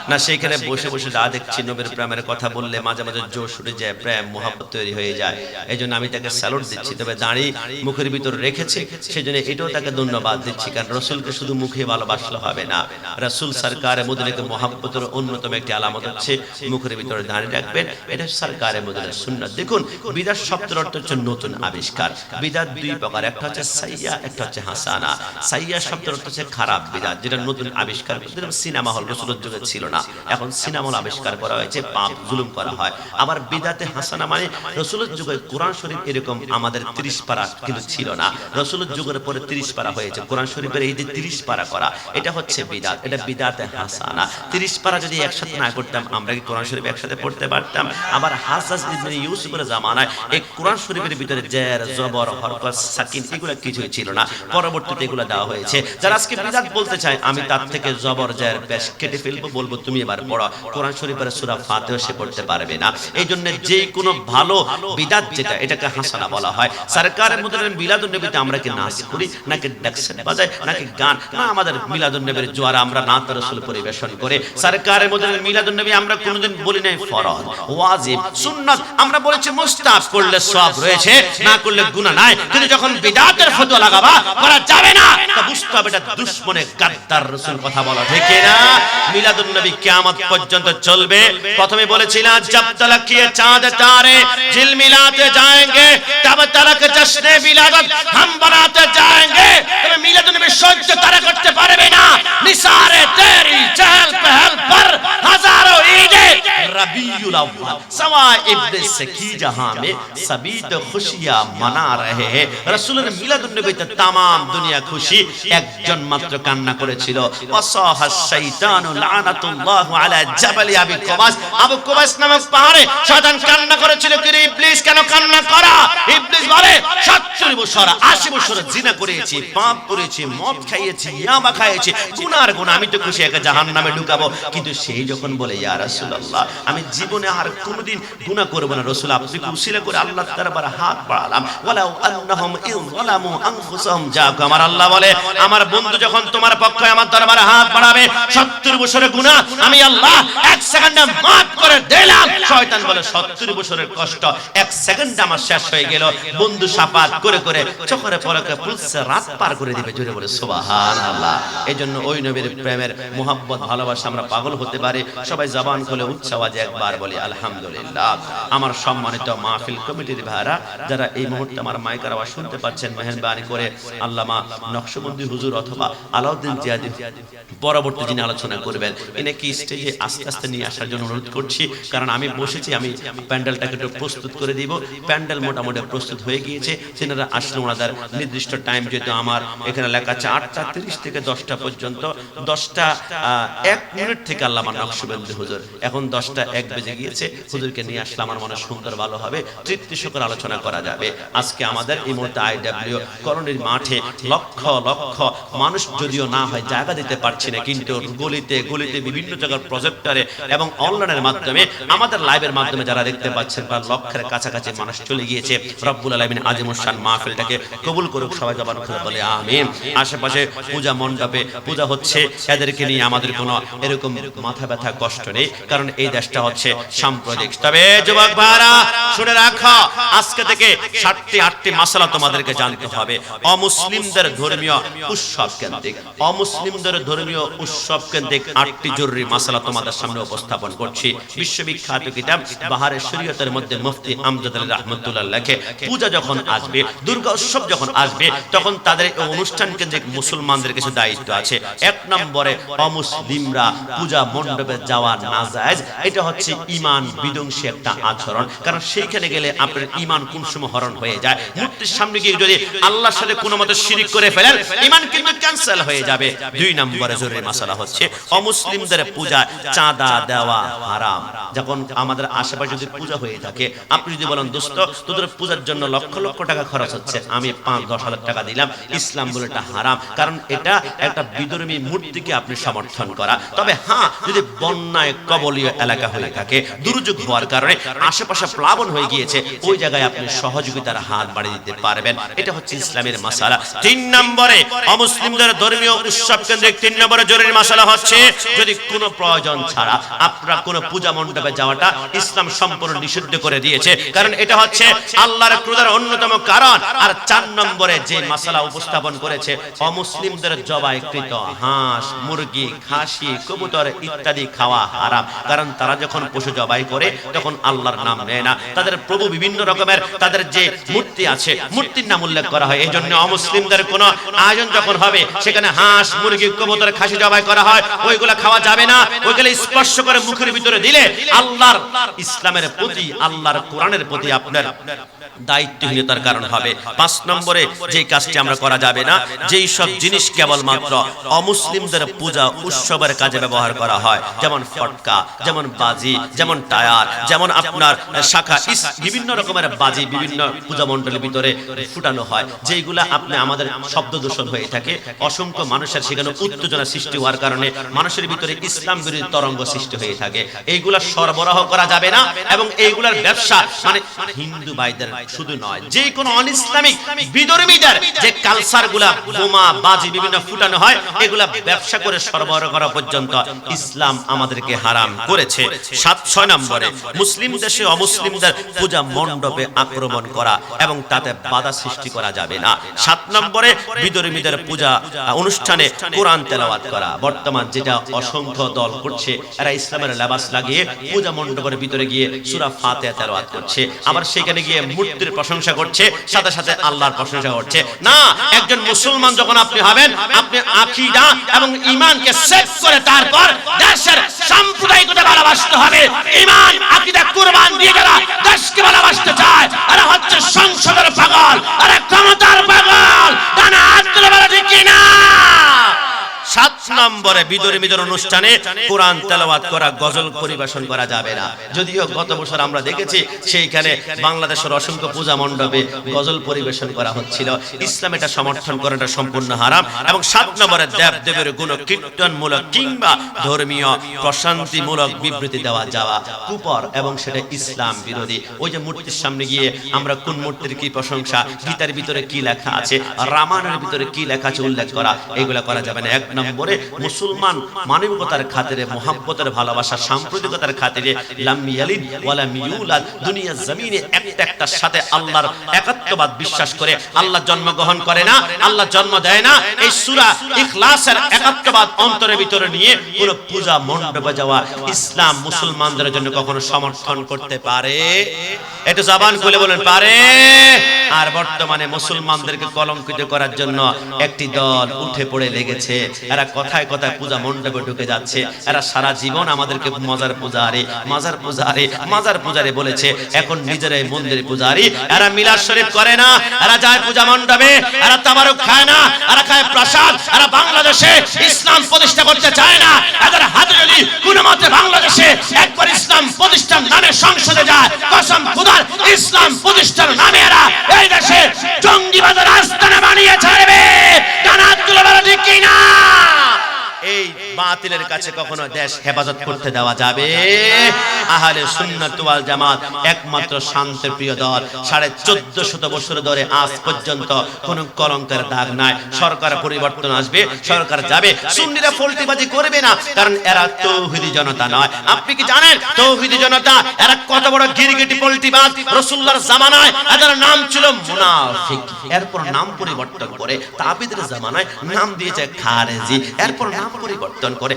না সেইখানে বসে বসে যা দেখছি নবীর প্রেমের কথা বললে মাঝে মাঝে জোশ উঠে যায়, প্রেম মোহাব্বত তৈরি হয়ে যায়। এই জন্য আমি তাকে স্যালুট দিচ্ছি। তবে দাঁড়ি মুখের ভিতর রেখেছে সেই জন্য এটাও তাকে ধন্যবাদ দিচ্ছি, কারণ রসুলকে শুধু মুখে ভালোবাসলে হবে না। রসুল সরকারে মদিনাকে মোহাব্বতের অন্যতম একটি আলামত হচ্ছে মুখের ভিতরে দাঁড়িয়ে রাখবেন। এটা সরকারে মদিনার সুন্নাত। দেখুন বিদাত শব্দের অর্থ হচ্ছে নতুন আবিষ্কার। বিদাত দুই প্রকার, একটা হচ্ছে সাইয়া, একটা হচ্ছে হাসানা। সাইয়া শব্দের অর্থ হচ্ছে খারাপ বিদআত, যেটা নতুন আবিষ্কার করতে সিনেমা হল রাসূলের যুগে ছিল না, এখন সিনেমা হল আবিষ্কার করা হয়েছে, পাপ জুলুম করা হয়। আবার বিদআতে হাসানা মানে রাসূলের যুগে কোরআন শরীফ এরকম আমাদের 30 পারা কিন্তু ছিল না, রাসূলের যুগের পরে 30 পারা হয়েছে। কোরআন শরীফের এই যে 30 পারা করা, এটা হচ্ছে বিদআত, এটা বিদআতে হাসানা। 30 পারা যদি একসাথে না করতাম আমরা কি কোরআন শরীফ একসাথে পড়তে পারতাম? আবার হাজ্জাজ ইবনে ইউসুফের জামানায় এই কোরআন শরীফের ভিতরে জের জবর হরকত সাকিন এগুলো কিছুই ছিল না, পরবর্তীতে এগুলো দেওয়া হয়েছে। যারা আজকে বিদআত বলতে চায় আমি তার থেকে জবর জের পেশ কেটে ফেলবো, বলবো তুমি এবার পড়ো, কোরআন শরীফের সূরা ফাতিহা সে পড়তে পারবে না। এই জন্য যে কোনো ভালো বিদআত যেটা, এটাকে হাসানা বলা হয়। সরকারের মধ্যে মিলাদুন নবীতে আমরা কি নাচ করি, নাকি ডেক্সেট বাজাই, নাকি গান? না, আমাদের মিলাদুন নবীর জোয়ারে আমরা নাত রাসূল পরিবেশন করে। সরকারের মধ্যে মিলাদুন নবী আমরা কোনোদিন বলি নাই ফরজ, ওয়াজিব, সুন্নাত, আমরা বলেছি মুস্তাহাব, করলে সওয়াব রয়েছে, না করলে গুনাহ নাই। কিন্তু যখন বিদআতের ফতোয়া লাগাবা করা যাবে না, তা বুঝতে হবে এটা দুশমনে গাদ্দার রাসূল কথা বলা, ঠিক না? মিলাদুন নবী কিয়ামত পর্যন্ত চলবে। প্রথমে বলেছিলাম জব তলক ये चांद तारे झिलमिलाते जाएंगे तब तलक जश्न विलादत हम बनाते जाएंगे। तब मिलादुन नबी সহ্য তারা করতে পারবে না। নিসারে তেরি চহল পহল पर हजारों ईदे रबीउल अव्वल सवा इब्न सकी जहां में सभी तो खुशियां मना रहे हैं। রাসূলের মিলাদুন নবীতে तमाम দুনিয়া খুশি, একজন মাত্র কান্না করেছিল। ওয়াসাহা শাইতানু লানাতুল্লাহু আলা জাবাল আবি কুবাস, আবু কুবাস নামক পাহাড়ে শয়তান কান্না করেছিল। কি রে ইবলিস, কেন কান্না করা? ইবলিস বলে 70 বছর 80 বছর জিনা করেছি, পাপ করেছি, মদ খাইয়েছি, ইয়াবা খাইয়েছি, গুনার গুনাহ, আমি তো খুশি একে জাহান্নামে ঢুকাবো। কিন্তু সেই যখন বলে ইয়া রাসূলুল্লাহ আমি জীবনে আর কোনোদিন গুনাহ করব না, রাসূল আপনি উসিলা করে আল্লাহর দরবারে হাত বাড়ালাম। ওয়ালাউ আন্নাহুম ইযলামু আনফুসাহুম জাআকা, আমার আল্লাহ বলে আমার বন্ধু যখন তোমার পক্ষে আমার দরবারে হাত বাড়াবে 70 বছরের গুনাহ আমি আল্লাহ 1 সেকেন্ডে মাফ করে দিলাম। শয়তান বলে 70 বছরের কষ্ট 1 সেকেন্ডে আমার শেষ হয়ে গেল। বন্ধু শাফাত করে করে চোখের পলকে পুলসে রাত পার করে দিবে। জোরে বলে সুবহানাল্লাহ। এইজন্য ওই নবীর প্রেমের মোহাব্বত ভালোবাসা আমরা পাগল হতে পারি। সবাই জবান খুলে উচ্চ আওয়াজে একবার বলি আলহামদুলিল্লাহ। আমার সম্মানিত মাহফিল কমিটির ভাইরা যারা এই মুহূর্তে আমার মাইকের আওয়াজ শুনতে পাচ্ছেন, মেহেরবানি করে আল্লামা নকশবন্দি হুজুর অথবা আলাউদ্দিন জিয়াদি পরবর্তী দিনে আলোচনা করবেন, এনেকে স্টেজে আস্তে আস্তে নিয়ে আসার জন্য অনুরোধ করছি। কারণ আমি বসেছি, আমি প্যান্ডেলটাকে একটু প্রস্তুত করে দিব। প্যান্ডেল মোটামুটি প্রস্তুত হয়ে গিয়েছে। সেনারা আসলে ওনাদের নির্দিষ্ট টাইম, যেহেতু আমার এখানে লেখা আছে 8:30 থেকে 10টা পর্যন্ত, 10:01 থেকে আল্লামা নকশবন্দি হুজুর, এখন 10:01 বেজে গিয়েছে। হুজুরকে নিয়ে আসলে আমার মনে সুন্দর ভালো হবে, তৃপ্তি সহকারে আলোচনা করা যাবে। আজকে আমাদের এই মুহূর্তে আইডব্লিউ কলোনির মাঠে লক্ষ লক্ষ মানুষ যদিও না হয় জায়গা দিতে পারছি না, কিন্তু গলিতে গলিতে বিভিন্ন জায়গার প্রজেক্টরে এবং অনলাইনের মাধ্যমে আমাদের লাইভের মাধ্যমে যারা দেখতে পাচ্ছেন প্রায় লক্ষের কাছাকাছি মানুষ চলে গিয়েছে। রব্বুল আলামিন আজিমুশ শান মাহফিলটাকে কবুল করুক। সবাই জবান খুলে বলে আমিন। আশেপাশে পূজা মণ্ডপে পূজা হচ্ছে, এদেরকে নিয়ে আমাদের কোনো এরকম মাথা ব্যথা কষ্ট নেই, কারণ এই দেশটা হচ্ছে সাম্প্রদায়িক। তবে যুবক ভাইরা শুনে রাখো, আজকে থেকে 7টি মাসালা তোমাদেরকে জানতে হবে। অমুসলিমদের ধর্মীয় উৎসব কেন্দ্রিক, অমুসলিমদের ধর্মীয় উৎসব কেন্দ্রিক 8টি জরুরি মাসালা তোমাদের সামনে উপস্থাপন করছি। বিশ্ববিখ্যাত কিতাব বাহারে শরীয়তের মধ্যে মুফতি আমজাদ আলী রাহমাতুল্লাহ লেখে, পূজা যখন আসবে, দুর্গা উৎসব যখন আসবে, তখন তাদের এই অনুষ্ঠান কেন্দ্রিক মুসলমানদের কিছু দায়িত্ব আছে। 1 নম্বরে অমুসলিমরা পূজা মণ্ডপে যাওয়া নাজায়েজ। এটা হচ্ছে ঈমান বিধ্বংসী একটা আচরণ, কারণ সেইখানে গেলে আপনার ঈমান কোন সময় হরণ হয়ে যায়। মূর্তির সামনে গিয়ে যদি আল্লাহর সাথে কোনো মতে শিরিক করে ফেলেন, ঈমান কিন্তু ক্যান্সেল হয়ে যাবে। 2 নম্বরে জরুরি মাসালা হচ্ছে অমুসলিমদের পূজা চাঁদা দেওয়া হারাম। যখন আমাদের আশেপাশে যদি পূজা হয়ে থাকে, আপনি যদি বলেন দোস্ত তোদের পূজার জন্য লক্ষ লক্ষ টাকা খরচ হচ্ছে, আমি 5-10 হাজার টাকা দিলাম, ইসলাম বলে এটা হারাম, কারণ এটা একটা বিধর্মী মূর্তিকে আপনি সমর্থন করা। তবে হ্যাঁ, যদি বন্যায় কবলীয় এলাকা হয়ে থাকে, দুর্যোগ হওয়ার কারণে আশেপাশে প্লাবন হয়ে গিয়েছে, ওই জায়গায় আপনি সহযোগিতার হাত বাড়িয়ে দিতে পারবেন। এটা হচ্ছে ইসলামের মাসালা। 3 নম্বরে অমুসলিমদের ধর্মীয় উৎসব কেন্দ্রিক 3 নম্বরে জরুরি মাসালা হচ্ছে যদি কোনো প্রয়োজন ছাড়া আপনারা কোনো পূজা মণ্ডপে যাওয়াটা ইসলাম সম্পূর্ণ নিষিদ্ধ করে দিয়েছে, কারণ এটা হচ্ছে আল্লাহর ক্রোধের অন্যতম কারণ। আর 4 নম্বরে যে মাসালা উপস্থাপন করেছে, অমুসলিমদের জবাইকৃত হাঁস, মুরগি, খাসি, কবুতর ইত্যাদি খাওয়া হারাম, কারণ কারণ তারা যখন পশু জবাই করে তখন আল্লাহর নাম নেয় না, তাদের প্রভু বিভিন্ন রকমের তাদের যে মূর্তি আছে মূর্তির নাম উল্লেখ করা হয়। এই জন্য অমুসলিমদের কোনো আয়োজন যখন হবে সেখানে হাঁস মুরগি কবুতর খাসি জবাই করা হয়, ওইগুলা খাওয়া যাবে না। ওইগুলো স্পর্শ করে মুখের ভিতরে দিলে আল্লাহর ইসলামের প্রতি আল্লাহর কোরআনের প্রতি আপনার দায়িত্বহীনতার কারণ হবে। 5 নম্বরে যে কাজটি আমরা করা যাবে না, যেই সব জিনিস কেবলমাত্র অমুসলিমদের পূজা উৎসবের কাজে ব্যবহার করা হয়, যেমন ফটকা, যেমন বাজি, যেমন টায়ার, যেমন আপনার শাখা বিভিন্ন রকমের বাজি বিভিন্ন পূজা মণ্ডলের ভিতরে ফুটানো হয়, যেইগুলা আপনি আমাদের শব্দ দূষণ হয়ে থাকে। অসংখ্য মানুষের সেখানে উত্তেজনা সৃষ্টি হওয়ার কারণে মানুষের ভিতরে ইসলাম বিরোধী তরঙ্গ সৃষ্টি হয়ে থাকে। এইগুলা সরবরাহ করা যাবে না এবং এইগুলার ব্যবসা মানে হিন্দু ভাইদের শুধু নয়, যে কোনো অনইসলামিক বিধর্মীদের যে কালচারগুলা বোমা বাজি বিভিন্ন ফুটানো হয় এগুলা ব্যবসা করে সরবরাহ করা পর্যন্ত ইসলাম আমাদেরকে হারাম করেছে। 6 নম্বরে মুসলিম দেশে অমুসলিমদের পূজা মণ্ডপে আক্রমণ করা এবং তাতে বাধা সৃষ্টি করা যাবে না। 7 নম্বরে বিধর্মীদের পূজা অনুষ্ঠানে কোরআন তেলাওয়াত করা। বর্তমান যেটা অসংখ্য দল করছে, এরা ইসলামের লেবাস লাগিয়ে পূজা মণ্ডপের ভিতরে গিয়ে সূরা ফাতিহা তেলাওয়াত করছে, আবার সেখানে গিয়ে মূর্তির প্রশংসা করছে, সাথে সাথে আল্লাহর প্রশংসা করছে। না, একজন মুসলমান যখন আপনি হবেন, আপনি আকীদা এবং ঈমানকে সেট করে তারপর দেশের সাম্প্রদায়িকতা ভালোবাসতে হবে। ঈমান আকীদা কুরবান দিয়ে যারা দেশকে ভালোবাসতে চায় এরা হচ্ছে সংসদের পাগল, এরা ক্ষমতার পাগল। ডানা হাত তুলে বলা ঠিক কিনা? 7 নম্বরে বিধর্মীদের অনুষ্ঠানে কোরআন তেলাওয়াত করা, গজল পরিবেশন করা যাবে না। যদিও গত বছর আমরা দেখেছি সেইখানে বাংলাদেশের অসংখ্য পূজা মণ্ডপে গজল পরিবেশন করা হচ্ছিল। ইসলাম এটা সমর্থন করাটা সম্পূর্ণ হারাম। এবং 7 নম্বরে দেবদেবের গুণ কীর্তনমূলক কিংবা ধর্মীয় প্রশান্তিমূলক বিবৃতি দেওয়া যাওয়া কুপর এবং সেটা ইসলাম বিরোধী। ওই যে মূর্তির সামনে গিয়ে আমরা কোন মূর্তির কি প্রশংসা, গীতার ভিতরে কি লেখা আছে, রামায়ণের ভিতরে কি লেখা আছে উল্লেখ করা, এগুলা করা যাবে না। 1 নম্বরে মুসলমান মানবিকতার খাতিরে, মোহাব্বতের ভালোবাসা, সাম্প্রদায়িকতার খাতিরে লাম ইয়ালিদ ওয়া লাম ইউলাদ, দুনিয়া জমিনে একটার সাথে আল্লাহর একাত্মবাদ বিশ্বাস করে আল্লাহ জন্মগ্রহণ করে না, আল্লাহ জন্ম দেয় না, এই সূরা ইখলাসের একাত্মবাদ অন্তরের ভিতরে নিয়ে পুরো পূজা মণ্ডপে যাওয়া ইসলাম মুসলমানদের জন্য কখনো সমর্থন করতে পারে? একটু জবান খুলে বলেন পারে? আর বর্তমানে মুসলমানদেরকে কলঙ্কিত করার জন্য একটি দল উঠে পড়ে লেগেছে। এরা কথায় কথায় পূজা মণ্ডপে ঢুকে যাচ্ছে। এরা সারা জীবন আমাদেরকে মাজার পূজারি বলেছে, এখন নিজেরাই মন্দিরে পূজারি। এরা মিলাদ শরীফ করে না, এরা যায় পূজা মণ্ডপে, এরা তাবারুক খায় না, এরা খায় প্রসাদ। এরা বাংলাদেশে ইসলাম প্রতিষ্ঠা করতে চায় না। এদের হাতে যদি কোনো মতে বাংলাদেশে একবার ইসলাম প্রতিষ্ঠার নামে সংসদে যায়, কসম খোদার ইসলাম প্রতিষ্ঠার নামে এরা এই দেশে জঙ্গিবাদের আস্তানা বানিয়ে ছাড়বে। ডানা তুলে বলা ঠিক কিনা? এই বাতিলের কাছে কখনো দেশ হেফাজত করতে দেওয়া যাবে? আহলে সুন্নাত ওয়াল জামাত একমাত্র শান্তির প্রিয় দল। 1450 বছর ধরে আজ পর্যন্ত কোনো কলঙ্কের দাগ নাই। সরকার পরিবর্তন আসবে, সরকার যাবে, সুন্নিরা ফল্টিবাজি করবে না, কারণ এরা তৌহিদি জনতা নয়। আপনি কি জানেন তৌহিদি জনতা এরা কত বড় গিরগিটি পল্টিবাজ? রাসূলুল্লাহর জামানায় এদের নাম ছিল মুনাফিক, এরপর নাম পরিবর্তন করে তাবিদের জামানায় নাম দিয়েছে খারেজি, এরপর নাম পরিবর্তন করে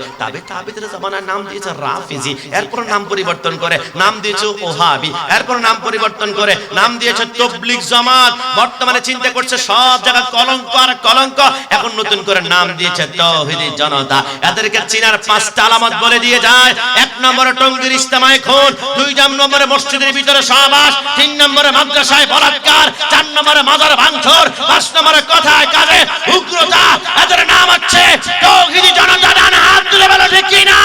তাবিদের জামানায় নাম দিয়েছে রাফিজি, এরপর নাম পরিবর্তন করে নাম দিয়েছে ওহাবি, এরপর নাম পরিবর্তন করে নাম দিয়েছে তাবলীগ জামাত। বর্তমানে চিন্তা করছে সব জায়গায় কলঙ্ক আর কলঙ্ক, এখন নতুন করে নাম দিয়েছে তাওহীদি জনতা। এদেরকে চিনার 5টা আলামত বলে দিয়ে যায়। 1 নম্বরে টঙ্গীর ইজতেমায়ে খুন, 2 নম্বরে মসজিদের ভিতরে সহবাস, 3 নম্বরে মাদ্রাসায় বলাৎকার, 4 নম্বরে মাজার ভাঙচুর, 5 নম্বরে কথায় কাজে উগ্রতা। এদের নাম হচ্ছে তাওহীদি জনতা। ডানা হাত তুলে বলো ঠিক কিনা?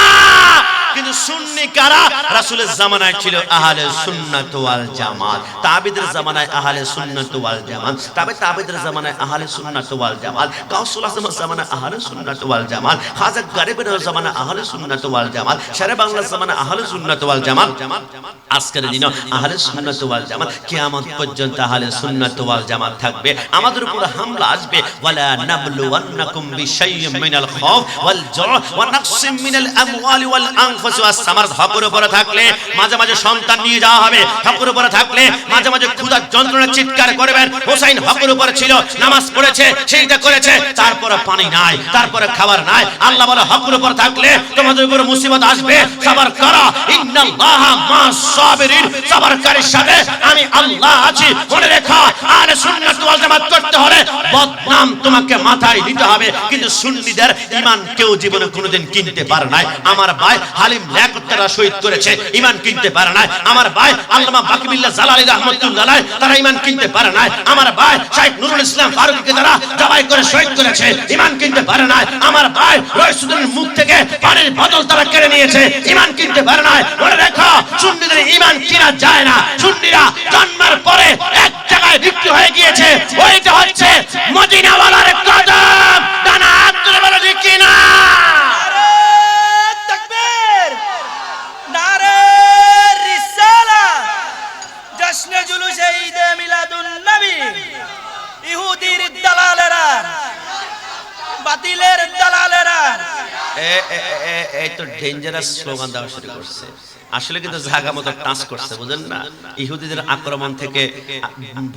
কিন্তু সুন্নি কারা? রাসূলের জামানায় ছিল আহলে সুন্নাত ওয়াল জামাত, তাবিদের জামানায় আহলে সুন্নাত ওয়াল জামাত, তাবিদের জামানায় আহলে সুন্নাত ওয়াল জামাত, গাউসুল আজমের জামানায় আহলে সুন্নাত ওয়াল জামাত, খাজা গরিবের জামানায় আহলে সুন্নাত ওয়াল জামাত, শেরে বাংলার জামানায় আহলে সুন্নাত ওয়াল জামাত। আজকের দিনে আহলে সুন্নাত ওয়াল জামাত, কিয়ামত পর্যন্ত আহলে সুন্নাত ওয়াল জামাত থাকবে। আমাদের উপর হামলা আসবে, ওয়ালা নাবলুওয়ান্নাকুম বিশাইয়্যিন মিনাল খাউফ ওয়াল জু'ই ওয়া নাকসিম মিনাল আমওয়ালি ওয়াল আনফুস আনফুসি ওয়াস সামারাত, হকের উপরে থাকলে মাঝে মাঝে সন্তান নিয়ে যাওয়া হবে, হকের উপরে থাকলে মাঝে মাঝে ক্ষুধার যন্ত্রণা চিৎকার করবেন। হুসাইন হকের উপরে ছিল, নামাজ পড়েছে, সেইটা করেছে, তারপরে পানি নাই, তারপরে খাবার নাই। আল্লাহ বলে হকের উপর থাকলে তোমাদের উপরে মুসিবত আসবে, সবর করো, ইন্নাল্লাহা মা'আস সাবিরিন, সবরকারীর সাথে আমি আল্লাহ আছি। মনে রেখো, আহলে সুন্নাত ওয়াল জামাত করতে হলে বদনাম তোমাকে মাথায় দিতে হবে, কিন্তু সুন্নিদের ঈমান কেউ জীবনে কোনোদিন কিনতে পারে নাই। আমার ভাই হালিম লিয়াকত তারা শহীদ করেছে, ঈমান কিনতে পারে নাই। আমার ভাই আল্লামা বাকিবিল্লাহ জালালি রাহমাতুল্লাহ আলাইহি তারা ঈমান কিনতে পারে নাই। আমার ভাই শাইখ নুরুল ইসলাম ফারুকীকে তারা জবাই করে শহীদ করেছে, ঈমান কিনতে পারে নাই। আমার ভাই রইসুদ্দিনের মুখ থেকে পানির বোতল তারা কেড়ে নিয়েছে, ঈমান কিনতে পারে নাই। মনে রেখো, সুন্নিদের ঈমান কিনা যায় না। সুন্নিরা জন্মের পরে এক জায়গায় বিক্রি হয়ে গিয়েছে, ওইটা হচ্ছে মদিনাওয়ালার কদম। ডানা হাত তুলে বলো ঠিক কিনা? নারে তাকবীর, নারে রিসালাত, জশ্নে জুলুসে ঈদে মিলাদুন নবী। ইহুদির দালালেরা, বাতিলের দালালেরা এই তো ডেঞ্জারাস স্লোগান দেওয়া শুরু করছে। আসলে কিন্তু জায়গা মতো টাচ করছে, বুঝেন না? ইহুদিদের আক্রমণ থেকে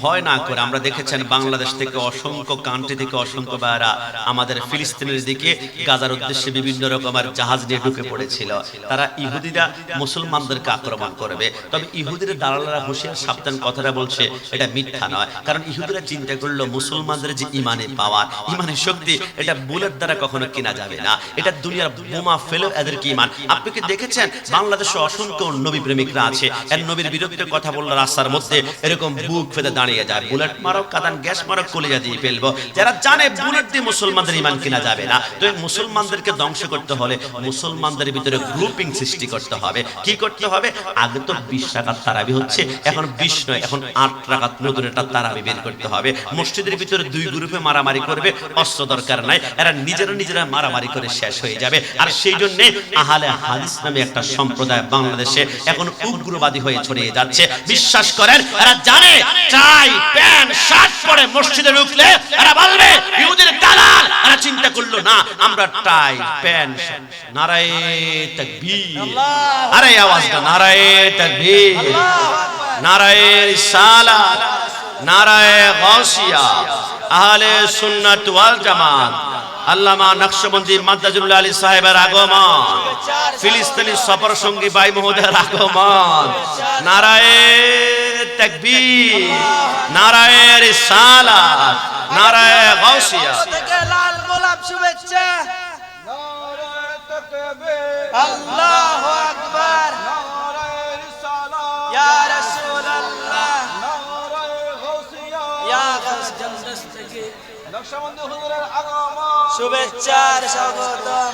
ভয় না করে আমরা দেখেছেন বাংলাদেশ থেকে অসংখ্য কান্ট্রি থেকে অসংখ্য ভাইরা আমাদের ফিলিস্তিনের দিকে গাজার উদ্দেশ্যে বিভিন্ন রকমের জাহাজ নিয়ে ঢুকে পড়েছিল। তারা ইহুদিরা মুসলমানদেরকে আক্রমণ করবে, তবে ইহুদির দালালেরা হুঁশিয়ার সাবধান কথাটা বলছে, এটা মিথ্যা নয়। কারণ ইহুদিরা চিন্তা করলো মুসলমানদের যে ইমানে পাওয়ার, ইমানের শক্তি, এটা বুলেট দ্বারা কখনো কেনা যাবে না। এটা দুনিয়ার বোমা ফেলেও এদেরকে ইমান। আপনি কি দেখেছেন বাংলাদেশে অসংখ্য নবী প্রেমিকরা আছে, এর নবীর বিরুদ্ধে কথা বললে রাস্তার মধ্যে এরকম বুক ফেলে দাঁড়িয়ে যায়, বুলেট মারো, কাদান গ্যাস মারো, কলিজা দিয়ে ফেলবো। যারা জানে বুলেট দিয়ে মুসলমানদের ইমান কিনা যাবে না, তো এই মুসলমানদেরকে ধ্বংস করতে হলে মুসলমানদের ভিতরে গ্রুপিং সৃষ্টি করতে হবে। কি করতে হবে? আগে তো 20 রাকাত তারাবি হচ্ছে, এখন 20 নয়, এখন 8 রাকাত নতুন একটা তারাবি বের করতে হবে। মসজিদের ভিতরে 2 গ্রুপে মারামারি করবে, অস্ত্র দরকার নাই, এরা নিজেরা মারামারি করে শেষ হয়ে যাবে। আর সেই জন্য আহলে হাদিস নামে একটা সম্প্রদায় বাংলাদেশে এখন উগ্রবাদী হয়ে ছড়িয়ে যাচ্ছে। বিশ্বাস করেন, এরা জানে টাই প্যান্ট শার্ট পরে মসজিদে ঢুকলে এরা বলবে ইহুদির দালাল। এরা চিন্তা করলো না, আমরা টাই প্যান্ট, নারায়ে তাকবীর, আরে আওয়াজটা, নারায়ে তাকবীর, নারায়ে রিসালাত, নারায়ে গাউসিয়া, আহলে সুন্নাত ওয়াল জামাত, আল্লামা নকশবন্দি মাদ্দাজুল্লাহ আলী সাহেবের আগমন, ফিলিস্তিনি সফর সঙ্গী ভাই মহোদয়ের আগমন, নারায়ে তাকবীর, নারায়ে রিসালাত, নারায়ে গাউসিয়া। থেকে লাল গোলাপ শুভেচ্ছা। নারায়ে তাকবীর, আল্লাহু আকবার, নারায়ে রিসালাত, ইয়া রাসূলুল্লাহ, নারায়ে গাউসিয়া, ইয়া গাউস জান্নাত থেকে নকশবন্দি হুজুরের আগমন, শুভেচ্ছার স্বাগতম।